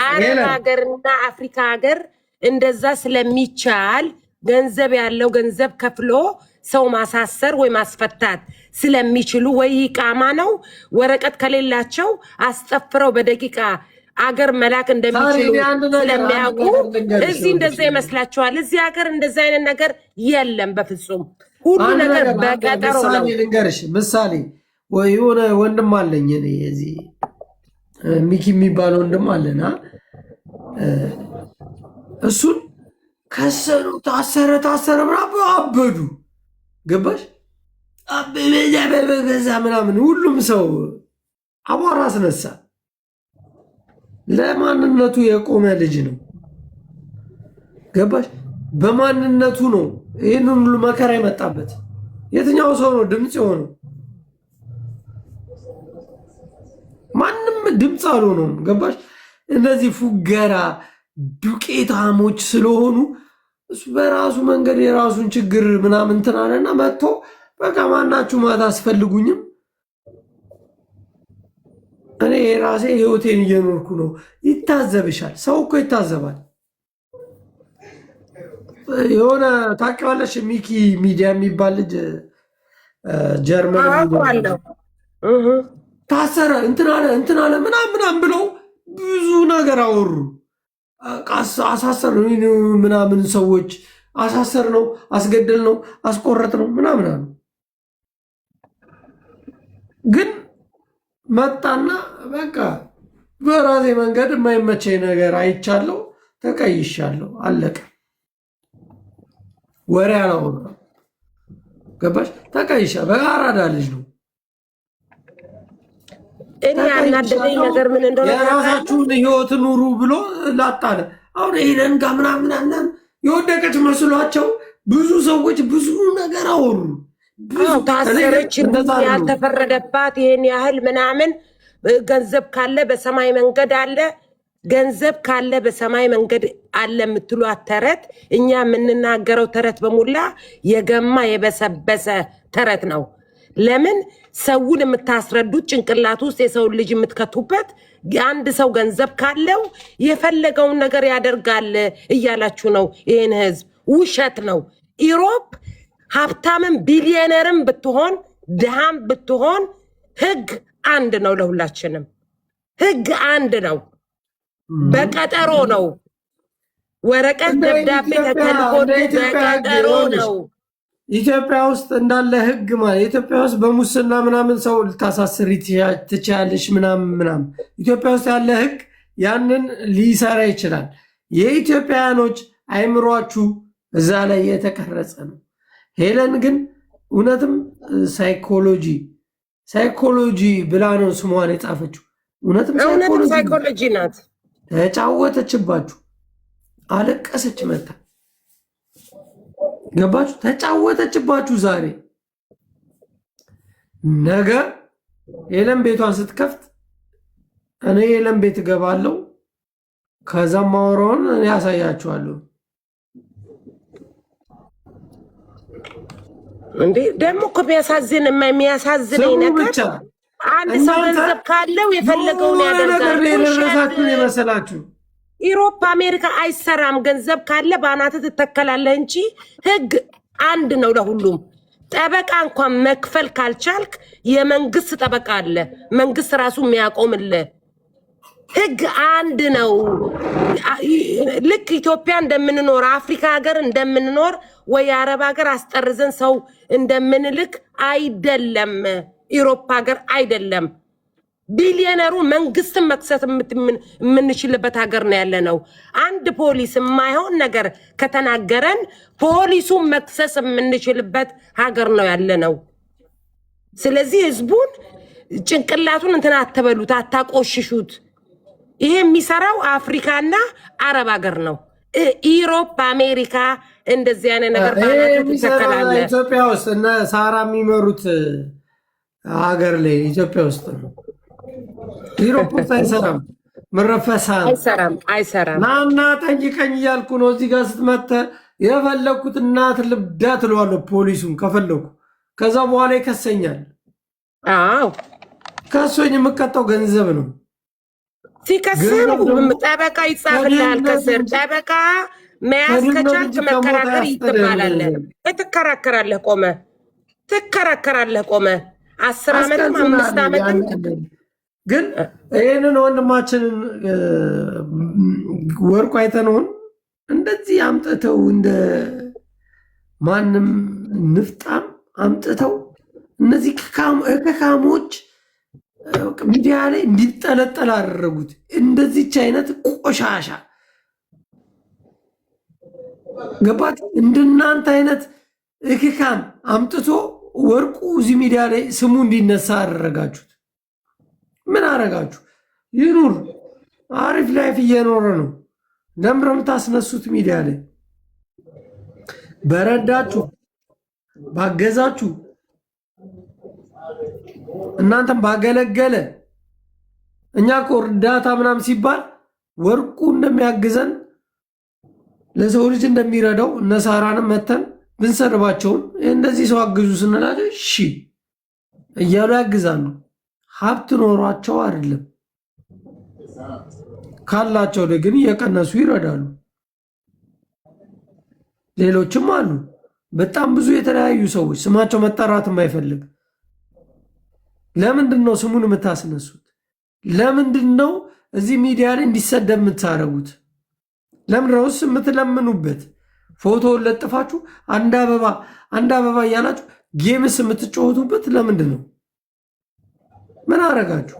Speaker 6: አረብ ሀገርና አፍሪካ ሀገር እንደዛ ስለሚቻል ገንዘብ ያለው ገንዘብ ከፍሎ ሰው ማሳሰር ወይ ማስፈታት ስለሚችሉ ወይ ቃማ ነው ወረቀት ከሌላቸው አስጠፍረው በደቂቃ አገር መላክ እንደሚችሉ ስለሚያውቁ እዚህ እንደዛ ይመስላችኋል። እዚህ ሀገር እንደዛ አይነት ነገር የለም በፍጹም። ሁሉ ነገር በቀጠሮ ነው።
Speaker 2: ልንገርሽ ምሳሌ የሆነ ወንድም አለኝ እኔ እዚህ ሚኪ የሚባል ወንድም አለና እሱን ከሰሩ ታሰረ ምናምን አበዱ። ገባሽ? በዛ ምናምን ሁሉም ሰው አቧራ አስነሳ። ለማንነቱ የቆመ ልጅ ነው። ገባሽ? በማንነቱ ነው ይህንን ሁሉ መከራ የመጣበት። የትኛው ሰው ነው ድምፅ የሆነው? ማንም ድምፅ አልሆነውም። ገባሽ? እነዚህ ፉገራ ዱቄታሞች ስለሆኑ እሱ በራሱ መንገድ የራሱን ችግር ምናምን እንትን አለና መጥቶ በቃ ማናችሁ ማታ አስፈልጉኝም፣ እኔ የራሴ ህይወቴን እየኖርኩ ነው። ይታዘብሻል። ሰው እኮ ይታዘባል። የሆነ ታውቂዋለሽ ሚኪ ሚዲያ የሚባል ልጅ ጀርመን ታሰረ እንትን አለ ምናምን ብለው ብዙ ነገር አወሩ። አሳሰር ነው ምናምን ሰዎች አሳሰር ነው፣ አስገደል ነው፣ አስቆረጥ ነው ምናምን አሉ። ግን መጣና በቃ በራሴ መንገድ የማይመቸኝ ነገር አይቻለሁ፣ ተቀይሻለሁ፣ አለቀ። ወሬ አላወራ። ገባሽ? ተቀይሻ በአራዳ ልጅ ነው።
Speaker 6: እኔ ያናደደኝ ነገር ምን እንደሆነ
Speaker 2: የራሳችሁን ህይወት ኑሩ ብሎ ላጣለ። አሁን ሄለን ጋር ምናምን የወደቀች መስሏቸው ብዙ ሰዎች ብዙ ነገር አወሩ።
Speaker 6: ታሰረች፣ ያልተፈረደባት ይሄን ያህል ምናምን ገንዘብ ካለ በሰማይ መንገድ አለ፣ ገንዘብ ካለ በሰማይ መንገድ አለ የምትሏት ተረት፣ እኛ የምንናገረው ተረት በሙላ የገማ የበሰበሰ ተረት ነው። ለምን ሰውን የምታስረዱት ጭንቅላት ውስጥ የሰውን ልጅ የምትከቱበት አንድ ሰው ገንዘብ ካለው የፈለገውን ነገር ያደርጋል እያላችሁ ነው። ይህን ህዝብ ውሸት ነው። ኢሮፕ ሀብታምን ቢሊዮነርም ብትሆን ድሃም ብትሆን ህግ አንድ ነው። ለሁላችንም ህግ አንድ ነው። በቀጠሮ ነው። ወረቀት ደብዳቤ ተተልኮ በቀጠሮ ነው።
Speaker 2: ኢትዮጵያ ውስጥ እንዳለ ህግ ማለት ኢትዮጵያ ውስጥ በሙስና ምናምን ሰው ልታሳስር ትችያለሽ ምናምን ኢትዮጵያ ውስጥ ያለ ህግ ያንን ሊሰራ ይችላል። የኢትዮጵያውያኖች አይምሯችሁ እዛ ላይ የተቀረጸ ነው። ሄለን ግን እውነትም ሳይኮሎጂ ብላ ነው ስሟን የጻፈችው። እውነትም
Speaker 6: ሳይኮሎጂ ናት።
Speaker 2: ተጫወተችባችሁ፣ አለቀሰች መታ። ገባችሁ? ተጫወተችባችሁ። ዛሬ ነገ ሄለን ቤቷን ስትከፍት እኔ ሄለን ቤት እገባለሁ፣ ከዛም ማወራውን እኔ ያሳያችኋለሁ።
Speaker 6: እንዴ ደግሞ እኮ የሚያሳዝነኝ ነገር አንድ ሰው ገንዘብ ካለው የፈለገውን ያደርጋል።
Speaker 2: የደረሳችሁን የመሰላችሁ
Speaker 6: ኢሮፕ አሜሪካ አይሰራም። ገንዘብ ካለ በአናትህ ትተከላለህ እንጂ ህግ አንድ ነው ለሁሉም። ጠበቃ እንኳን መክፈል ካልቻልክ የመንግስት ጠበቃ አለ፣ መንግስት ራሱ የሚያቆምልህ። ህግ አንድ ነው። ልክ ኢትዮጵያ እንደምንኖር አፍሪካ ሀገር እንደምንኖር ወይ አረብ ሀገር አስጠርዘን ሰው እንደምንልክ አይደለም። ኢሮፓ ሀገር አይደለም። ቢሊዮነሩ መንግስትን መክሰስ የምንችልበት ሀገር ነው ያለ ነው። አንድ ፖሊስ የማይሆን ነገር ከተናገረን ፖሊሱን መክሰስ የምንችልበት ሀገር ነው ያለ ነው። ስለዚህ ህዝቡን ጭንቅላቱን እንትን አትበሉት፣ አታቆሽሹት። ይሄ የሚሰራው አፍሪካና አረብ ሀገር ነው። ኢሮፕ አሜሪካ እንደዚህ አይነት ነገር
Speaker 2: ተከላለ። ኢትዮጵያ ውስጥ እነ ሳራ የሚመሩት ሀገር ላይ ኢትዮጵያ ውስጥ ነው። ኢሮፕ ውስጥ አይሰራም። ምረፈሳ
Speaker 6: አይሰራም።
Speaker 2: ናና ጠይቀኝ እያልኩ ነው። እዚህ ጋር ስትመተ የፈለግኩት እናት ልብዳ ትለዋለሁ ፖሊሱን ከፈለኩ። ከዛ በኋላ ይከሰኛል።
Speaker 6: አዎ
Speaker 2: ከሶኝ የምቀጣው ገንዘብ ነው።
Speaker 6: ሲከስር ጠበቃ ይጻፍልሃል። ከስር ጠበቃ መያዝ ከቻልክ መከራከር ትባላለህ። ትከራከራለህ ቆመ 10 ዓመትም 5 ዓመትም።
Speaker 2: ግን ይህንን ወንድማችንን ወርቁ አይተነውን እንደዚህ አምጥተው እንደ ማንም ንፍጣም አምጥተው እነዚህ ከካሞች ሚዲያ ላይ እንዲጠለጠል አደረጉት። እንደዚች አይነት ቆሻሻ ገባት። እንደናንተ አይነት እክካም አምጥቶ ወርቁ እዚህ ሚዲያ ላይ ስሙ እንዲነሳ አደረጋችሁት። ምን አረጋችሁ? ይኑር፣ አሪፍ ላይፍ እየኖረ ነው። ለምን የምታስነሱት? ሚዲያ ላይ በረዳችሁ ባገዛችሁ እናንተም ባገለገለ። እኛ እኮ እርዳታ ምናምን ሲባል ወርቁ እንደሚያግዘን ለሰው ልጅ እንደሚረዳው እነ ሳራንም መተን ብንሰርባቸውን እንደዚህ ሰው አግዙ ስንላቸው እሺ እያሉ ያግዛሉ። ሀብት ኖሯቸው አይደለም፣ ካላቸው ግን እየቀነሱ ይረዳሉ። ሌሎችም አሉ፣ በጣም ብዙ የተለያዩ ሰዎች ስማቸው መጠራት የማይፈልግ። ለምንድን ነው ስሙን የምታስነሱት? ለምንድን ነው እዚህ ሚዲያ ላይ እንዲሰደብ የምታደርጉት? ለምን ነውስ የምትለምኑበት? ፎቶውን ለጥፋችሁ አንድ አበባ እያላችሁ ጌምስ የምትጫወቱበት ለምንድን ነው? ምን አረጋችሁ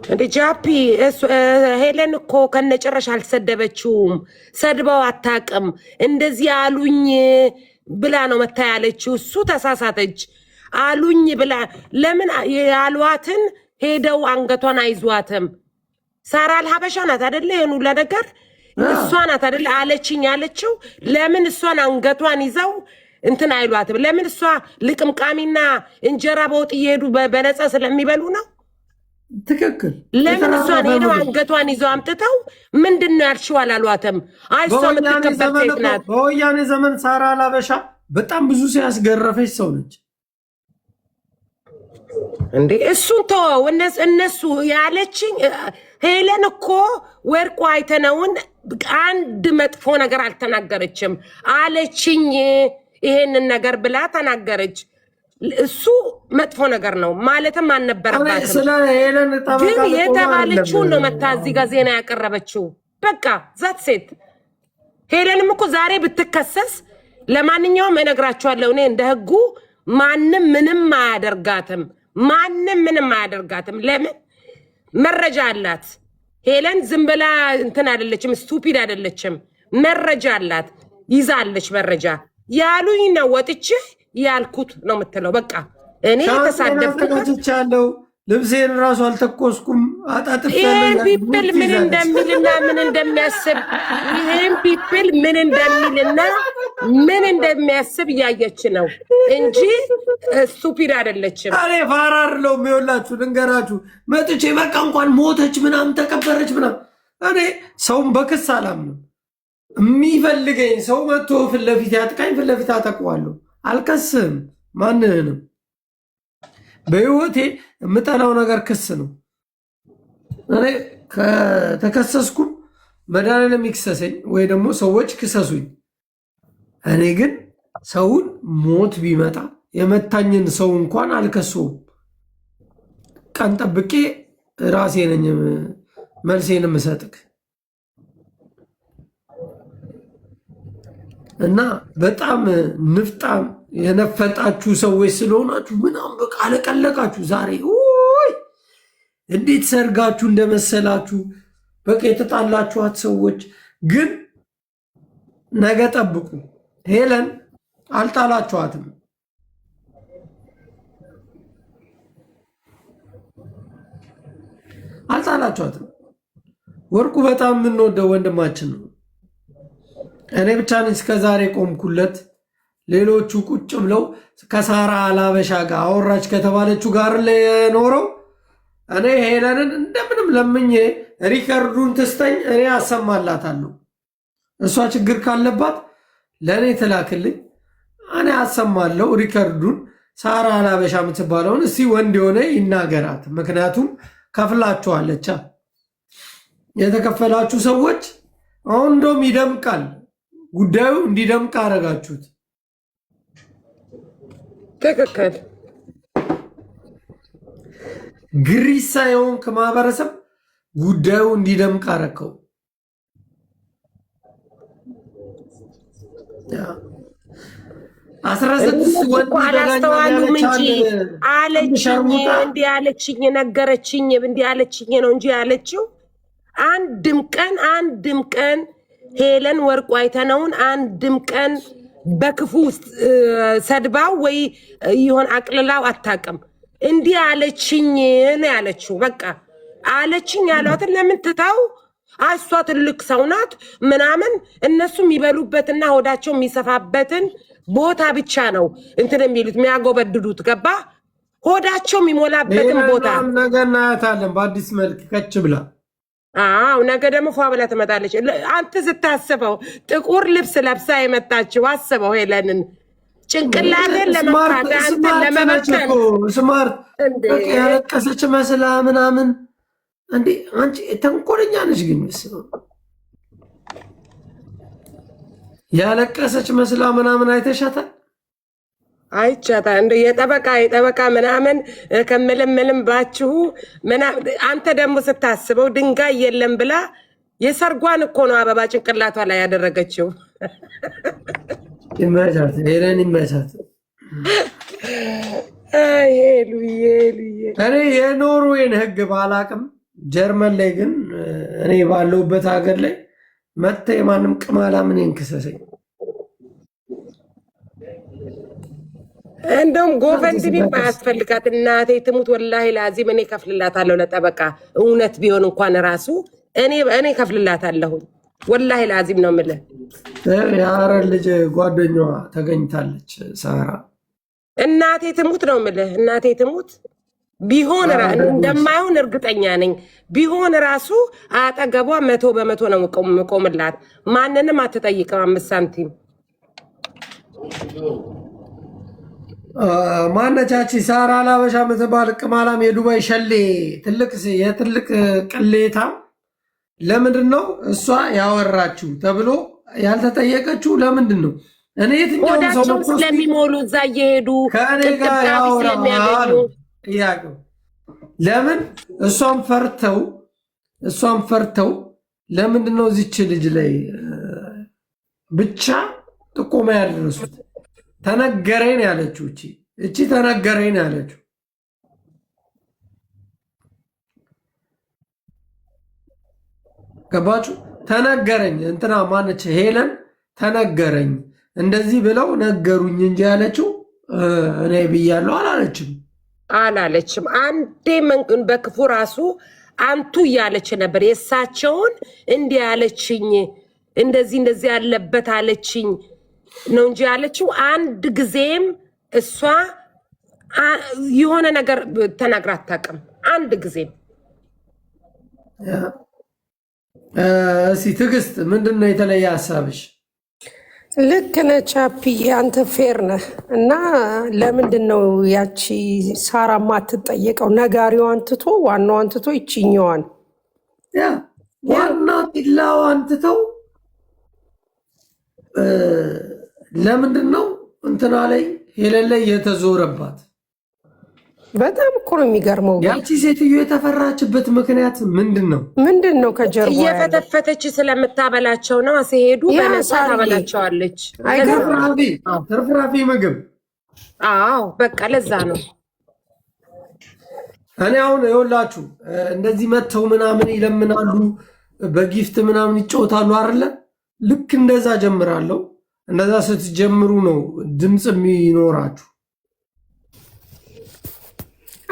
Speaker 6: እንደ ጃፒ? ሄለን እኮ ከነጭራሽ አልተሰደበችውም። ሰድበው አታውቅም። እንደዚህ አሉኝ ብላ ነው መታ ያለችው። እሱ ተሳሳተች። አሉኝ ብላ ለምን ያሏትን ሄደው አንገቷን አይዟትም? ሳራ አልሀበሻ ናት አደለ? ይሄን ሁሉ ነገር እሷ ናት አደለ አለችኝ ያለችው። ለምን እሷን አንገቷን ይዘው እንትን አይሏትም? ለምን እሷ ልቅምቃሚና እንጀራ በወጥ እየሄዱ በነፃ ስለሚበሉ ነው?
Speaker 2: ትክክል።
Speaker 6: ለምን እሷን ሄደው አንገቷን ይዘው አምጥተው ምንድን ነው ያልሽው አላሏትም? አይ እሷ የምትከበር ሴት ናት።
Speaker 2: በወያኔ ዘመን ሳራ አልሀበሻ በጣም ብዙ ሰው ያስገረፈች ሰው ነች።
Speaker 6: እንዴ እሱን ተወው። እነሱ ያለችኝ ሄለን እኮ ወርቁ አይተነውን አንድ መጥፎ ነገር አልተናገረችም። አለችኝ ይሄንን ነገር ብላ ተናገረች። እሱ መጥፎ ነገር ነው ማለትም አልነበረባትም። ግን የተባለችውን ነው መታ እዚህ ጋር ዜና ያቀረበችው። በቃ ዛት ሴት ሄለንም እኮ ዛሬ ብትከሰስ ለማንኛውም እነግራቸዋለሁ እኔ እንደ ህጉ ማንም ምንም አያደርጋትም። ማንም ምንም አያደርጋትም። ለምን? መረጃ አላት። ሄለን ዝም ብላ እንትን አይደለችም፣ ስቱፒድ አይደለችም። መረጃ አላት፣ ይዛለች መረጃ። ያሉኝ ነው ወጥቼ ያልኩት ነው የምትለው። በቃ እኔ
Speaker 2: ተሳደብኩቻለሁ። ልብሴን ራሱ አልተኮስኩም፣ አጣጥፍ።
Speaker 6: ይሄን ፒፕል ምን እንደሚልና ምን እንደሚያስብ ይሄን ፒፕል ምን እንደሚልና ምን እንደሚያስብ እያየች ነው እንጂ ስቱፒድ አይደለችም።
Speaker 2: አሬ ፋራር ነው የሚወላችሁ። ልንገራችሁ መጥቼ በቃ እንኳን ሞተች ምናምን ተቀበረች ምናምን እኔ ሰውን በክስ አላምንም። የሚፈልገኝ ሰው መጥቶ ፊት ለፊት ያጥቃኝ፣ ፊት ለፊት አጠቀዋለሁ። አልከስህም ማንንም። በህይወቴ የምጠላው ነገር ክስ ነው። እኔ ከተከሰስኩም መድኃኒዓለም ይክሰሰኝ ወይ ደግሞ ሰዎች ክሰሱኝ። እኔ ግን ሰውን ሞት ቢመጣ የመታኝን ሰው እንኳን አልከሰውም። ቀን ጠብቄ ራሴ ነኝ መልሴን የምሰጥክ እና በጣም ንፍጣም የነፈጣችሁ ሰዎች ስለሆናችሁ ምናምን በቃ አለቀለቃችሁ። ዛሬ እንዴት ሰርጋችሁ እንደመሰላችሁ በቃ የተጣላችኋት ሰዎች ግን ነገ ጠብቁ። ሄለን አልጣላችኋትም። አልጣላችኋትም። ወርቁ በጣም የምንወደው ወንድማችን ነው። እኔ ብቻ ነኝ እስከዛሬ ቆምኩለት። ሌሎቹ ቁጭ ብለው ከሳራ አላበሻ ጋር አወራች ከተባለችው ጋር ኖረው እኔ ሄለንን እንደምንም ለምኜ ሪከርዱን ትስተኝ እኔ አሰማላታለሁ። እሷ ችግር ካለባት ለእኔ ትላክልኝ፣ እኔ አሰማለሁ ሪከርዱን። ሳራ አላበሻ የምትባለውን እስቲ ወንድ የሆነ ይናገራት። ምክንያቱም ከፍላችኋለቻ። የተከፈላችሁ ሰዎች አሁን እንደውም ይደምቃል ጉዳዩ፣ እንዲደምቅ አደረጋችሁት።
Speaker 6: ትክክል።
Speaker 2: ግሪሳ የሆንክ ማህበረሰብ ጉዳዩ እንዲደምቅ አደረከው።
Speaker 6: አላስተዋሉም እንጂ አለችኝ፣ እንዲህ አለችኝ፣ ነገረችኝ፣ እንዲህ አለችኝ ነው እንጂ ያለችው አንድም ቀን ሄለን ወርቁ አይተነውን አንድም ቀን በክፉ ውስጥ ሰድባው ወይ ይሆን አቅልላው አታውቅም። እንዲህ አለችኝ ነው ያለችው። በቃ አለችኝ ያሏትን ለምን ትታው እሷ ትልቅ ሰው ናት ምናምን እነሱ የሚበሉበትና ሆዳቸው የሚሰፋበትን ቦታ ብቻ ነው እንትን የሚሉት የሚያጎበድዱት። ገባ? ሆዳቸው የሚሞላበትን ቦታ
Speaker 2: ነገ እናያታለን በአዲስ መልክ ከች ብላ።
Speaker 6: አዎ ነገ ደግሞ ፏ ብላ ትመጣለች። አንተ ስታስበው ጥቁር ልብስ ለብሳ የመጣችው አስበው ሄለንን ጭንቅላትን ለመፋት አንተን ለመበተን
Speaker 2: ስማርት ያለቀሰች መስላ ምናምን። እንዴ አንቺ ተንኮለኛ ነሽ ግን ያለቀሰች መስላ ምናምን አይተሻታል?
Speaker 6: አይቻታ እንደ የጠበቃ ምናምን ከምልምልም ባችሁ ምናምን። አንተ ደግሞ ስታስበው ድንጋይ የለም ብላ የሰርጓን እኮ ነው አበባ ጭንቅላቷ ላይ ያደረገችው።
Speaker 2: ይመቻት ሄለን ይመቻት።
Speaker 6: ሄሉዬ
Speaker 2: እኔ የኖርዌይን ሕግ ባላቅም ጀርመን ላይ ግን እኔ ባለሁበት ሀገር ላይ መጥተ የማንም ቅማላ ምን ይንክሰሰኝ።
Speaker 6: እንደውም ጎፈንድሚ ማያስፈልጋት እናቴ ትሙት ወላሂ ላዚም እኔ ከፍልላታለሁ ለጠበቃ። እውነት ቢሆን እንኳን ራሱ እኔ ከፍልላታለሁ ወላሂ ላዚም ነው የምልህ።
Speaker 2: የሀረር ልጅ ጓደኛዋ ተገኝታለች ሳራ።
Speaker 6: እናቴ ትሙት ነው የምልህ። እናቴ ትሙት ቢሆን እንደማይሆን እርግጠኛ ነኝ። ቢሆን ራሱ አጠገቧ 100% ነው የምቆምላት። ማንንም አትጠይቅም 5 ሳንቲም።
Speaker 2: ማነቻቺ ሳራ አላበሻ የምትባል ቅማላም የዱባይ ሸሌ የትልቅ ቅሌታ ለምንድን ነው እሷ ያወራችው ተብሎ ያልተጠየቀችው? ለምንድን ነው? እኔ የትኛውም ሰው
Speaker 6: ስለሚሞሉ እዛ እየሄዱ
Speaker 2: ከእኔ ጋር ያወራሉ ጥያቄው ለምን እሷን ፈርተው ለምንድን ነው እዚች ልጅ ላይ ብቻ ጥቆማ ያደረሱት? ተነገረኝ ያለችው እቺ ተነገረኝ ያለችው ገባችሁ? ተነገረኝ እንትና ማነች ሄለን ተነገረኝ እንደዚህ ብለው ነገሩኝ እንጂ ያለችው እኔ ብያለሁ አላለችም።
Speaker 6: አንዴ በክፉ ራሱ አንቱ እያለች ነበር። የእሳቸውን እንዲህ ያለችኝ እንደዚህ ያለበት አለችኝ ነው እንጂ ያለችው አንድ ጊዜም እሷ የሆነ ነገር ተናግራ አታውቅም። አንድ ጊዜም
Speaker 2: እስኪ ትዕግስት ምንድን ነው የተለየ ሀሳብሽ?
Speaker 6: ልክ ነህ ቻፒዬ፣ አንተ ፌር ነህ። እና ለምንድን ነው ያቺ ሳራ ማትጠየቀው? ነጋሪዋን ትቶ ዋናዋን ትቶ ይችኛዋን
Speaker 2: ያ ዋና ቢላዋን ትተው ለምንድን ነው እንትና ላይ ሄለን ላይ የተዞረባት?
Speaker 6: በጣም እኮ ነው የሚገርመው።
Speaker 2: ያቺ ሴትዮ የተፈራችበት ምክንያት ምንድን ነው?
Speaker 6: ምንድን ነው ከጀርባ
Speaker 3: እየፈተፈተች ስለምታበላቸው ነው። ሲሄዱ በነፃ ታበላቸዋለች።
Speaker 2: ትርፍራፊ ምግብ።
Speaker 3: አዎ በቃ ለዛ ነው።
Speaker 2: እኔ አሁን ይኸውላችሁ እንደዚህ መጥተው ምናምን ይለምናሉ፣ በጊፍት ምናምን ይጫወታሉ አይደለ? ልክ እንደዛ ጀምራለሁ። እንደዛ ስትጀምሩ ነው ድምፅ የሚኖራችሁ።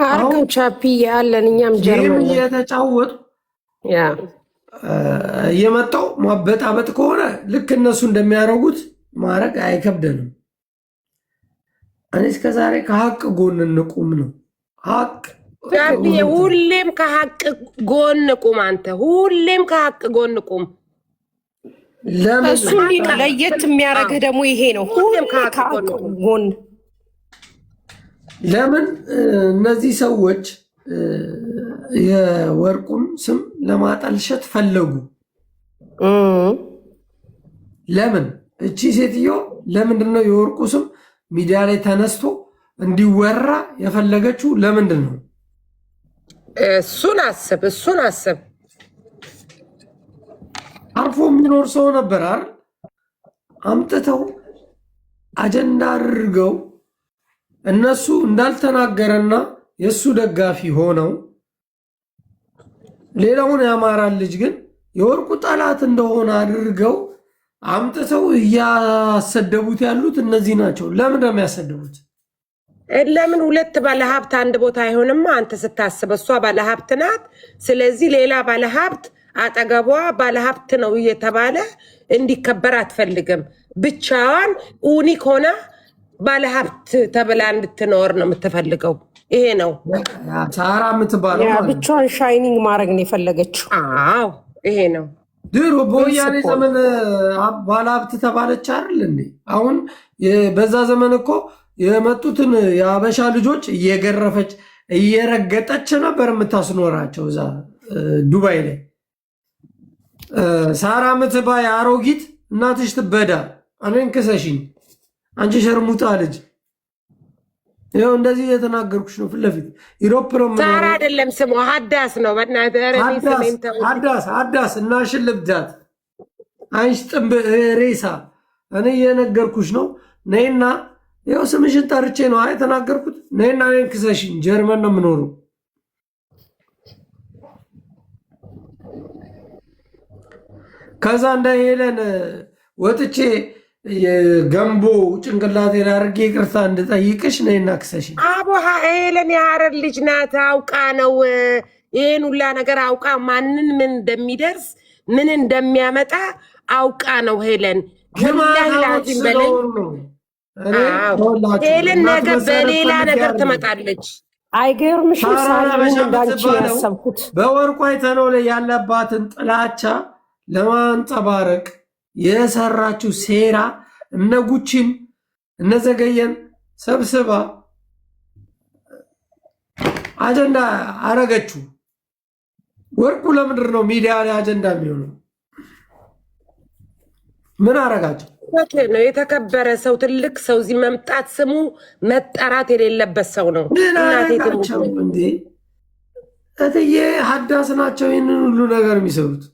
Speaker 6: አርገው ቻፒ ያለን እኛም ጀርመን
Speaker 2: እየተጫወቱ እየመጣው ማበጣበጥ ከሆነ ልክ እነሱ እንደሚያደርጉት ማድረግ አይከብደንም። እኔ እስከዛሬ ከሀቅ ጎን እንቁም ነው። ሀቅ
Speaker 6: ሁሌም ከሀቅ ጎን ቁም። አንተ ሁሌም ከሀቅ ጎን ቁም። እሱ ለየት የሚያደርግህ ደግሞ ይሄ ነው። ሁሌም ከሀቅ ጎን
Speaker 2: ለምን እነዚህ ሰዎች የወርቁን ስም ለማጠልሸት ፈለጉ? ለምን እቺ ሴትዮ ለምንድን ነው የወርቁ ስም ሚዲያ ላይ ተነስቶ እንዲወራ የፈለገችው? ለምንድን ነው?
Speaker 6: እሱን አስብ።
Speaker 2: አርፎ የሚኖር ሰው ነበር አይደል? አምጥተው አጀንዳ አድርገው እነሱ እንዳልተናገረና የእሱ ደጋፊ ሆነው ሌላውን የአማራን ልጅ ግን የወርቁ ጠላት እንደሆነ አድርገው አምጥተው እያሰደቡት ያሉት እነዚህ ናቸው። ለምን ነው የሚያሰደቡት?
Speaker 6: ለምን ሁለት ባለሀብት አንድ ቦታ አይሆንም? አንተ ስታስብ እሷ ባለሀብት ናት። ስለዚህ ሌላ ባለሀብት አጠገቧ ባለሀብት ነው እየተባለ እንዲከበር አትፈልግም። ብቻዋን ኡኒክ ሆና ባለሀብት ተብላ እንድትኖር ነው የምትፈልገው። ይሄ ነው
Speaker 2: ሳራ የምትባለው።
Speaker 6: ብቻዋን ሻይኒንግ ማድረግ ነው የፈለገችው። አዎ ይሄ ነው።
Speaker 2: ድሮ በወያኔ ዘመን ባለሀብት ተባለች አይደል እንዴ? አሁን በዛ ዘመን እኮ የመጡትን የአበሻ ልጆች እየገረፈች እየረገጠች ነበር የምታስኖራቸው እዛ ዱባይ ላይ። ሳራ ምትባይ አሮጊት እናትሽ ትበዳ፣ እኔን ክሰሽኝ አንቺ ሸርሙጣ ልጅ። ይኸው እንደዚህ የተናገርኩሽ ነው ፊት ለፊት። ኢሮፕ ነው
Speaker 6: ሳራ አይደለም ስሟ ሀዳስ ነው።
Speaker 2: ሀዳስ እናሽን ልብዳት አንቺ ጥንብ ሬሳ። እኔ እየነገርኩሽ ነው። ነይና ይኸው ስምሽን ጠርቼ ነው የተናገርኩት። ነይና እኔን ክሰሽኝ። ጀርመን ነው የምኖረው። ከዛ እንደ ሄለን ወጥቼ የገንቦ ጭንቅላቴ ላይ አድርጌ ይቅርታ እንድጠይቅሽ ነይና ክሰሽኝ።
Speaker 6: አቦሃ ሄለን የሀረር ልጅ ናት። አውቃ ነው ይህን ሁላ ነገር አውቃ ማንን ምን እንደሚደርስ ምን እንደሚያመጣ አውቃ ነው ሄለን። ሄለን ነገር በሌላ ነገር ትመጣለች። አይገርምሽም? እንዳንቺ ያሰብኩት
Speaker 2: በወርቋ የተነው ላይ ያለባትን ጥላቻ ለማንጸባረቅ የሰራችው ሴራ እነ ጉቺን እነ ዘገየን ሰብስባ አጀንዳ አረገችው። ወርቁ ለምንድን ነው ሚዲያ ላይ አጀንዳ የሚሆነው? ምን አረጋቸው?
Speaker 6: ነው የተከበረ ሰው ትልቅ ሰው እዚህ መምጣት ስሙ መጠራት የሌለበት ሰው ነው።
Speaker 2: ናቸው እንዴ? እትዬ ሀዳስ ናቸው ይህንን ሁሉ ነገር የሚሰሩት።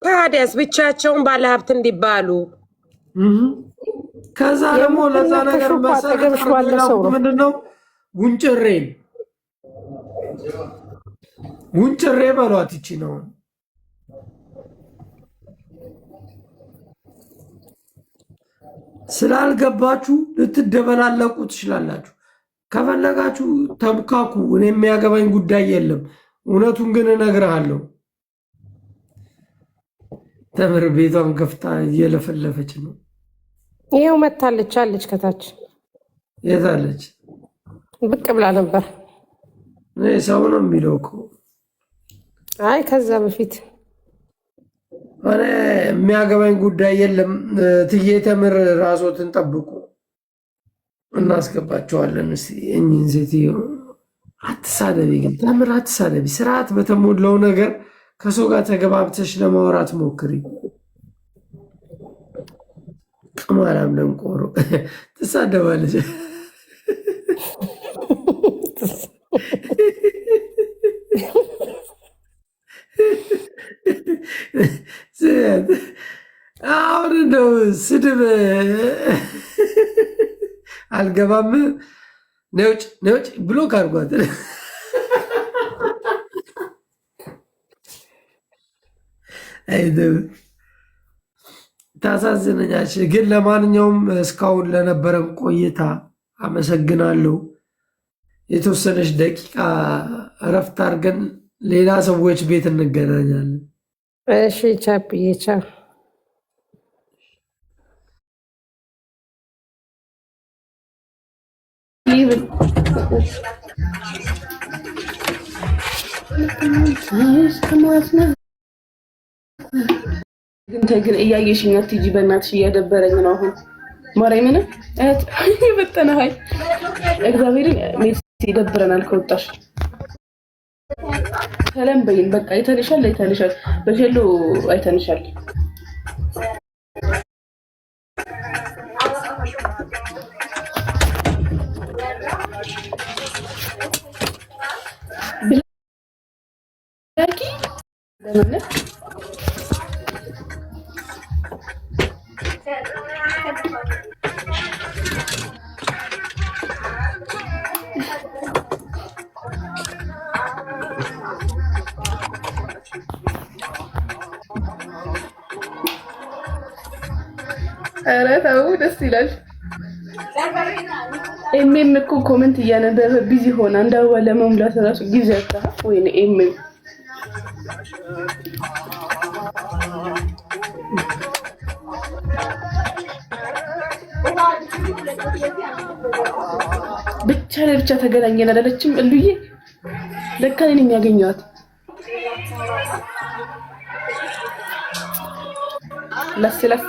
Speaker 6: ታዲያስ ብቻቸውን ባለሀብት እንዲባሉ።
Speaker 2: ከዛ ደግሞ ለዛ ነገር ምንድነው ጉንጭሬ በሏት። ይቺ ነው ስላልገባችሁ ልትደበላለቁ ትችላላችሁ። ከፈለጋችሁ ተብካኩ። እኔ የሚያገባኝ ጉዳይ የለም። እውነቱን ግን እነግርሃለሁ። ተምር ቤቷን ከፍታ እየለፈለፈች ነው።
Speaker 6: ይኸው መታለች አለች። ከታች
Speaker 2: የታለች?
Speaker 6: ብቅ ብላ ነበር።
Speaker 2: ሰው ነው የሚለው እኮ።
Speaker 6: አይ ከዛ በፊት
Speaker 2: እኔ የሚያገባኝ ጉዳይ የለም። ትዬ ተምር ራስዎትን ጠብቁ፣ እናስገባቸዋለን። እስኪ እኚህን ሴትዮ አትሳደቢ፣ ግን ተምር አትሳደቢ። ስርዓት በተሞላው ነገር ከሰው ጋር ተገባብተሽ ለማውራት ሞክሪ። ቅማላም ደንቆሮ ትሳደባለች። አሁን እንደው ስድብ አልገባም። ነውጭ ነውጭ ብሎክ አድርጓት። ታሳዝነኛች። ግን ለማንኛውም እስካሁን ለነበረን ቆይታ አመሰግናለሁ። የተወሰነች ደቂቃ እረፍት አድርገን ሌላ ሰዎች ቤት እንገናኛለን።
Speaker 6: እሺ ቻፕዬ ቻው።
Speaker 7: ግን እያየሽኝ አትሂጂ በእናትሽ፣ እያደበረኝ ነው አሁን። ማርያምን የበጠነ ሀይ እግዚአብሔርን ሜስ ይደብረናል ከወጣሽ። ሰላም በይን በቃ። አይተንሻል አይተንሻል፣ በሸሎ አይተንሻል። ብላኪ ለምን ኧረ ተው ደስ ይላል። ኤምኤም እኮ ኮመንት እያነበበ ቢዚ ሆነ። እንዳው ለመሙላት ራሱ ጊዜ አጣ። ወይኔ ኤምኤም ብቻ ለብቻ ተገናኘን አላለችም እሉዬ። ለካ እኔን የሚያገኘዋት ለስለስ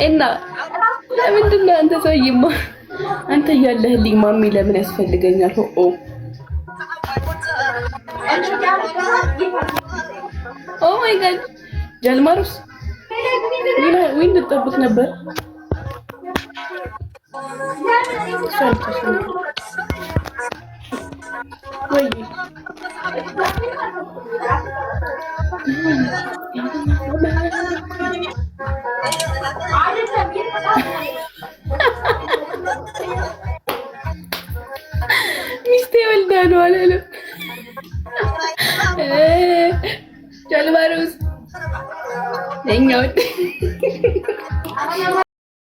Speaker 7: እና ለምንድን ነው አንተ ሰውዬማ፣ አንተ እያለህልኝ ማሚ ለምን ያስፈልገኛል? ኦ ማይ ጋድ ጀልማሩስ ዊን ልጠብቅ ነበር። ወይ ሚስቴ ወልዳ ነው አላለም። ጀልባሩስ ለኛው